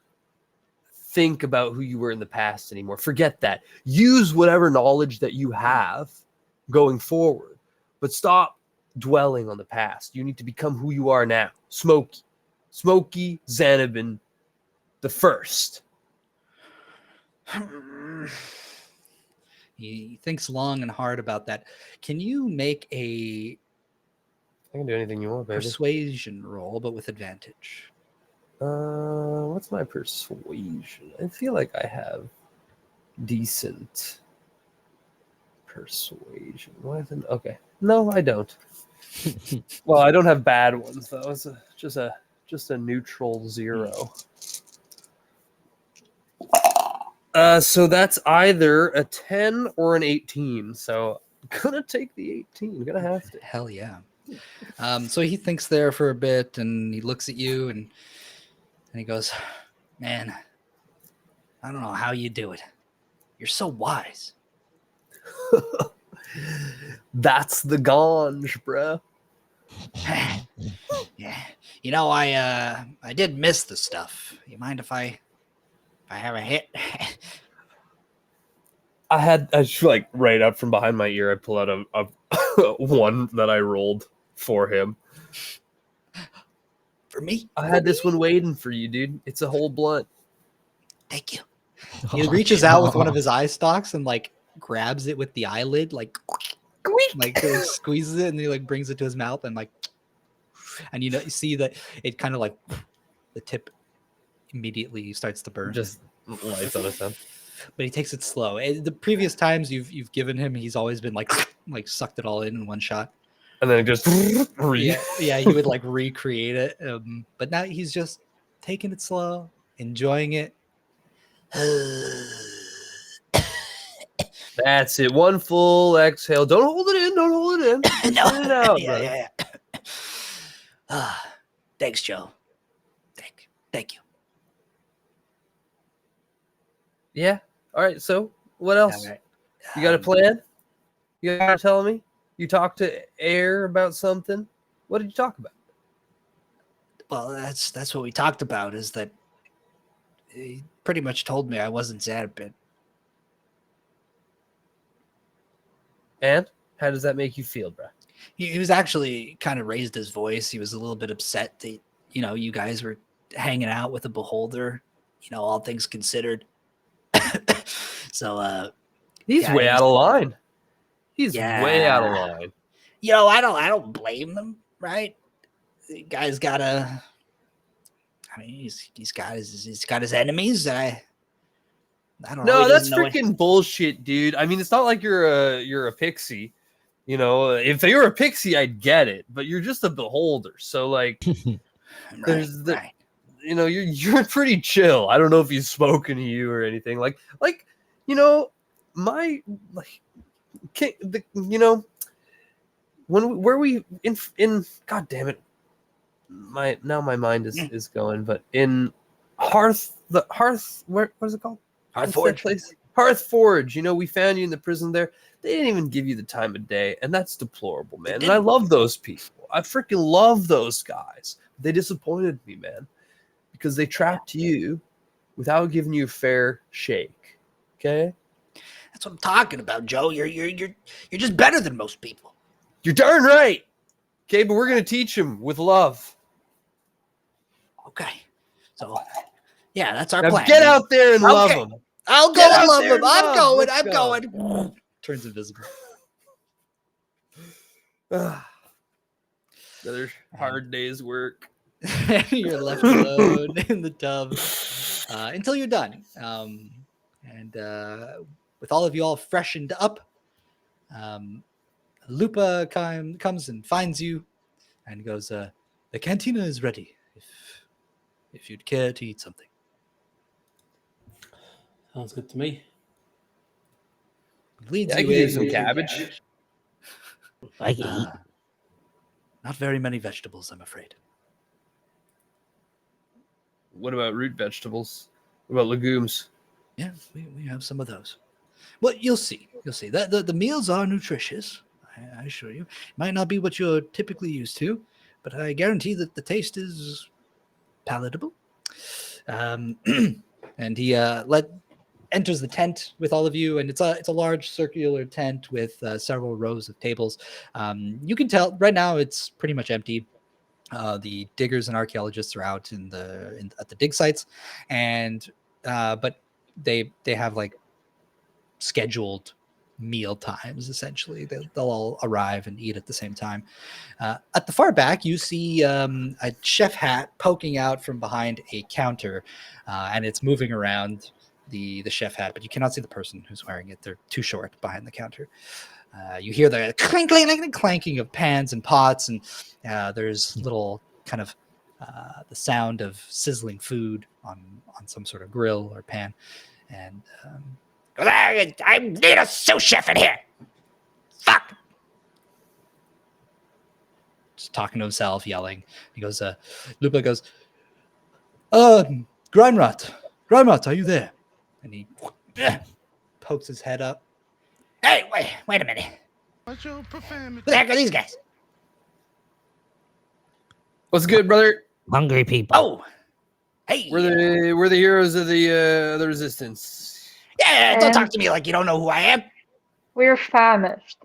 Speaker 3: think about who you were in the past anymore. Forget that. Use whatever knowledge that you have going forward, but stop dwelling on the past. You need to become who you are now. Smokey Xanabin the first.
Speaker 1: He thinks long and hard about that. Can you make a
Speaker 3: I can do anything you want, baby.
Speaker 1: persuasion roll, but with advantage?
Speaker 3: What's my persuasion? I feel like I have decent persuasion. Why isn't okay? No, I don't. Well, I don't have bad ones though. It's just a neutral 0. So that's either a 10 or an 18. So I'm gonna take the 18. I'm gonna have to.
Speaker 1: Hell yeah. So he thinks there for a bit, and he looks at you, and he goes, "Man, I don't know how you do it. You're so wise."
Speaker 3: That's the ganj, bruh.
Speaker 1: Yeah. You know, I did miss the stuff. You mind if I have a hit?
Speaker 3: I just like right up from behind my ear, I pull out a one that I rolled for him.
Speaker 1: For me?
Speaker 3: I had this one waiting for you, dude. It's a whole blunt.
Speaker 1: Thank you. He reaches out with one of his eye stalks and like grabs it with the eyelid, like squeezes it, and he like brings it to his mouth and like, and you see that it kind of like the tip immediately starts to burn.
Speaker 3: Just lights on his head.
Speaker 1: But he takes it slow. The previous times you've given him, he's always been like sucked it all in one shot.
Speaker 3: And then it just
Speaker 1: Yeah, he would like recreate it. But now he's just taking it slow, enjoying it.
Speaker 3: That's it. One full exhale. Don't hold it in. Don't hold it in.
Speaker 7: No.
Speaker 3: Let it out,
Speaker 7: yeah,
Speaker 3: brother.
Speaker 7: yeah, yeah. Thanks, Joe. Thank you.
Speaker 3: Yeah. All right. So what else?
Speaker 1: All right.
Speaker 3: You got a plan? You got to tell me? You talked to Air about something? What did you talk about?
Speaker 7: Well, that's what we talked about. Is that he pretty much told me I wasn't Zadbit.
Speaker 3: And how does that make you feel, bro?
Speaker 1: He was actually kind of raised his voice. He was a little bit upset that, you guys were hanging out with a beholder, all things considered. So,
Speaker 3: He's way out of line. He's way out of line.
Speaker 7: I don't blame him, right? The guy's gotta. I mean, he's got his enemies. I don't know.
Speaker 3: No,
Speaker 7: He
Speaker 3: that's
Speaker 7: doesn't know
Speaker 3: freaking bullshit, dude. I mean, it's not like you're a pixie. If they were a pixie, I'd get it. But you're just a beholder. So like, there's the,
Speaker 7: right.
Speaker 3: you're pretty chill. I don't know if he's spoken to you or anything. Like my like, where we in God damn it, my mind is going. But in Hearth, what is it called? Hearthforge. We found you in the prison there. They didn't even give you the time of day, and that's deplorable, man. And I love those people. I freaking love those guys. They disappointed me, man, because they trapped you without giving you a fair shake. Okay,
Speaker 7: That's what I'm talking about, Joe. You're just better than most people.
Speaker 3: you're darn right. Okay, but we're gonna teach him with love.
Speaker 7: Okay. So, yeah, that's our
Speaker 3: Now
Speaker 7: plan.
Speaker 3: get out there and love
Speaker 7: Okay.
Speaker 3: him.
Speaker 7: I'll go
Speaker 3: Get
Speaker 7: and
Speaker 3: out
Speaker 7: love
Speaker 3: there
Speaker 7: him.
Speaker 3: and
Speaker 7: I'm
Speaker 3: love.
Speaker 7: going.
Speaker 3: Let's
Speaker 7: I'm
Speaker 3: go.
Speaker 7: going.
Speaker 1: Turns invisible.
Speaker 3: Another hard day's work.
Speaker 1: You're left alone in the tub until you're done. And with all of you all freshened up, Lupa comes and finds you and goes, the cantina is ready if you'd care to eat something.
Speaker 4: Sounds good to me.
Speaker 1: Leads
Speaker 3: I
Speaker 1: you
Speaker 3: could
Speaker 1: in.
Speaker 3: use some cabbage.
Speaker 6: I can eat.
Speaker 1: Not very many vegetables, I'm afraid.
Speaker 3: What about root vegetables? What about legumes?
Speaker 1: Yeah, we have some of those. Well, you'll see. You'll see. The meals are nutritious, I assure you. Might not be what you're typically used to, but I guarantee that the taste is palatable. And he enters the tent with all of you, and it's a large circular tent with several rows of tables. You can tell right now it's pretty much empty. The diggers and archaeologists are out at the dig sites, and but they have like scheduled meal times. Essentially, they'll all arrive and eat at the same time. At the far back, you see a chef hat poking out from behind a counter, and it's moving around the chef hat, but you cannot see the person who's wearing it. They're too short behind the counter. You hear the clanking of pans and pots, and there's little kind of the sound of sizzling food on some sort of grill or pan. And
Speaker 7: I need a sous chef in here. Fuck.
Speaker 1: just talking to himself, yelling. He goes, Lupa goes, Grimrot, are you there? And he pokes his head up.
Speaker 7: Hey, wait a minute. Who the heck are these guys?
Speaker 3: What's good, brother?
Speaker 6: Hungry people.
Speaker 7: Oh, hey.
Speaker 3: We're the heroes of the resistance.
Speaker 7: Yeah, don't talk to me like you don't know who I am.
Speaker 2: We're famished.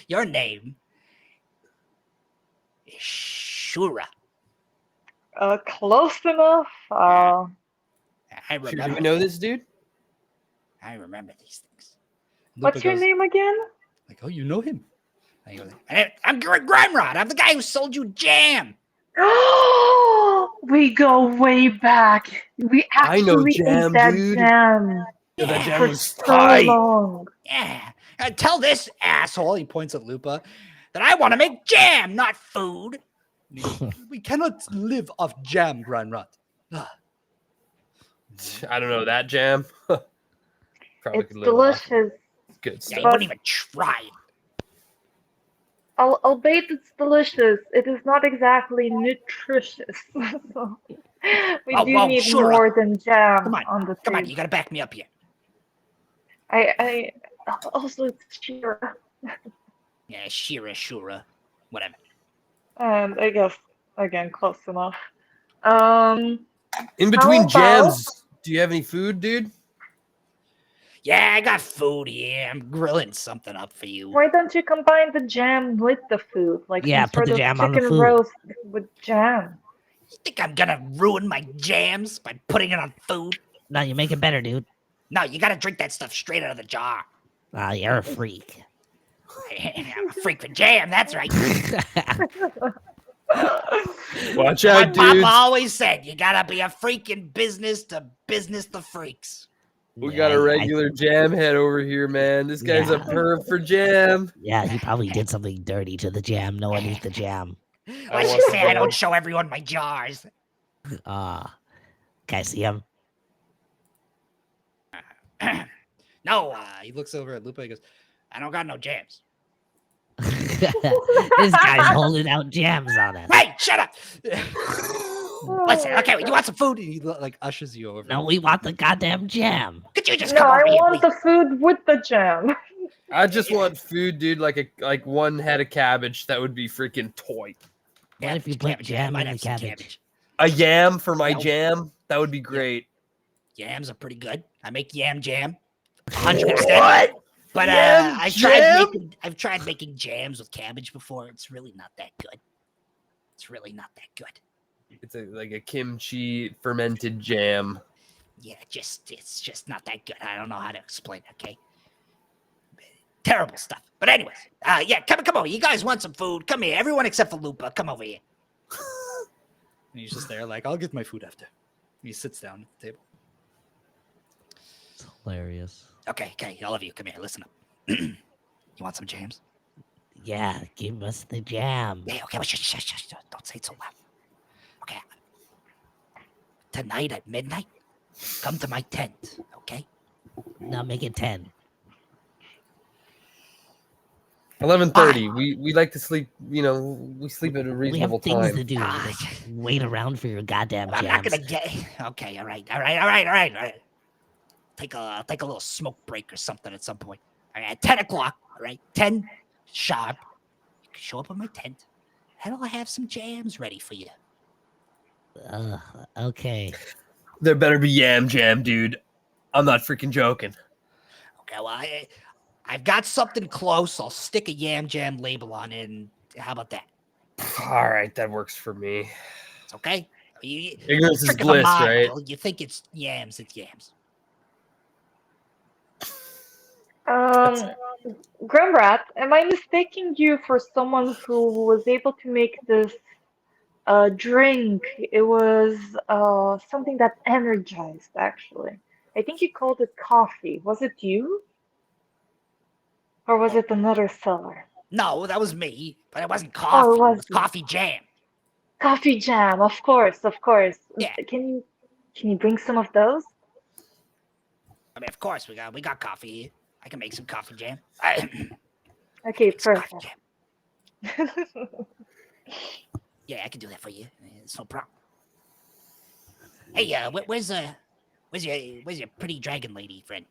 Speaker 7: Your name is Sheera.
Speaker 2: Close enough.
Speaker 7: I
Speaker 3: Do we
Speaker 7: remember.
Speaker 3: know this dude?
Speaker 7: I remember these things.
Speaker 1: Lupa
Speaker 2: What's your
Speaker 1: goes,
Speaker 2: name again?
Speaker 1: Like, oh, you know him.
Speaker 7: I'm Grimrod. I'm the guy who sold you jam.
Speaker 2: We go way back. We
Speaker 3: I know
Speaker 2: actually ate
Speaker 3: jam,
Speaker 2: that
Speaker 3: dude.
Speaker 2: jam
Speaker 3: Yeah, that jam
Speaker 2: for
Speaker 3: was
Speaker 2: so
Speaker 3: tight.
Speaker 2: long.
Speaker 7: Yeah. Tell this asshole, he points at Lupa, that I want to make jam, not food.
Speaker 1: And he goes, we cannot live off jam, Grindrot.
Speaker 3: I don't know that jam. Probably
Speaker 2: It's
Speaker 3: could live off.
Speaker 2: delicious.
Speaker 3: Good
Speaker 7: Yeah,
Speaker 3: stuff.
Speaker 7: you wouldn't even try it.
Speaker 2: I'll bet it's delicious. It is not exactly nutritious. So we
Speaker 7: Oh,
Speaker 2: do
Speaker 7: well,
Speaker 2: need
Speaker 7: sure.
Speaker 2: more than jam
Speaker 7: Come on,
Speaker 2: the
Speaker 7: Come on,
Speaker 2: table.
Speaker 7: you gotta back me up here.
Speaker 2: I also it's Sheera.
Speaker 7: Yeah, Shura, whatever.
Speaker 2: And I guess again close enough. Um,
Speaker 3: In
Speaker 2: How
Speaker 3: between
Speaker 2: about-
Speaker 3: jams, do you have any food, dude?
Speaker 7: Yeah, I got food here. I'm grilling something up for you.
Speaker 2: why don't you combine the jam with the food, like
Speaker 6: Yeah,
Speaker 2: some
Speaker 6: put
Speaker 2: sort
Speaker 6: the
Speaker 2: of
Speaker 6: jam on the
Speaker 2: chicken
Speaker 6: food.
Speaker 2: roast with jam?
Speaker 7: You think I'm gonna ruin my jams by putting it on food?
Speaker 6: No, you make it better, dude.
Speaker 7: No, you gotta drink that stuff straight out of the jar.
Speaker 6: Ah, you're a freak.
Speaker 7: I'm a freak for jam, that's right.
Speaker 3: Watch
Speaker 7: My
Speaker 3: out,
Speaker 7: papa
Speaker 3: dudes.
Speaker 7: always said you gotta be a freak in business to business the freaks.
Speaker 3: We got a regular jam head over here, man. This guy's a
Speaker 6: Yeah.
Speaker 3: perv for jam.
Speaker 6: Yeah, he probably did something dirty to the jam. No one eat the jam.
Speaker 7: Let's
Speaker 3: want
Speaker 7: just
Speaker 3: the
Speaker 7: say I
Speaker 3: jam.
Speaker 7: don't show everyone my jars.
Speaker 6: Can I see him?
Speaker 7: No,
Speaker 1: He looks over at Lupa and goes,
Speaker 7: I don't got no jams.
Speaker 6: This guy's holding out jams on us.
Speaker 7: Hey, shut up! Listen, okay, you want some food?
Speaker 1: and he like ushers you over.
Speaker 6: No, we want the goddamn jam.
Speaker 7: Could you just
Speaker 2: No,
Speaker 7: come
Speaker 2: I
Speaker 7: over here,
Speaker 2: want
Speaker 7: please?
Speaker 2: the food with the jam.
Speaker 3: I just want food, dude. Like one head of cabbage. That would be freaking toy.
Speaker 6: What if you put jam
Speaker 7: might
Speaker 6: in the
Speaker 7: have some
Speaker 6: cabbage?
Speaker 3: A yam for my
Speaker 7: Nope.
Speaker 3: jam. That would be great.
Speaker 7: Yams are pretty good. I make yam jam, 100%.
Speaker 3: What?
Speaker 7: But
Speaker 3: Yam jam?
Speaker 7: I've tried making jams with cabbage before. It's really not that good. It's really not that good.
Speaker 3: It's like a kimchi fermented jam.
Speaker 7: Yeah, it's just not that good. I don't know how to explain it, okay? Terrible stuff. But anyways, yeah, come over. You guys want some food? Come here. Everyone except for Lupa, come over here.
Speaker 1: And he's just there, like, I'll get my food after. And he sits down at the table.
Speaker 5: It's hilarious.
Speaker 7: Okay, all of you, come here. Listen up. You want some jams?
Speaker 6: Yeah, give us the jam.
Speaker 7: Yeah, okay, but shush. Don't say it so loud. Okay. Tonight at midnight, come to my tent, okay?
Speaker 6: Now make it 10.
Speaker 3: 11:30. We like to sleep. You know, we sleep at a
Speaker 6: We
Speaker 3: reasonable
Speaker 6: have things
Speaker 3: time.
Speaker 6: to do.
Speaker 7: Ah,
Speaker 6: Like, wait around for your goddamn
Speaker 7: I'm not
Speaker 6: jams.
Speaker 7: gonna get. Okay, all right. Take a little smoke break or something at some point. All right, at 10 o'clock. All right, 10 sharp. You can show up at my tent, and I'll have some jams ready for you.
Speaker 6: Okay.
Speaker 3: There better be yam jam, dude. I'm not freaking joking.
Speaker 7: Okay, well, I've got something close. I'll stick a yam jam label on it, and how about that?
Speaker 3: All right, that works for me.
Speaker 7: It's okay. You,
Speaker 3: Ignorance is
Speaker 7: trick of the
Speaker 3: bliss,
Speaker 7: mind,
Speaker 3: right?
Speaker 7: Bill. You think it's yams? It's yams.
Speaker 2: Grimrat, am I mistaking you for someone who was able to make this drink? It was something that energized, actually. I think you called it coffee. Was it you? Or was it another seller?
Speaker 7: No, that was me, but it wasn't coffee. It
Speaker 2: was
Speaker 7: was
Speaker 2: you.
Speaker 7: coffee jam.
Speaker 2: Coffee jam, of course.
Speaker 7: Yeah.
Speaker 2: Can you bring some of those?
Speaker 7: I mean, of course we got coffee here. I can make some coffee jam.
Speaker 2: Okay,
Speaker 7: Some coffee
Speaker 2: perfect.
Speaker 7: jam. Yeah, I can do that for you. It's no problem. Hey, where's your pretty dragon lady friend?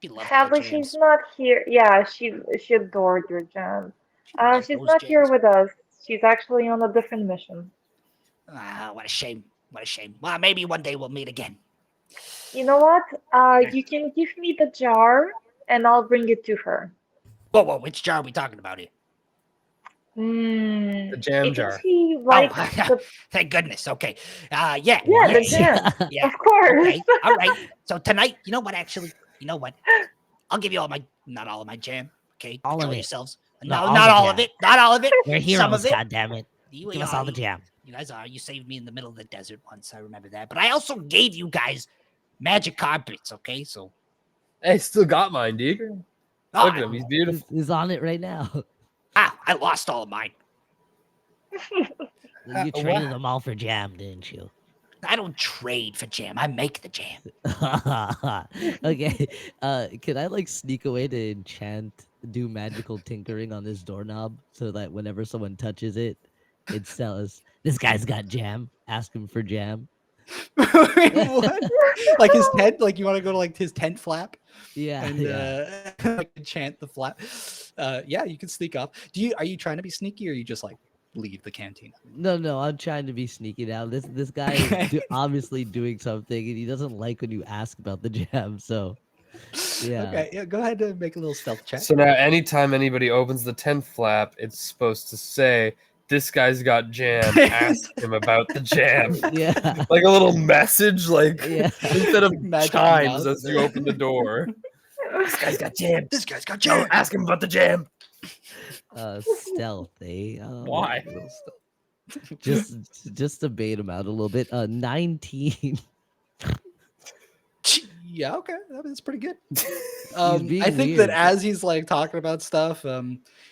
Speaker 7: She loves my
Speaker 2: Sadly,
Speaker 7: jams.
Speaker 2: she's not here. Yeah, she adored your jam.
Speaker 7: loves
Speaker 2: She's
Speaker 7: those
Speaker 2: not here
Speaker 7: jams.
Speaker 2: with us. She's actually on a different mission.
Speaker 7: What a shame. What a shame. Well, maybe one day we'll meet again.
Speaker 2: You know what? You can give me the jar, and I'll bring it to her.
Speaker 7: Whoa, which jar are we talking about here?
Speaker 3: The jam
Speaker 2: Isn't
Speaker 3: jar.
Speaker 2: she like the...
Speaker 7: Thank goodness. Okay.
Speaker 2: Yeah, the
Speaker 7: yes.
Speaker 2: jam.
Speaker 7: Yeah.
Speaker 2: Of course.
Speaker 7: Okay. All right. So tonight, you know what? Actually, you know what? I'll give you not all of my jam. Okay.
Speaker 6: All of
Speaker 7: Control
Speaker 6: it.
Speaker 7: yourselves.
Speaker 6: No,
Speaker 7: No,
Speaker 6: all
Speaker 7: not
Speaker 6: the
Speaker 7: all of
Speaker 6: jam.
Speaker 7: it. Not all of it.
Speaker 6: We're
Speaker 7: Some
Speaker 6: heroes,
Speaker 7: of it.
Speaker 6: goddammit.
Speaker 7: You,
Speaker 6: Give us all the
Speaker 7: you-
Speaker 6: jam.
Speaker 7: You guys are. You saved me in the middle of the desert once. I remember that. But I also gave you guys magic carpets. Okay, so
Speaker 3: Hey, still got mine, dude.
Speaker 7: Ah,
Speaker 3: Look at him. He's beautiful.
Speaker 5: He's on it right now.
Speaker 7: I lost all of mine.
Speaker 6: You traded them all for jam, didn't you?
Speaker 7: I don't trade for jam. I make the jam.
Speaker 5: Okay. Can I like sneak away to do magical tinkering on this doorknob so that whenever someone touches it, it says, "This guy's got jam. Ask him for jam."
Speaker 1: Wait, what? Like his tent? Like you want to go to like his tent flap
Speaker 5: Yeah.
Speaker 1: and
Speaker 5: yeah.
Speaker 1: like enchant the flap? Yeah, you can sneak up. Are you trying to be sneaky or you just like leave the canteen?
Speaker 5: No, I'm trying to be sneaky now. This guy is obviously doing something, and he doesn't like when you ask about the jam. So, yeah.
Speaker 1: Okay, yeah, go ahead and make a little stealth check.
Speaker 3: So now, anytime anybody opens the tent flap, it's supposed to say, "This guy's got jam. Ask him about the jam."
Speaker 5: Yeah.
Speaker 3: Like a little message, like
Speaker 5: Yeah.
Speaker 3: instead of
Speaker 1: Magic
Speaker 3: chimes
Speaker 1: mouse.
Speaker 3: as you open the door. This guy's got jam.
Speaker 1: This guy's got
Speaker 3: Joe,
Speaker 1: jam.
Speaker 3: ask him about the jam.
Speaker 5: Stealth, eh?
Speaker 3: Why?
Speaker 1: A little stealth.
Speaker 5: Just to bait him out a little bit. 19.
Speaker 1: Yeah, okay, that's pretty good.
Speaker 5: being
Speaker 1: I think that
Speaker 5: weird.
Speaker 1: as he's like talking about stuff,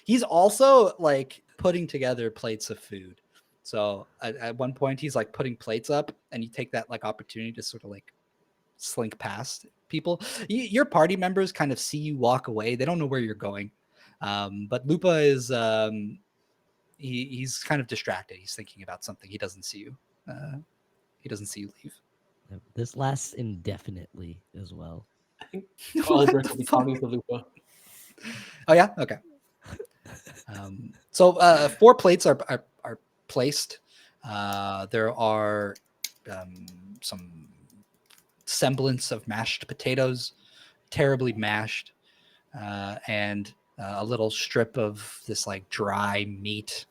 Speaker 1: he's also like putting together plates of food. So at one point, he's like putting plates up, and you take that like opportunity to sort of like slink past people. Your party members kind of see you walk away; they don't know where you're going. But Lupa is he's kind of distracted. He's thinking about something. He doesn't see you. He doesn't see you leave.
Speaker 5: This lasts indefinitely as well.
Speaker 4: I think
Speaker 1: What
Speaker 4: Alberich
Speaker 1: the
Speaker 4: will be
Speaker 1: fuck?
Speaker 4: talking to Lupa.
Speaker 1: Oh yeah, okay. So 4 plates are placed. There are some semblance of mashed potatoes, terribly mashed, and a little strip of this like dry meat.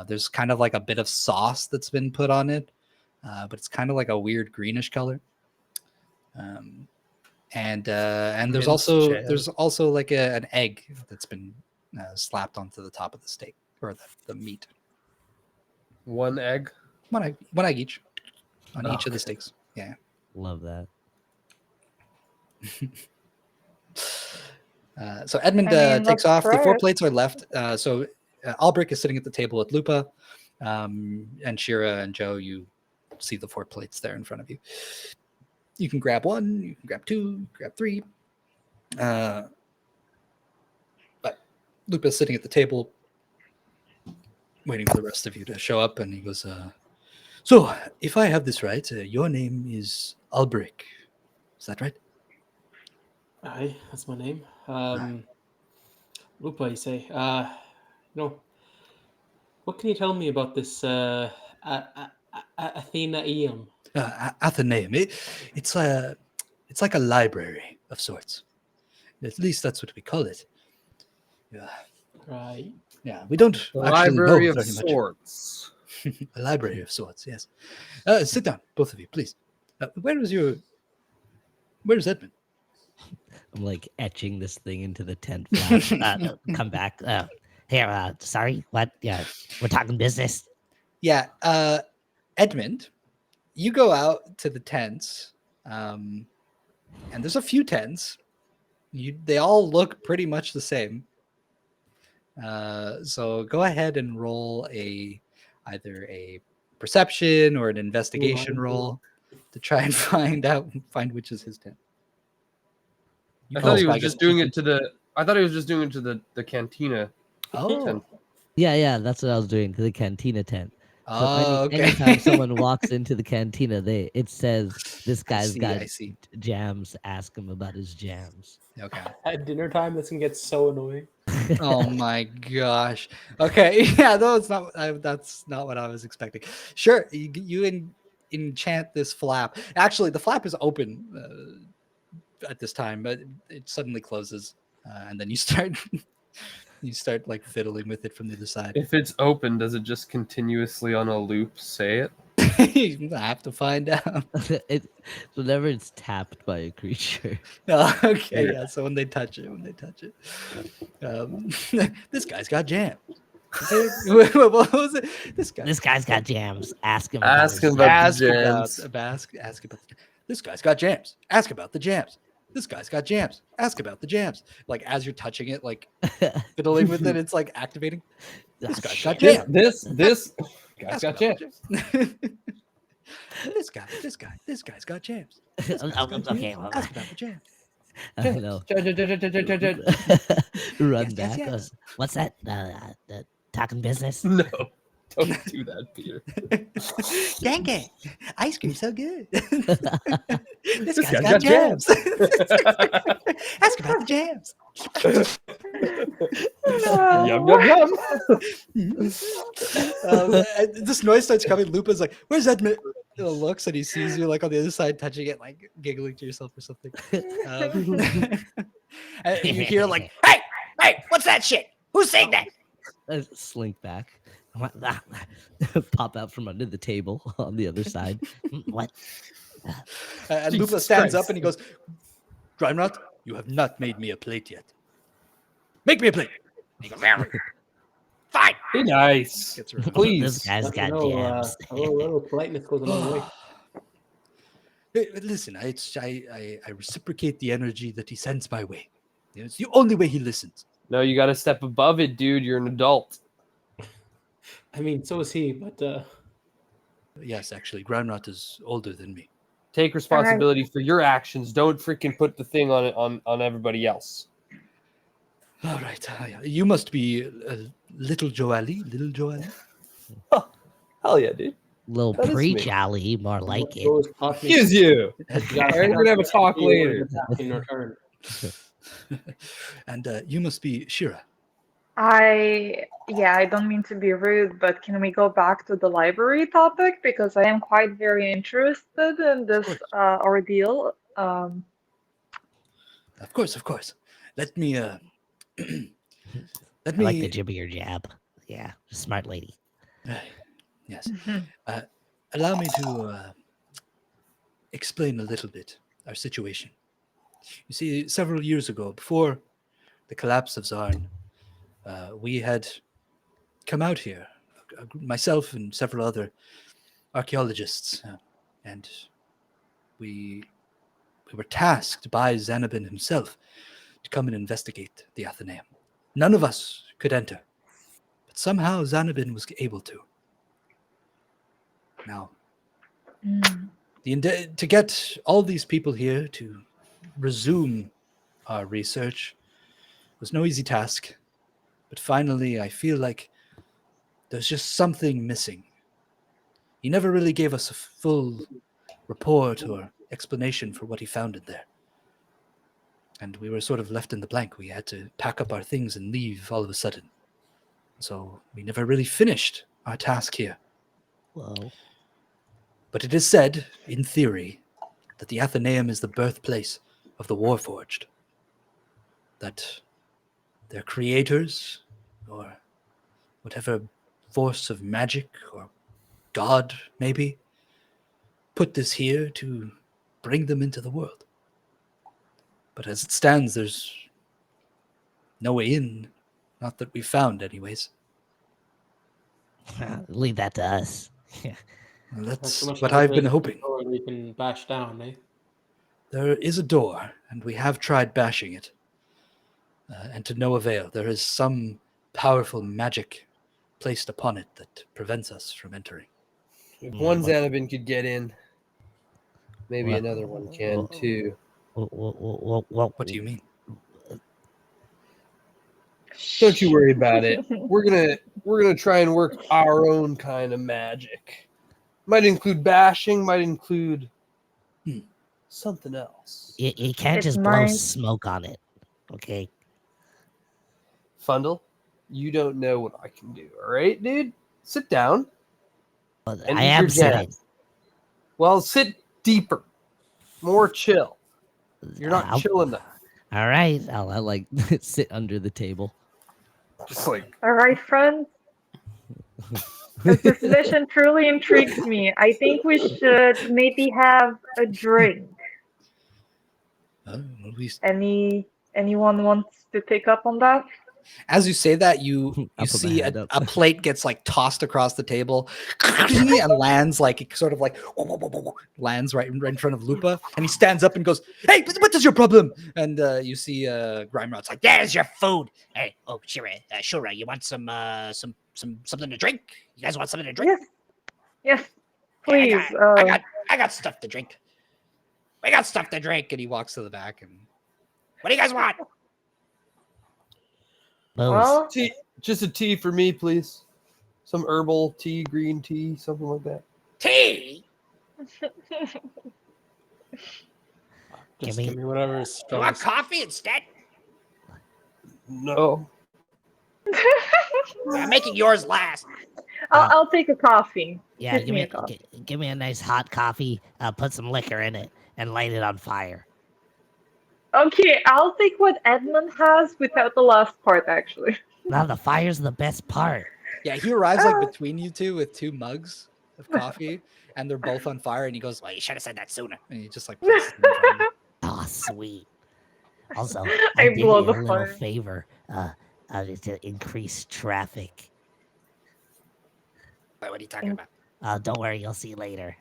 Speaker 1: There's kind of like a bit of sauce that's been put on it, but it's kind of like a weird greenish color. And there's
Speaker 3: Minced
Speaker 1: also like an egg that's been slapped onto the top of the steak or the meat.
Speaker 3: One egg.
Speaker 1: One egg each on each of the
Speaker 3: Okay.
Speaker 1: steaks. Yeah.
Speaker 5: Love that.
Speaker 1: So Edmund
Speaker 2: I mean,
Speaker 1: takes
Speaker 2: that's
Speaker 1: off. The 4
Speaker 2: fresh.
Speaker 1: plates are left. So Alberich is sitting at the table with Lupa, and Sheera and Joe. You see the 4 plates there in front of you. You can grab 1. You can grab 2. You can grab 3. But Lupa's sitting at the table, waiting for the rest of you to show up, and he goes, "So, if I have this right, your name is Alberich. Is that right?"
Speaker 4: Aye, that's my name. Lupa, you say. What can you tell me about this Athena Eum?
Speaker 1: Athenaeum. It's like a library of sorts. At least that's what we call it. Yeah,
Speaker 4: Right.
Speaker 1: yeah. We don't
Speaker 3: The
Speaker 1: actually
Speaker 3: library
Speaker 1: know
Speaker 3: of
Speaker 1: very much.
Speaker 3: sorts.
Speaker 1: A library of sorts. Yes. Sit down, both of you, please. Where's Edmund?
Speaker 6: I'm like etching this thing into the tent flap. Come back. Here, sorry. What? Yeah, we're talking business.
Speaker 1: Yeah, Edmund, you go out to the tents, and there's a few tents. They all look pretty much the same. So go ahead and roll either a perception or an investigation roll to try and find which is his tent. You
Speaker 3: I
Speaker 1: can
Speaker 3: thought he
Speaker 1: also,
Speaker 3: was
Speaker 1: guess,
Speaker 3: just doing it to the. I thought he was just doing it to the cantina.
Speaker 1: Oh,
Speaker 3: tent.
Speaker 5: Yeah, that's what I was doing to the cantina tent. So
Speaker 1: okay.
Speaker 5: anytime someone walks into the cantina, it says this guy's got
Speaker 1: I see.
Speaker 5: jams. Ask him about his jams.
Speaker 1: Okay.
Speaker 4: At dinner time, this can get so annoying.
Speaker 1: Oh my gosh. Okay. Yeah, no, it's not. That's not what I was expecting. Sure, you enchant this flap. Actually, the flap is open at this time, but it suddenly closes, and then you start like fiddling with it from the other side.
Speaker 3: If it's open, does it just continuously on a loop say it?
Speaker 1: I have to find out.
Speaker 5: it, whenever it's tapped by a creature.
Speaker 1: Oh, okay, yeah. So when they touch it, this guy's got jam. What was it? This
Speaker 6: guy's got jams. Ask him about
Speaker 3: Ask
Speaker 6: his
Speaker 3: him about
Speaker 6: jams.
Speaker 3: the
Speaker 1: ask
Speaker 3: jams.
Speaker 1: about this guy's got jams. Ask about the jams. This guy's got jams. Ask about the jams. Like as you're touching it, like fiddling with it, it's like activating. This guy's got jams.
Speaker 3: This guy's
Speaker 1: Ask
Speaker 3: got
Speaker 1: about
Speaker 3: jams.
Speaker 1: the this guy's got jams.
Speaker 6: Okay, well,
Speaker 1: Ask about the jams.
Speaker 5: I know. Run
Speaker 1: Yes,
Speaker 5: back.
Speaker 1: yes.
Speaker 6: what's that? Talking business?
Speaker 3: No, don't do that, Peter.
Speaker 1: Ganke, ice cream so good. This
Speaker 3: This
Speaker 1: guy's
Speaker 3: guy's
Speaker 1: got
Speaker 3: got
Speaker 1: jams. Ask about the jams.
Speaker 3: Yum yum yum.
Speaker 1: This noise starts coming. Lupa's like, "Where's Edmund?" Looks and he sees you like on the other side, touching it, like giggling to yourself or something. And you hear like,
Speaker 7: Hey, what's that shit? Who's saying that?
Speaker 5: Slink back. Pop out from under the table on the other side.
Speaker 6: What?
Speaker 1: and
Speaker 3: Jesus
Speaker 1: Lupa stands
Speaker 3: Christ.
Speaker 1: up and he goes, "Grimerot, you have not made me a plate yet. Make me a plate."
Speaker 7: He goes, fine.
Speaker 3: Be nice,
Speaker 1: Gets rid of it.
Speaker 6: This
Speaker 3: please.
Speaker 6: guy's got jams.
Speaker 4: A little politeness goes a long way.
Speaker 1: Hey, listen, I reciprocate the energy that he sends my way. It's the only way he listens.
Speaker 3: No, you got to step above it, dude. You're an adult.
Speaker 4: I mean, so is he, but
Speaker 1: Yes, actually, Grimerot is older than me.
Speaker 3: Take responsibility for your actions. Don't freaking put the thing on everybody else.
Speaker 1: All right, you must be Little Jo Ali. Little Jo Ali.
Speaker 3: Hell yeah, dude.
Speaker 6: Little
Speaker 3: That is
Speaker 6: preach
Speaker 3: me.
Speaker 6: alley, more like it.
Speaker 4: Rose taught me
Speaker 3: Excuse you.
Speaker 4: you gotta-
Speaker 3: We're gonna have a talk
Speaker 4: you gotta
Speaker 3: later.
Speaker 4: back in return.
Speaker 1: And you must be Sheera.
Speaker 2: I don't mean to be rude, but can we go back to the library topic because I am quite very interested in this ordeal.
Speaker 1: Of course. Let me
Speaker 6: I like the jibby or jab. Yeah, smart lady.
Speaker 1: yes. Allow me to explain a little bit our situation. You see, several years ago, before the collapse of Zarn, we had come out here, myself and several other archaeologists, and we were tasked by Zanabin himself to come and investigate the Athenaeum. None of us could enter, but somehow Zanabin was able to. Now, to get all these people here to resume our research was no easy task, but finally I feel like there's just something missing. He never really gave us a full report or explanation for what he found in there. And we were sort of left in the blank. We had to pack up our things and leave all of a sudden. So we never really finished our task here.
Speaker 6: Whoa.
Speaker 1: But it is said, in theory, that the Athenaeum is the birthplace of the Warforged. That their creators, or whatever force of magic or god, maybe, put this here to bring them into the world. But as it stands, there's no way in. Not that we've found, anyways.
Speaker 6: Leave that to us.
Speaker 1: Well,
Speaker 4: Not
Speaker 1: that's
Speaker 4: so much
Speaker 1: what
Speaker 4: like
Speaker 1: I've
Speaker 4: the
Speaker 1: been hoping.
Speaker 4: door we can bash down, eh?
Speaker 1: There is a door, and we have tried bashing it. And to no avail. There is some powerful magic placed upon it that prevents us from entering.
Speaker 3: If one Zanabin could get in, maybe
Speaker 6: Well,
Speaker 3: another one can too.
Speaker 1: What do you mean?
Speaker 3: Don't you worry about it. We're gonna try and work our own kind of magic. Might include bashing. Might include something else.
Speaker 6: You can't
Speaker 2: It's
Speaker 6: just blow
Speaker 2: nice.
Speaker 6: smoke on it. Okay.
Speaker 3: Fundle, you don't know what I can do. All right, dude. Sit down.
Speaker 6: Well,
Speaker 3: And
Speaker 6: I
Speaker 3: eat
Speaker 6: am
Speaker 3: your
Speaker 6: sitting.
Speaker 3: jabs. Well, sit deeper, more chill. You're not
Speaker 6: I'll-
Speaker 3: chill enough.
Speaker 6: All right.
Speaker 5: I like sit under the table.
Speaker 3: Just like
Speaker 2: All right, friends. As this mission truly intrigues me, I think we should maybe have a drink.
Speaker 1: Well,
Speaker 2: Anyone wants to take up on that?
Speaker 1: As you say that, you
Speaker 5: I'll put my
Speaker 1: see
Speaker 5: hand up.
Speaker 1: a plate gets like tossed across the table and lands like sort of like lands right in front of Lupa, and he stands up and goes, "Hey, what is your problem?" And you see Grimerod's like,
Speaker 7: There's your food. Hey, oh, Shura, you want some something to drink? You guys want something to drink?
Speaker 2: Yes,
Speaker 7: Hey,
Speaker 2: please.
Speaker 7: I got stuff to drink.
Speaker 1: "We got stuff to drink," and he walks to the back and
Speaker 7: What do you guys want?
Speaker 6: Booze.
Speaker 2: Well,
Speaker 3: Tea, just a tea for me, please. Some herbal tea, green tea, something like that.
Speaker 7: Tea.
Speaker 4: Just
Speaker 6: me-
Speaker 4: give me whatever is
Speaker 7: You want
Speaker 4: strongest.
Speaker 7: coffee instead?
Speaker 3: No.
Speaker 7: I'm making yours last.
Speaker 2: I'll take a coffee.
Speaker 6: Yeah,
Speaker 2: Give me a coffee.
Speaker 6: give me a nice hot coffee. Put some liquor in it and light it on fire.
Speaker 2: Okay, I'll take what Edmund has without the last part, actually.
Speaker 6: Now the fire's the best part.
Speaker 1: yeah, he arrives like between you two with 2 mugs of coffee, and they're both on fire, and he goes,
Speaker 7: Well, you should have said that sooner.
Speaker 1: and he just like places them in front of you.
Speaker 6: Oh, sweet. Also,
Speaker 2: I
Speaker 6: I did
Speaker 2: blow
Speaker 6: you
Speaker 2: the
Speaker 6: a little
Speaker 2: fire.
Speaker 6: favor to increase traffic.
Speaker 7: Wait, what are you talking about?
Speaker 6: Don't worry, you'll see later.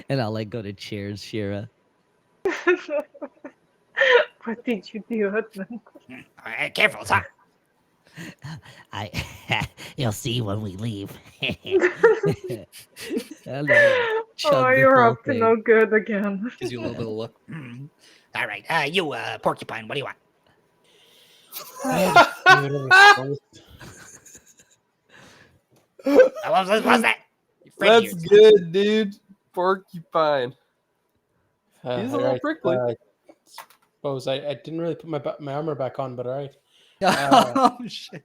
Speaker 5: And I'll like go to cheers, Sheera.
Speaker 2: What did you do, Edmund?
Speaker 7: All right, careful, it's hot.
Speaker 6: You'll see when we leave.
Speaker 5: And then chug
Speaker 2: Oh,
Speaker 5: the
Speaker 2: you're
Speaker 5: whole
Speaker 2: up to
Speaker 5: thing.
Speaker 2: no good again.
Speaker 1: Gives you a little bit of look.
Speaker 7: All right, you porcupine, what do you want? What was that? Your friend
Speaker 3: That's
Speaker 7: here.
Speaker 3: good, dude. Porcupine. He's a little prickly.
Speaker 4: Suppose I didn't really put my armor back on, but all right.
Speaker 1: Oh shit!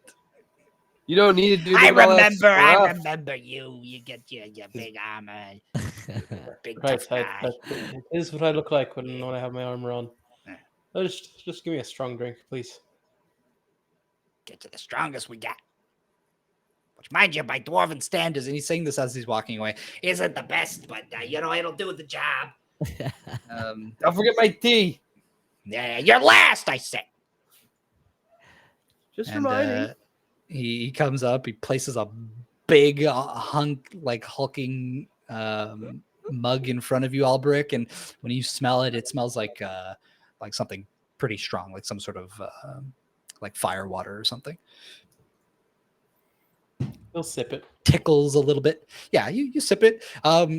Speaker 3: You don't need to do
Speaker 7: I
Speaker 3: all that
Speaker 7: remember
Speaker 3: stuff.
Speaker 7: you. You get your big armor. Big
Speaker 4: Right,
Speaker 7: tough guy.
Speaker 4: that is what I look like when I have my armor on.
Speaker 7: Yeah.
Speaker 4: Just give me a strong drink, please.
Speaker 7: Get to the strongest we got. Which, mind you, by dwarven standards,
Speaker 1: And he's saying this as he's walking away.
Speaker 7: isn't the best, but it'll do the job.
Speaker 3: Don't forget my tea.
Speaker 7: Yeah, you're last, I said.
Speaker 3: Just
Speaker 1: And
Speaker 3: reminding.
Speaker 1: he comes up. He places a big hulking mug in front of you, Alberich. And when you smell it, it smells like something pretty strong, like some sort of like fire water or something.
Speaker 4: He'll sip it.
Speaker 1: Tickles a little bit. Yeah, you sip it.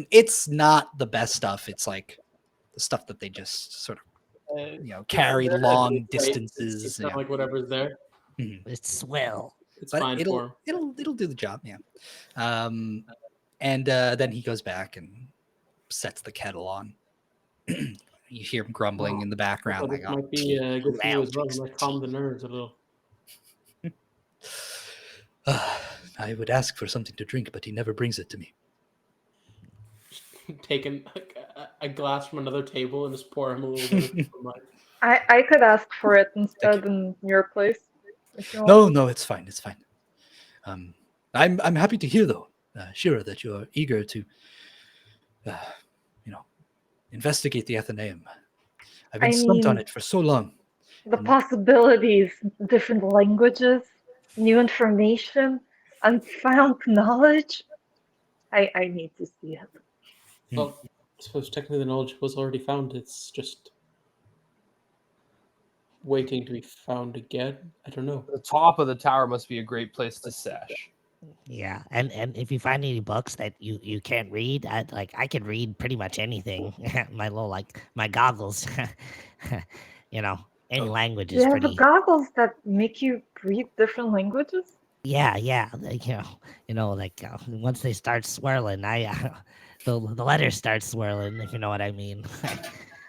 Speaker 1: It's not the best stuff. It's like the stuff that they just sort of carry long distances.
Speaker 4: It's not like whatever's there.
Speaker 6: It's swell.
Speaker 4: It's
Speaker 1: But
Speaker 4: fine for him.
Speaker 1: it'll do the job. Yeah. And then he goes back and sets the kettle on. You hear him grumbling in the background.
Speaker 4: But
Speaker 1: Like,
Speaker 4: it might be good for you as well.
Speaker 7: drinks
Speaker 4: It might
Speaker 7: the
Speaker 4: calm the nerves a little.
Speaker 1: I would ask for something to drink, but he never brings it to me.
Speaker 4: Taking a glass from another table and just pour him a little bit. From mine.
Speaker 2: I could ask for it instead in your place. If you want.
Speaker 1: No, it's fine. It's fine. I'm happy to hear though, Sheera, that you are eager to, investigate the Athenaeum. I've been stumped on
Speaker 2: mean-
Speaker 1: it for so long.
Speaker 2: The possibilities, different languages, new information, unfound knowledge. I need to see it.
Speaker 4: Well, I suppose technically the knowledge was already found. It's just waiting to be found again. I don't know.
Speaker 3: The top of the tower must be a great place to sesh.
Speaker 6: Yeah, and if you find any books that you can't read, I can read pretty much anything. my goggles, any language is
Speaker 2: You have
Speaker 6: pretty.
Speaker 2: goggles that make you read different languages?
Speaker 6: Yeah, once they start swirling, the letters start swirling, if you know what I mean.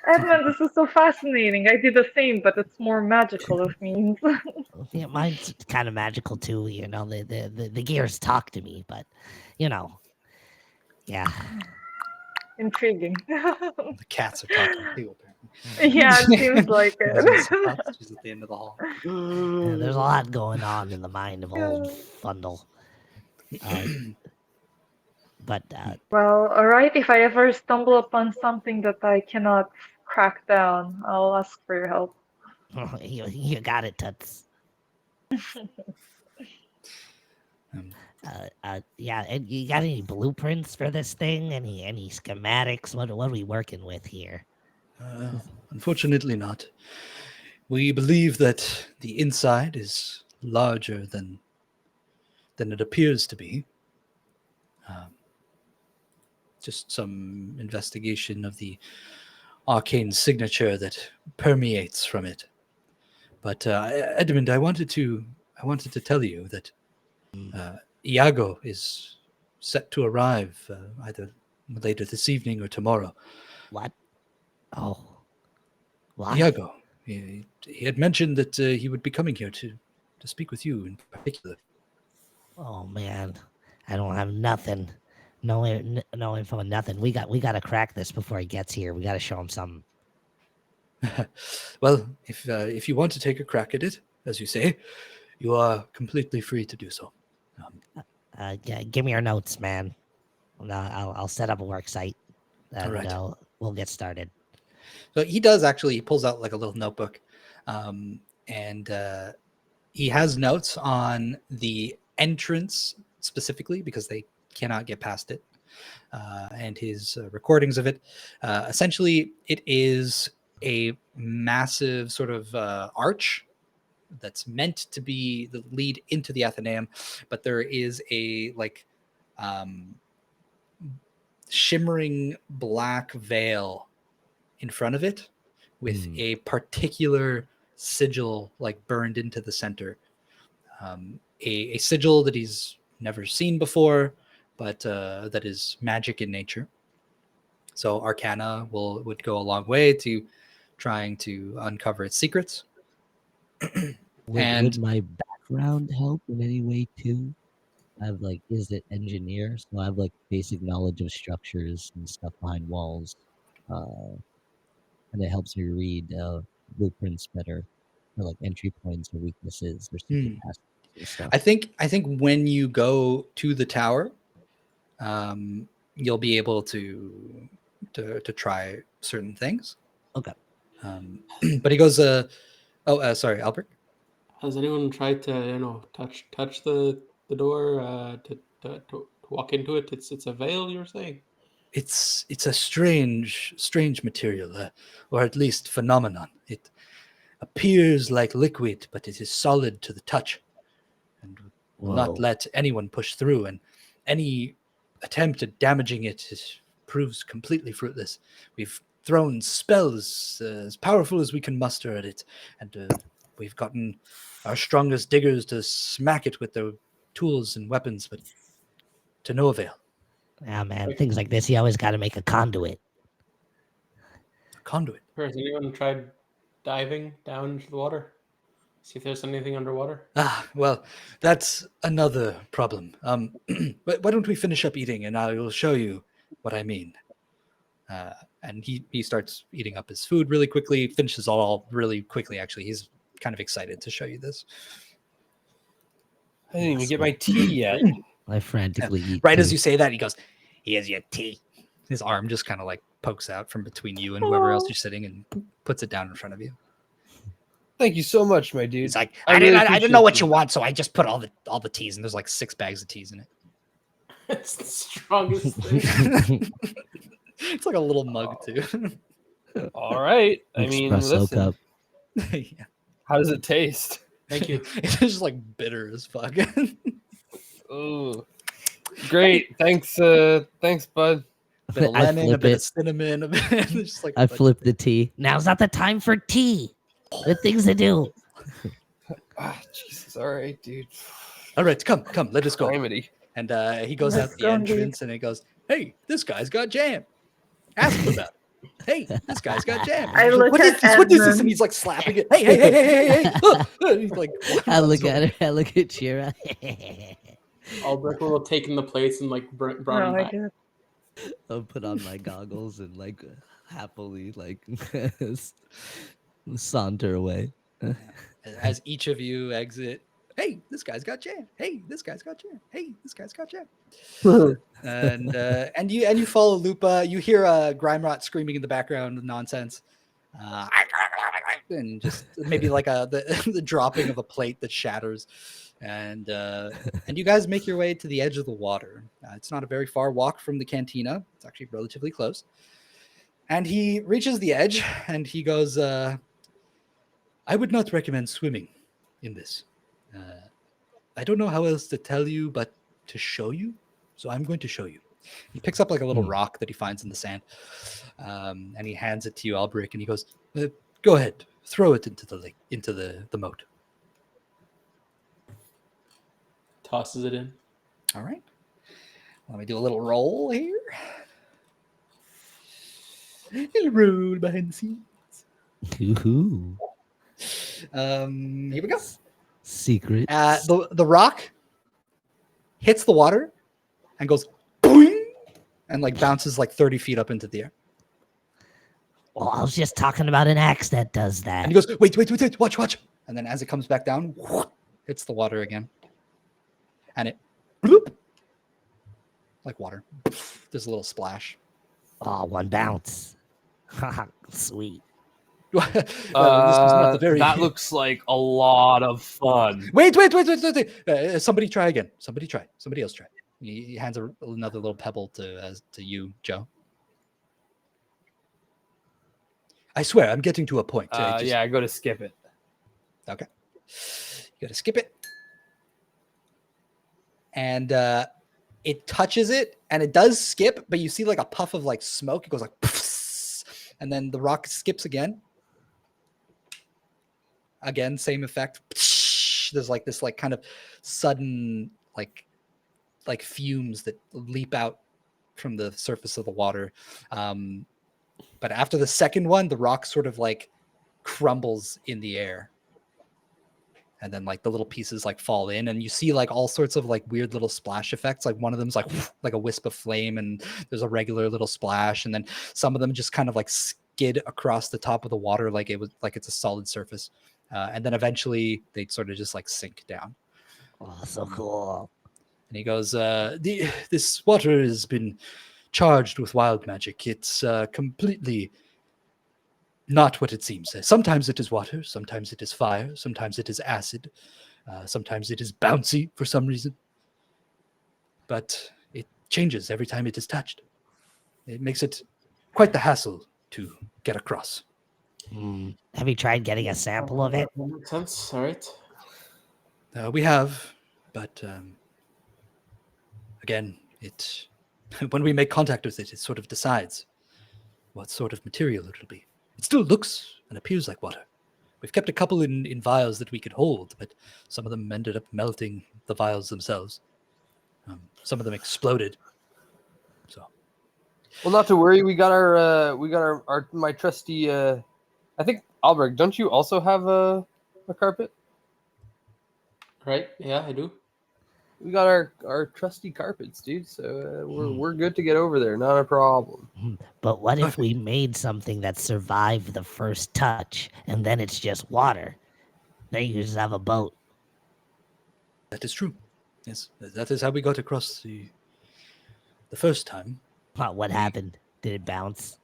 Speaker 2: Edmund, this is so fascinating. I do the same, but it's more magical of means.
Speaker 6: Yeah, mine's kind of magical too. The gears talk to me, but yeah.
Speaker 2: Intriguing.
Speaker 1: The cats are talking too, apparently.
Speaker 2: Yeah, it seems like it.
Speaker 1: She's at the end of the hall.
Speaker 6: There's a lot going on in the mind of old Fundle. But
Speaker 2: Well, alright, if I ever stumble upon something that I cannot crack down, I'll ask for your help.
Speaker 6: you got it, Tuts.
Speaker 1: Um,
Speaker 6: Yeah, and you got any blueprints for this thing? Any schematics? What are we working with here?
Speaker 1: Unfortunately not. We believe that the inside is larger than it appears to be. Just some investigation of the arcane signature that permeates from it. But Edmund, I wanted to tell you that Iago is set to arrive either later this evening or tomorrow.
Speaker 6: What? Oh, what?
Speaker 1: Iago, he had mentioned that he would be coming here to speak with you in particular.
Speaker 6: Oh man, I don't have nothing. No, no info, nothing. We got to crack this before he gets here. We got to show him something.
Speaker 1: Well, if you want to take a crack at it, as you say, you are completely free to do so.
Speaker 6: Give me your notes, man. I'll set up a work site, and
Speaker 1: right.
Speaker 6: We'll get started.
Speaker 1: So he does actually. He pulls out like a little notebook, and he has notes on the entrance specifically because they cannot get past it, and his recordings of it. Essentially, it is a massive sort of arch that's meant to be the lead into the Athenaeum, but there is a like shimmering black veil in front of it with a particular sigil like burned into the center. A sigil that he's never seen before, but that is magic in nature. So Arcana would go a long way to trying to uncover its secrets.
Speaker 5: Would my background help in any way too? I have like, is it engineer? So I have like basic knowledge of structures and stuff behind walls, and it helps me read blueprints better, or like entry points or weaknesses or secret passages and stuff.
Speaker 1: I think when you go to the tower, you'll be able to try certain things.
Speaker 5: Okay.
Speaker 1: But he goes, sorry, Albert.
Speaker 4: Has anyone tried to touch the door to walk into it? It's a veil, you're saying?
Speaker 1: It's a strange material, or at least phenomenon. It appears like liquid, but it is solid to the touch, and will not let anyone push through. And any attempt at damaging it proves completely fruitless. We've thrown spells as powerful as we can muster at it, and we've gotten our strongest diggers to smack it with their tools and weapons, but to no avail.
Speaker 6: Yeah, man. Things like this, you always got to make a conduit.
Speaker 1: Conduit.
Speaker 4: Has anyone tried diving down into the water? See if there's anything underwater.
Speaker 1: Well, that's another problem. But why don't we finish up eating, and I will show you what I mean. And he starts eating up his food really quickly, finishes all really quickly, actually. He's kind of excited to show you this.
Speaker 3: I didn't even get my tea yet.
Speaker 5: I frantically eat.
Speaker 1: Right
Speaker 5: too.
Speaker 1: as you say that, he goes, "Here's your tea." His arm just kind of like pokes out from between you and whoever else you're sitting and puts it down in front of you.
Speaker 3: Thank you so much, my dude.
Speaker 7: He's like,
Speaker 3: I
Speaker 7: I
Speaker 3: really
Speaker 7: didn't know
Speaker 3: appreciate
Speaker 7: what
Speaker 3: you.
Speaker 7: you want, so I just put all
Speaker 1: All the teas, and there's like 6 bags of teas in it.
Speaker 4: It's the strongest thing.
Speaker 1: It's like a little mug too.
Speaker 3: All right. I mean,
Speaker 5: Espresso
Speaker 3: listen.
Speaker 5: cup.
Speaker 1: Yeah.
Speaker 3: How does it taste?
Speaker 4: Thank you.
Speaker 1: It's just like bitter as fuck.
Speaker 3: Ooh. Great. Thanks, bud.
Speaker 1: A bit of
Speaker 5: I
Speaker 1: lemon, a
Speaker 5: flip
Speaker 1: bit
Speaker 5: it.
Speaker 1: of cinnamon, a bit just like
Speaker 5: I flip the tea.
Speaker 6: Now's not the time for tea. There are things to do.
Speaker 3: Jesus. All right, dude.
Speaker 1: All right, come, let us go.
Speaker 3: Calamity.
Speaker 1: And he goes
Speaker 2: Let's
Speaker 1: out the
Speaker 2: go indeed.
Speaker 1: entrance and he goes, "Hey, this guy's got jam. Ask him about it. Hey, this guy's got jam."
Speaker 2: I
Speaker 1: He's like,
Speaker 2: look
Speaker 1: "What is
Speaker 2: at
Speaker 1: this? What is this?" And
Speaker 2: Edmund.
Speaker 1: he's like slapping it. Hey. And he's like,
Speaker 5: I look at her. I look at Sheera.
Speaker 4: Alberich will have taken the plates and like brought
Speaker 2: No,
Speaker 4: them
Speaker 2: I
Speaker 4: back.
Speaker 2: did.
Speaker 5: I'll put on my goggles and like happily like saunter away.
Speaker 1: As each of you exit, Hey, this guy's got jam. Hey, this guy's got jam. Hey, this guy's got jam. And you follow Lupa. You hear Grimerot screaming in the background nonsense, and just maybe like the dropping of a plate that shatters. And you guys make your way to the edge of the water. It's not a very far walk from the cantina. It's actually relatively close. And he reaches the edge and he goes, I would not recommend swimming in this. I don't know how else to tell you, but to show you. So I'm going to show you. He picks up like a little rock that he finds in the sand, and he hands it to you, Alberich, and he goes, "Go ahead, throw it into the lake, into the moat."
Speaker 4: Tosses it in.
Speaker 1: All right. Let me do a little roll here. A little roll behind the scenes.
Speaker 5: Ooh.
Speaker 1: Here we go.
Speaker 5: Secret.
Speaker 1: The rock hits the water and goes boing, and like bounces like 30 feet up into the air.
Speaker 6: Well, I was just talking about an axe that does that.
Speaker 1: And he goes, wait, watch. And then as it comes back down, hits the water again. And it bloop, like water. There's a little splash.
Speaker 6: Oh, one bounce. Sweet.
Speaker 1: This was not the very...
Speaker 3: That looks like a lot of fun.
Speaker 1: Wait. Somebody try again. Somebody else try. He hands another little pebble to you, Joe. I swear, I'm getting to a point.
Speaker 3: Yeah, I go to skip it.
Speaker 1: Okay. You got to skip it. And it touches it, and it does skip, but you see like a puff of like smoke. It goes like, and then the rock skips again. Again, same effect. There's like this like kind of sudden like fumes that leap out from the surface of the water. But after the second one, the rock sort of like crumbles in the air. And then like the little pieces like fall in, and you see like all sorts of like weird little splash effects. Like one of them's like a wisp of flame, and there's a regular little splash. And then some of them just kind of like skid across the top of the water like it was like it's a solid surface. And then eventually they sort of just like sink down.
Speaker 6: Oh, so cool.
Speaker 1: And he goes, this water has been charged with wild magic. It's completely not what it seems. Sometimes it is water, sometimes it is fire, sometimes it is acid, sometimes it is bouncy for some reason. But it changes every time it is touched. It makes it quite the hassle to get across.
Speaker 6: Have you tried getting a sample of it?
Speaker 4: That makes sense. All right.
Speaker 1: We have, but again, when we make contact with it, it sort of decides what sort of material it'll be. It still looks and appears like water. We've kept a couple in vials that we could hold, but some of them ended up melting the vials themselves. Some of them exploded. So,
Speaker 3: well, not to worry. We got our my trusty. I think Alberich, don't you also have a carpet?
Speaker 4: Right. Yeah, I do.
Speaker 3: We got our trusty carpets, dude. So we're good to get over there. Not a problem.
Speaker 6: But what if we made something that survived the first touch, and then it's just water? Then you just have a boat.
Speaker 1: that is true. Yes, that is how we got across the first time.
Speaker 6: What happened? Did it bounce?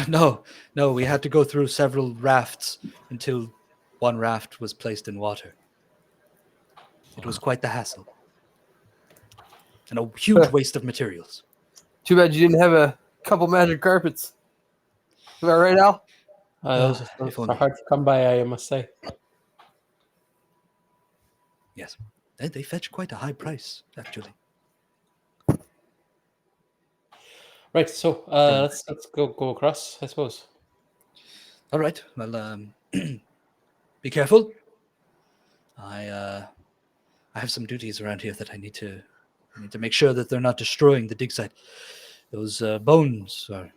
Speaker 1: No, we had to go through several rafts until one raft was placed in water. It was quite the hassle. And a huge waste of materials.
Speaker 3: Too bad you didn't have a couple magic carpets. Am I right, Al?
Speaker 4: Those are hard to come by, I must say.
Speaker 1: Yes, they fetch quite a high price, actually.
Speaker 4: Right, so let's go across, I suppose.
Speaker 1: All right. Well, be careful. I have some duties around here that I need to make sure that they're not destroying the dig site. Those bones are in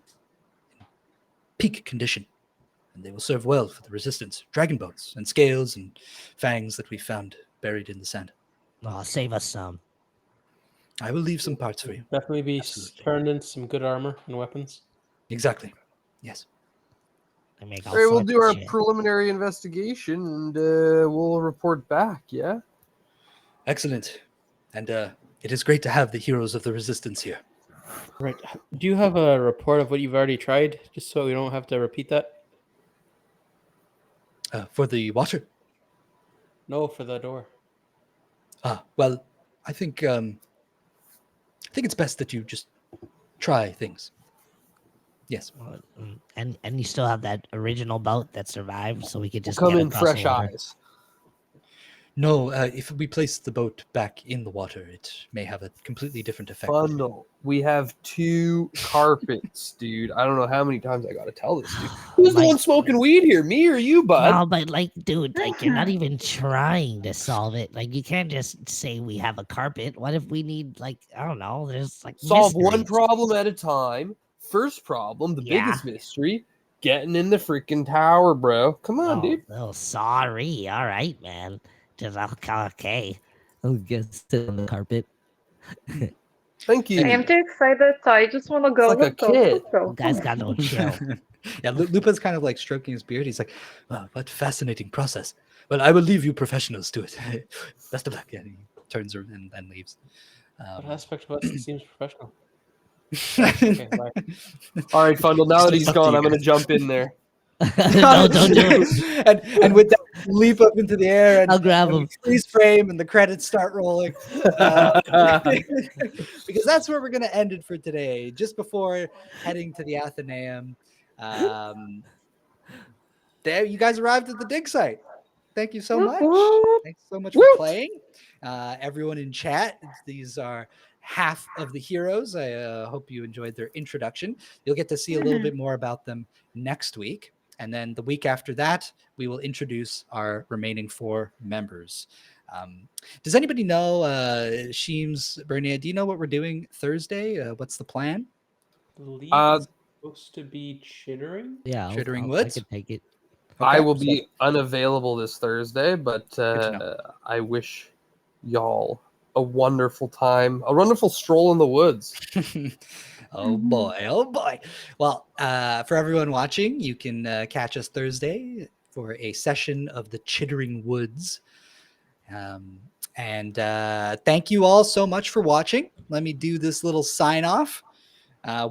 Speaker 1: peak condition, and they will serve well for the resistance. Dragon bones and scales and fangs that we found buried in the sand.
Speaker 6: Oh, save us some.
Speaker 1: I will leave some parts for you.
Speaker 4: Definitely be
Speaker 1: Absolutely.
Speaker 4: turned into some good armor and weapons.
Speaker 1: Exactly. Yes.
Speaker 6: They make all
Speaker 3: All right, we'll
Speaker 6: sorts
Speaker 3: do
Speaker 6: of
Speaker 3: our
Speaker 6: shit.
Speaker 3: preliminary investigation and we'll report back. Yeah.
Speaker 1: Excellent. And it is great to have the heroes of the resistance here.
Speaker 4: Right. Do you have a report of what you've already tried, just so we don't have to repeat that?
Speaker 1: For the water.
Speaker 4: No, for the door.
Speaker 1: Well, I think it's best that you just try things. Yes.
Speaker 6: And you still have that original boat that survived, so we could just
Speaker 3: Come
Speaker 6: get
Speaker 3: in
Speaker 6: across
Speaker 3: fresh
Speaker 6: the water.
Speaker 3: eyes.
Speaker 1: No, if we place the boat back in the water, it may have a completely different effect.
Speaker 3: Fundle. We have 2 carpets, dude. I don't know how many times I gotta tell this dude. Who's the
Speaker 6: Like-
Speaker 3: one smoking weed here? Me or you, bud?
Speaker 6: No, but like, dude, like you're not even trying to solve it. Like you can't just say we have a carpet. What if we need like I don't know? There's like
Speaker 3: Solve one
Speaker 6: mysteries.
Speaker 3: problem at a time. First problem, the
Speaker 6: Yeah.
Speaker 3: biggest mystery, getting in the freaking tower, bro. Come on,
Speaker 6: Oh,
Speaker 3: dude.
Speaker 6: oh, sorry. All right, man. Just okay.
Speaker 5: I'll guess sit on the carpet.
Speaker 3: Thank you.
Speaker 2: I am too excited, so I just want to go.
Speaker 3: like a
Speaker 2: Let's go.
Speaker 3: kid.
Speaker 2: Let's go.
Speaker 6: You guys got no chill.
Speaker 1: Yeah, Lupa's kind of like stroking his beard. He's like, "Wow, what fascinating process. Well, I will leave you professionals to it. Best of luck." And he turns around and leaves.
Speaker 4: What aspect of us seems professional? Okay, bye.
Speaker 3: All right, Fundle. Now that he's
Speaker 1: Up to
Speaker 3: gone,
Speaker 1: you
Speaker 3: I'm gonna
Speaker 1: guys.
Speaker 3: jump in there.
Speaker 6: No, don't do it.
Speaker 1: and with that, leap up into the air and
Speaker 6: I'll grab
Speaker 1: and
Speaker 6: him.
Speaker 1: we freeze frame and the credits start rolling. Because that's where we're going to end it for today. Just before heading to the Athenaeum, there you guys arrived at the dig site. Thank you so much.
Speaker 2: Woo-hoo.
Speaker 1: Thanks so much for playing. Everyone in chat, these are half of the heroes. I hope you enjoyed their introduction. You'll get to see a little bit more about them next week. And then the week after that, we will introduce our remaining 4 members. Does anybody know, Sheems, Bernier, do you know what we're doing Thursday? What's the plan?
Speaker 4: I believe
Speaker 3: Uh,
Speaker 4: it's supposed to be chittering.
Speaker 5: Yeah,
Speaker 1: Chittering
Speaker 5: I
Speaker 1: Woods?
Speaker 5: could take it.
Speaker 3: I
Speaker 1: Okay,
Speaker 3: will
Speaker 1: so-
Speaker 3: be unavailable this Thursday, but
Speaker 1: to know.
Speaker 3: I wish y'all a wonderful time, a wonderful stroll in the woods.
Speaker 1: Oh boy, oh boy. Well, for everyone watching, you can catch us Thursday for a session of the Chittering Woods. And thank you all so much for watching. Let me do this little sign off.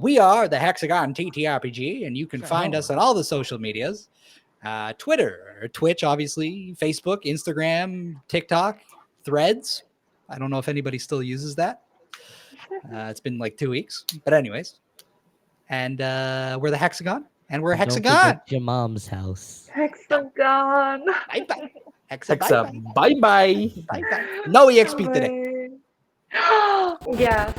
Speaker 1: We are the Hexagon TTRPG, and you can find us on all the social medias. Twitter, Twitch, obviously, Facebook, Instagram, TikTok, Threads. I don't know if anybody still uses that. It's been like 2 weeks, but anyways. And we're the Hexagon, and we're
Speaker 5: Don't
Speaker 1: Hexagon.
Speaker 5: forget your mom's house.
Speaker 2: Hexagon.
Speaker 1: Bye bye.
Speaker 3: Hexa, bye bye.
Speaker 1: Bye bye. No EXP today.
Speaker 2: Bye. Yes.